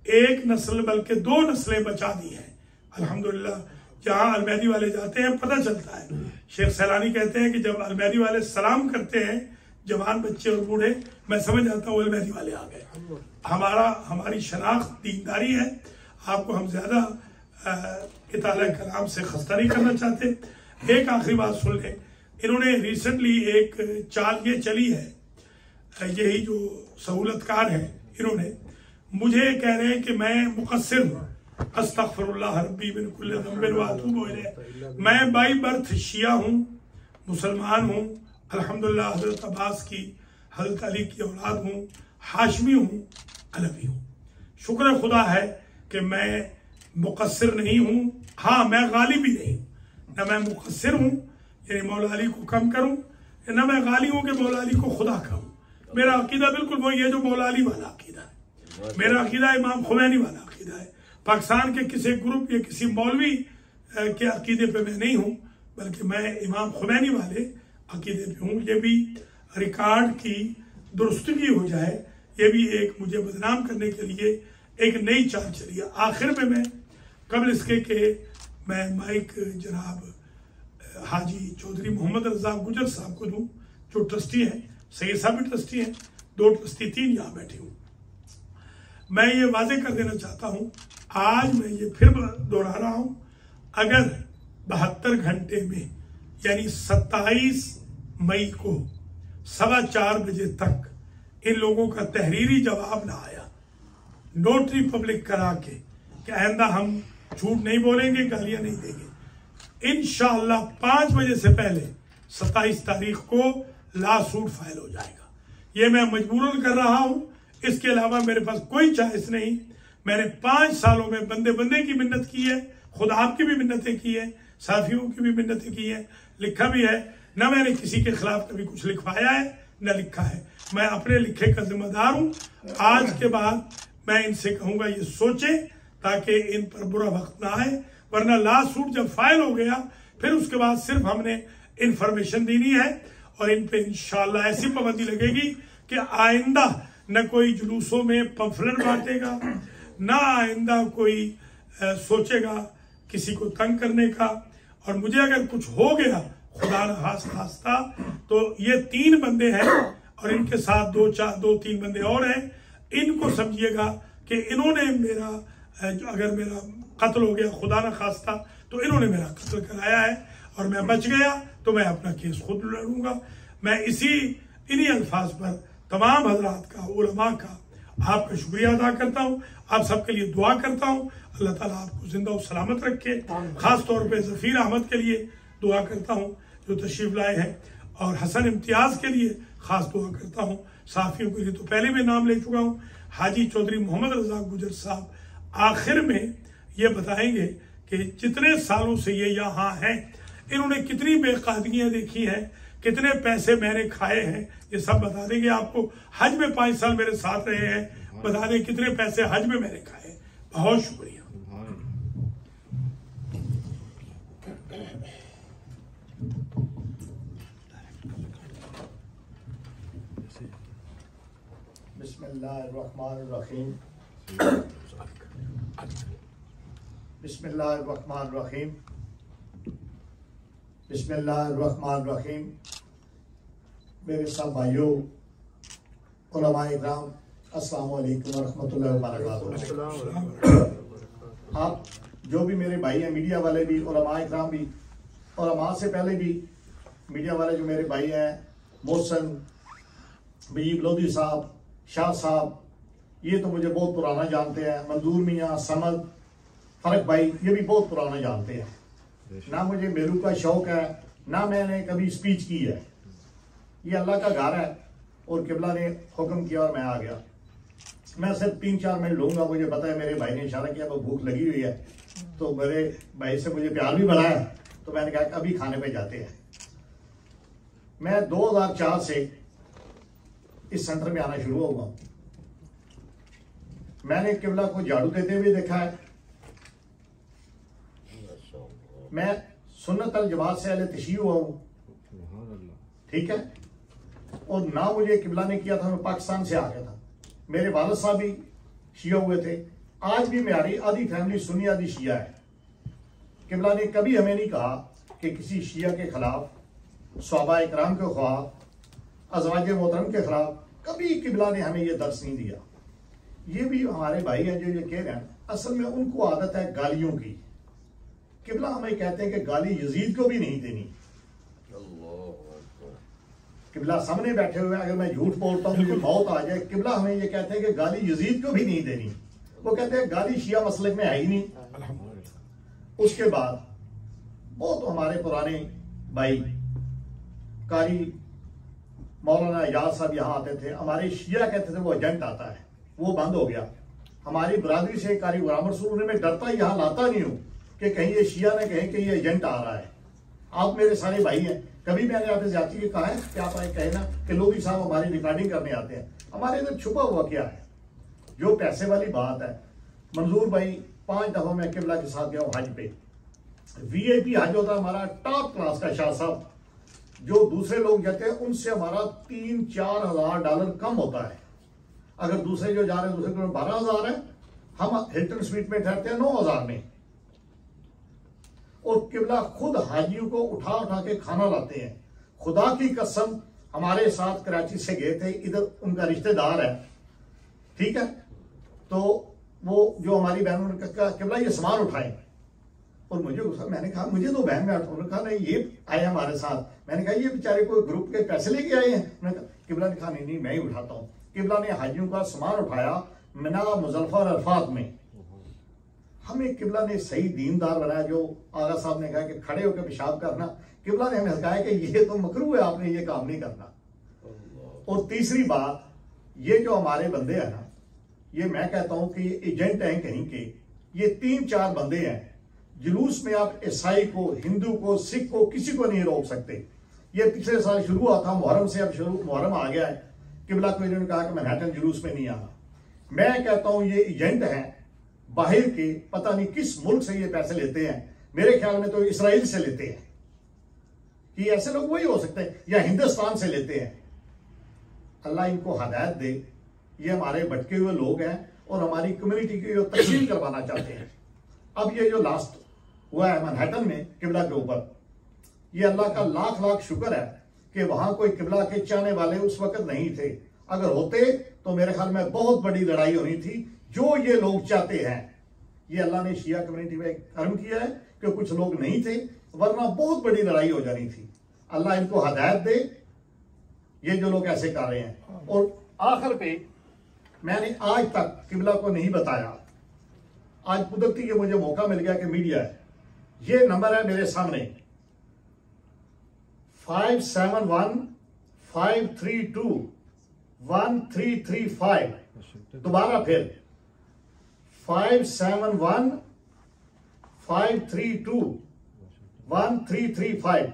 1 नस्ल बल्कि 2 नस्लें बचा दी हैं। अल्हम्दुलिल्लाह जहाँ अलमहदी वाले जाते हैं पता चलता है। शेख सैलानी कहते हैं कि जब अलमहदी वाले सलाम करते हैं, जवान बच्चे और बूढ़े, मैं समझ जाता हूँ अलमहदी वाले आ गए। हमारी शनाख्त दीनदारी है। आपको हम ज्यादा इताला कलाम से खस्ता नहीं करना चाहते। एक आखिरी बात सुन लें। इन्होंने रिसेंटली एक चाल ये चली है, यही जो सहूलतकार है, इन्होंने मुझे कह रहे हैं कि मैं मुकस्सिर हूँ, अस्तगफिरुल्लाह रब्बी मिन कुल्लि ज़ंबिन व अतूबु इलैह। मैं बाई बर्थ शिया हूँ, मुसलमान हूँ, अल्हम्दुलिल्लाह हजरत अब्बास की, हजरत अली की औलाद हूँ, हाशमी हूँ, अलवी हूँ। शुक्र खुदा है कि मैं मुकस्सिर नहीं हूँ। हाँ, मैं गाली भी नहीं हूँ, न मैं मुकस्सिर हूँ यानी मौला अली को कम करूँ, न मैं गाली हूँ कि मौला अली को खुदा कहूँ। मेरा अकीदा बिल्कुल वही है जो मौला अली वाला अकीदा है। मेरा अकीदा इमाम खुमैनी वाला अकीदा है। पाकिस्तान के किसी ग्रुप या किसी मौलवी के अकीदे पे मैं नहीं हूँ, बल्कि मैं इमाम खुमैनी वाले अकीदे पे हूँ। ये भी रिकॉर्ड की दुरुस्तगी हो जाए, ये भी एक मुझे बदनाम करने के लिए एक नई चाल चली है। आखिर में मैं कबल इसके के मैं माइक जनाब हाजी चौधरी मोहम्मद रजा गुजर साहब को दूं, जो ट्रस्टी हैं। सैयद साहब भी ट्रस्टी हैं, 2 ट्रस्टी 3 यहाँ बैठे हूँ। मैं ये वादे कर देना चाहता हूँ, आज मैं ये फिर दोहरा रहा हूँ, अगर 72 घंटे में यानी 27 मई को 4:15 बजे तक इन लोगों का तहरीरी जवाब ना आया, नोटरी पब्लिक करा के कि आइंदा हम झूठ नहीं बोलेंगे, गालियां नहीं देंगे। इंशाअल्लाह 5 बजे से पहले 27 तारीख को ला सूट फाइल हो जाएगा। ये मैं मजबूरन कर रहा हूं, इसके अलावा मेरे पास कोई चॉइस नहीं। मैंने 5 सालों में बंदे बंदे की मिन्नत की है, खुद आपकी भी मिन्नतें की है, साथियों की भी मिन्नतें की है, लिखा भी है। न मैंने किसी के खिलाफ कभी कुछ लिखवाया है न लिखा है। मैं अपने लिखे का जिम्मेदार हूं। आज के बाद मैं इनसे कहूंगा ये सोचे ताकि इन पर बुरा वक्त ना आए, वरना लास्ट सूट जब फाइल हो गया फिर उसके बाद सिर्फ हमने इंफॉर्मेशन देनी है और इन पे इंशाअल्लाह ऐसी पाबंदी लगेगी कि आइंदा न कोई जुलूसों में पंफलेट बांटेगा, न आइंदा कोई सोचेगा किसी को तंग करने का। और मुझे अगर कुछ हो गया खुदा न खास्ता तो ये 3 बंदे हैं और इनके साथ 2-3 बंदे और हैं। इनको समझिएगा कि इन्होंने मेरा अगर मेरा कत्ल हो गया खुदा न खास्ता तो इन्होंने मेरा कत्ल कराया है और मैं बच गया तो मैं अपना केस खुद लड़ूंगा। मैं इन्हीं अल्फाज पर तमाम हजरात का, उलमा का आपका शुक्रिया अदा करता हूँ। आप सबके लिए दुआ करता हूँ, अल्लाह ताला आपको जिंदा और सलामत रखे। खास तौर पे जफीर अहमद के लिए दुआ करता हूँ जो तशरीफ लाए हैं, और हसन इम्तियाज के लिए खास दुआ करता हूँ। साफियों के लिए तो पहले भी नाम ले चुका हूँ। हाजी चौधरी मोहम्मद रजा गुजर साहब आखिर में ये बताएंगे कि जितने सालों से ये यहाँ हैं इन्होंने कितनी बेकायदगियां देखी हैं, कितने पैसे मैंने खाए हैं, ये सब बता देंगे आपको। हज में 5 साल मेरे साथ रहे हैं, बता दें कितने पैसे हज में मैंने खाए। बहुत शुक्रिया। बिस्मिल्लाहिर्रहमानिर्रहीम। बिस्मिल्लाहिर्रहमानिर्रहीम। बिस्मिल्लाहिर्रहमानिर्रहीम। मेरे सब भाइयों, उलमाए इकराम, अस्सलाम वालेकुम वरहमतुल्लाहि वबरकातुहू। आप जो भी मेरे भाई हैं, मीडिया वाले भी, उलमाए इकराम भी, उलमा से पहले भी मीडिया वाले जो मेरे भाई हैं, मोहसन, मजीब लोधी साहब, शाह साहब, ये तो मुझे बहुत पुराना जानते हैं। मंजूर मियाँ, समद, फरक भाई, ये भी बहुत पुराना जानते हैं। ना मुझे मेरू का शौक है, ना मैंने कभी स्पीच की है। ये अल्लाह का घर है और किबला ने हुक्म किया और मैं आ गया। मैं सिर्फ 3-4 मिनट लूंगा। मुझे पता है मेरे भाई ने इशारा किया, वो भूख लगी हुई है, तो मेरे भाई से मुझे प्यार भी बढ़ा है, तो मैंने कहा अभी खाने पे जाते हैं। मैं 2004 से इस सेंटर में आना शुरू हुआ। मैंने किबला को झाड़ू देते हुए देखा है। मैं सुन्नत अल जमात से अहले तशय्युअ हुआ हूँ, ठीक है। और ना मुझे किबला ने किया था, मैं पाकिस्तान से आ गया था। मेरे वालिद साहब भी शिया हुए थे। आज भी मेरी आधी फैमिली सुन्नी आधी शिया है। किबला ने कभी हमें नहीं कहा कि किसी शिया के खिलाफ, सहाबा इकराम के खिलाफ, अज़वाज मोहतरम के खिलाफ, कभी किबला ने हमें यह दर्स नहीं दिया। ये भी हमारे भाई हैं जो ये कह रहे हैं, असल में उनको आदत है गालियों की। किबला हमें कहते हैं कि गाली यजीद को भी नहीं देनी। किबला सामने बैठे हुए, अगर मैं झूठ बोलता हूँ मुझे मौत आ जाए, किबला हमें ये कहते हैं कि गाली यजीद को भी नहीं देनी। वो कहते हैं गाली शिया मसलक में है ही नहीं। उसके बाद बहुत हमारे पुराने भाई कारी मौलाना याद साहब यहाँ आते थे। हमारे शिया कहते थे वो एजेंट आता है, वो बंद हो गया। हमारी बरादरी से कारी गुलाम रसूल, मैं डरता यहाँ लाता नहीं हूँ कि कहीं ये शिया ने कहें कि ये एजेंट आ रहा है। आप मेरे सारे भाई हैं, कभी मैंने आपसे जाती है कहा है कि आप कहे ना कि लोधी साहब हमारी रिकॉर्डिंग करने आते हैं। हमारे अंदर छुपा हुआ क्या है? जो पैसे वाली बात है। मंजूर भाई 5 दफा मैं किबला के साथ गया हूँ हज पे। VIP हज होता है हमारा टॉप क्लास का। शाह साहब, जो दूसरे लोग जाते हैं उनसे हमारा 3-4 हज़ार डॉलर कम होता है। अगर दूसरे जो जा रहे हैं, दूसरे को 12,000 है, हम हिल्टन स्वीट में ठहरते हैं 9,000 में। और किबला खुद हाजियों को उठा उठा के खाना लाते हैं। खुदा की कसम, हमारे साथ कराची से गए थे, इधर उनका रिश्तेदार है, ठीक है। तो वो जो हमारी बहनों ने कहा किबला ये सामान उठाए, और मुझे गुस्सा, मैंने कहा मुझे तो बहन में उन्होंने कहा नहीं ये आए हमारे साथ। मैंने कहा ये बेचारे कोई ग्रुप के पैसे लेके आए हैं। उन्होंने कहा, किबला ने कहा नहीं मैं ही उठाता हूँ। किबला ने हाजियों का सामान उठाया मिना, मुजल्फा और अरफात में। हमें किबला ने सही दीनदार बनाया। जो आगा साहब ने कहा कि खड़े होकर पेशाब करना, किबला ने हमें बताया कि ये तो मकरूह है, आपने ये काम नहीं करना। और तीसरी बात, ये जो हमारे बंदे हैं ना, ये मैं कहता हूं कि ये एजेंट हैं कहीं के। ये 3-4 बंदे हैं। जुलूस में आप ईसाई को, हिंदू को, सिख को, किसी को नहीं रोक सकते। ये पिछले साल शुरू हुआ था मुहर्रम से, अब मुहर्रम आ गया है। किबला को इन्होंने कहा कि मैनहट्टन जुलूस में नहीं आना। मैं कहता हूं ये एजेंट हैं बाहर के, पता नहीं किस मुल्क से ये पैसे लेते हैं। मेरे ख्याल में तो इसराइल से लेते हैं, कि ऐसे लोग वही हो सकते हैं, या हिंदुस्तान से लेते हैं। अल्लाह इनको हदायत दे। ये हमारे भटके हुए लोग हैं और हमारी कम्युनिटी की जो तकसीम करवाना चाहते हैं। अब ये जो लास्ट हुआ है मैनहट्टन में किबला के ऊपर, ये अल्लाह का लाख लाख शुक्र है कि वहां कोई किबला के चाहने वाले उस वक्त नहीं थे। अगर होते तो मेरे ख्याल में बहुत बड़ी लड़ाई होनी थी। जो ये लोग चाहते हैं, ये अल्लाह ने शिया कम्युनिटी में कर्म किया है कि कुछ लोग नहीं थे, वरना बहुत बड़ी लड़ाई हो जानी थी। अल्लाह इनको हदायत दे, ये जो लोग ऐसे कर रहे हैं। और आखिर पे मैंने आज तक किबला को नहीं बताया, आज कुदरती ये मुझे मौका मिल गया कि मीडिया है। ये नंबर है मेरे सामने 571-532-1335। दोबारा फिर 571-532-1335।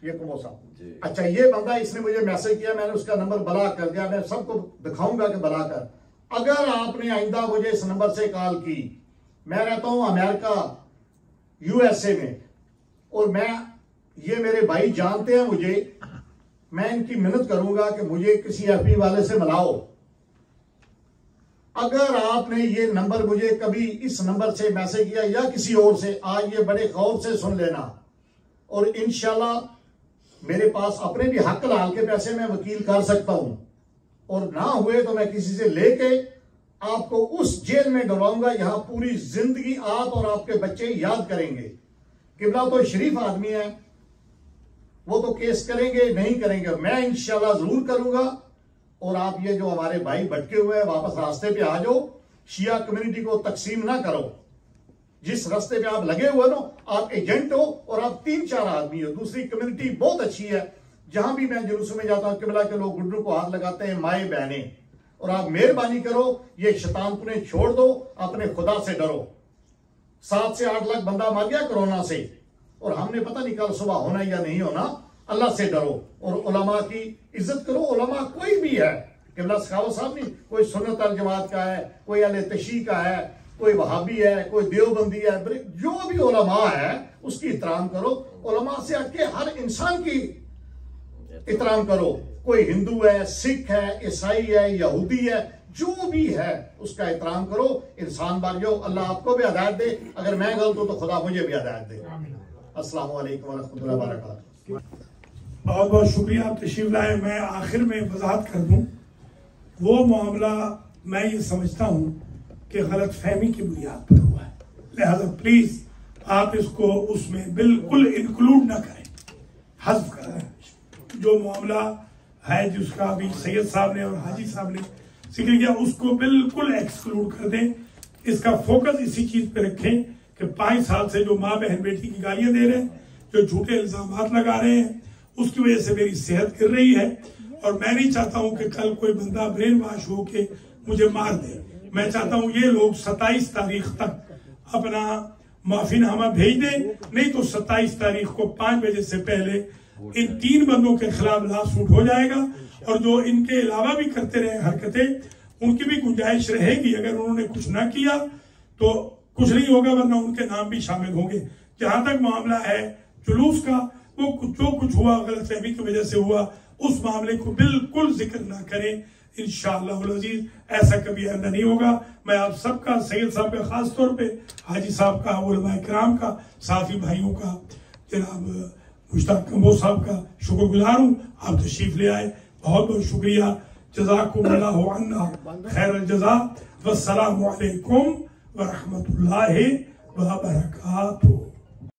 ये कमो साहब। अच्छा, ये बंदा, इसने मुझे मैसेज किया, मैंने उसका नंबर ब्लॉक कर दिया। मैं सबको दिखाऊंगा कि ब्लॉक कर। अगर आपने आइंदा मुझे इस नंबर से कॉल की, मैं रहता हूं अमेरिका, यूएसए में, और ये मेरे भाई जानते हैं मुझे, मैं इनकी मिन्नत करूंगा कि मुझे किसी एफबी वाले से मिलाओ। अगर आपने ये नंबर मुझे कभी इस नंबर से मैसेज किया या किसी और से, आज ये बड़े गौर से सुन लेना। और इंशाल्लाह मेरे पास अपने भी हक लाल के पैसे मैं वकील कर सकता हूं, और ना हुए तो मैं किसी से लेके आपको उस जेल में डलवाऊंगा। यहां पूरी जिंदगी आप और आपके बच्चे याद करेंगे। किबला तो शरीफ आदमी है, वो तो केस करेंगे नहीं करेंगे, मैं इंशाल्लाह जरूर करूंगा। और आप ये जो हमारे भाई भटके हुए हैं, वापस रास्ते पे आ जाओ। शिया कम्युनिटी को तकसीम ना करो। जिस रास्ते पे आप लगे हुए हो, आप एजेंट हो और आप 3-4 आदमी हो। दूसरी कम्युनिटी बहुत अच्छी है। जहां भी मैं जुलूस में जाता हूं, किबला के लोग गुड्डू को हाथ लगाते हैं, माए बहने। और आप मेहरबानी करो, ये शैतानपुने छोड़ दो, अपने खुदा से डरो। 7 से 8 लाख बंदा मर गया कोरोना से, और हमने पता नहीं कल सुबह होना या नहीं होना। अल्लाह से डरो और उलमा की इज्जत करो। उलमा कोई भी है, किबला सखावत साहब नहीं, कोई सुन्नत अल जमात का है, कोई अहले तशरीह का है, कोई वहाबी है, कोई देवबंदी है, जो भी उलमा है उसकी इहतराम करो। उलमा से आके हर इंसान की इहतराम करो। कोई हिंदू है, सिख है, ईसाई है, यहूदी है, जो भी है उसका एहतराम करो। इंसान बन जाओ। अल्लाह आपको भी हिदायत दे, अगर मैं गलत हूं तो खुदा मुझे भी हिदायत दे। अस्सलाम वालेकुम वरहमतुल्लाहि वबरकातुहू। बहुत बहुत शुक्रिया, आप तशरीफ लाए। मैं आखिर में वजाहत कर दूं, वो मामला मैं ये समझता हूं कि गलत फहमी की बुनियाद पर हुआ है, लिहाजा प्लीज आप इसको उसमें बिल्कुल इंक्लूड ना करें, हज़्फ करें। जो मामला है जिसका अभी सैयद साहब ने और हाजी साहब ने जिक्र किया, उसको बिल्कुल एक्सक्लूड कर दें। इसका फोकस इसी चीज पे रखें कि 5 साल से जो माँ बहन बेटी की गालियां दे रहे हैं, जो झूठे इल्जामात लगा रहे हैं, उसकी वजह से मेरी सेहत गिर रही है। और मैं नहीं चाहता हूं कि कल कोई बंदा ब्रेन वॉश होके मुझे मार दे। मैं चाहता हूं ये लोग 27 तारीख तक अपना माफीनामा भेज दें, नहीं तो 27 तारीख को 5 बजे से पहले इन 3 बंदों के खिलाफ लॉसूट हो जाएगा। और जो इनके अलावा भी करते रहे हरकतें, उनकी भी गुंजाइश रहेगी। अगर उन्होंने कुछ ना किया तो कुछ नहीं होगा, वरना उनके नाम भी शामिल होंगे। जहां तक मामला है जुलूस का, वो जो कुछ हुआ गलतफहमी की वजह से हुआ, उस मामले को बिल्कुल जिक्र ना करें। इंशाअल्लाह अज़ीज ऐसा कभी आइंदा नहीं होगा। मैं आप सबका, सैयद साहब का खास तौर पे, हाजी साहब का, उलमा किराम का, साथी भाइयों का, जनाब मुश्ताक कम्बोज साहब का शुक्रगुजार हूँ। आप तशरीफ ले आए, बहुत बहुत शुक्रिया। जज़ाकुमुल्लाहु अन्ना खैरल जज़ा। वस्सलामु अलैकुम व रहमतुल्लाहि व बरकातुहू।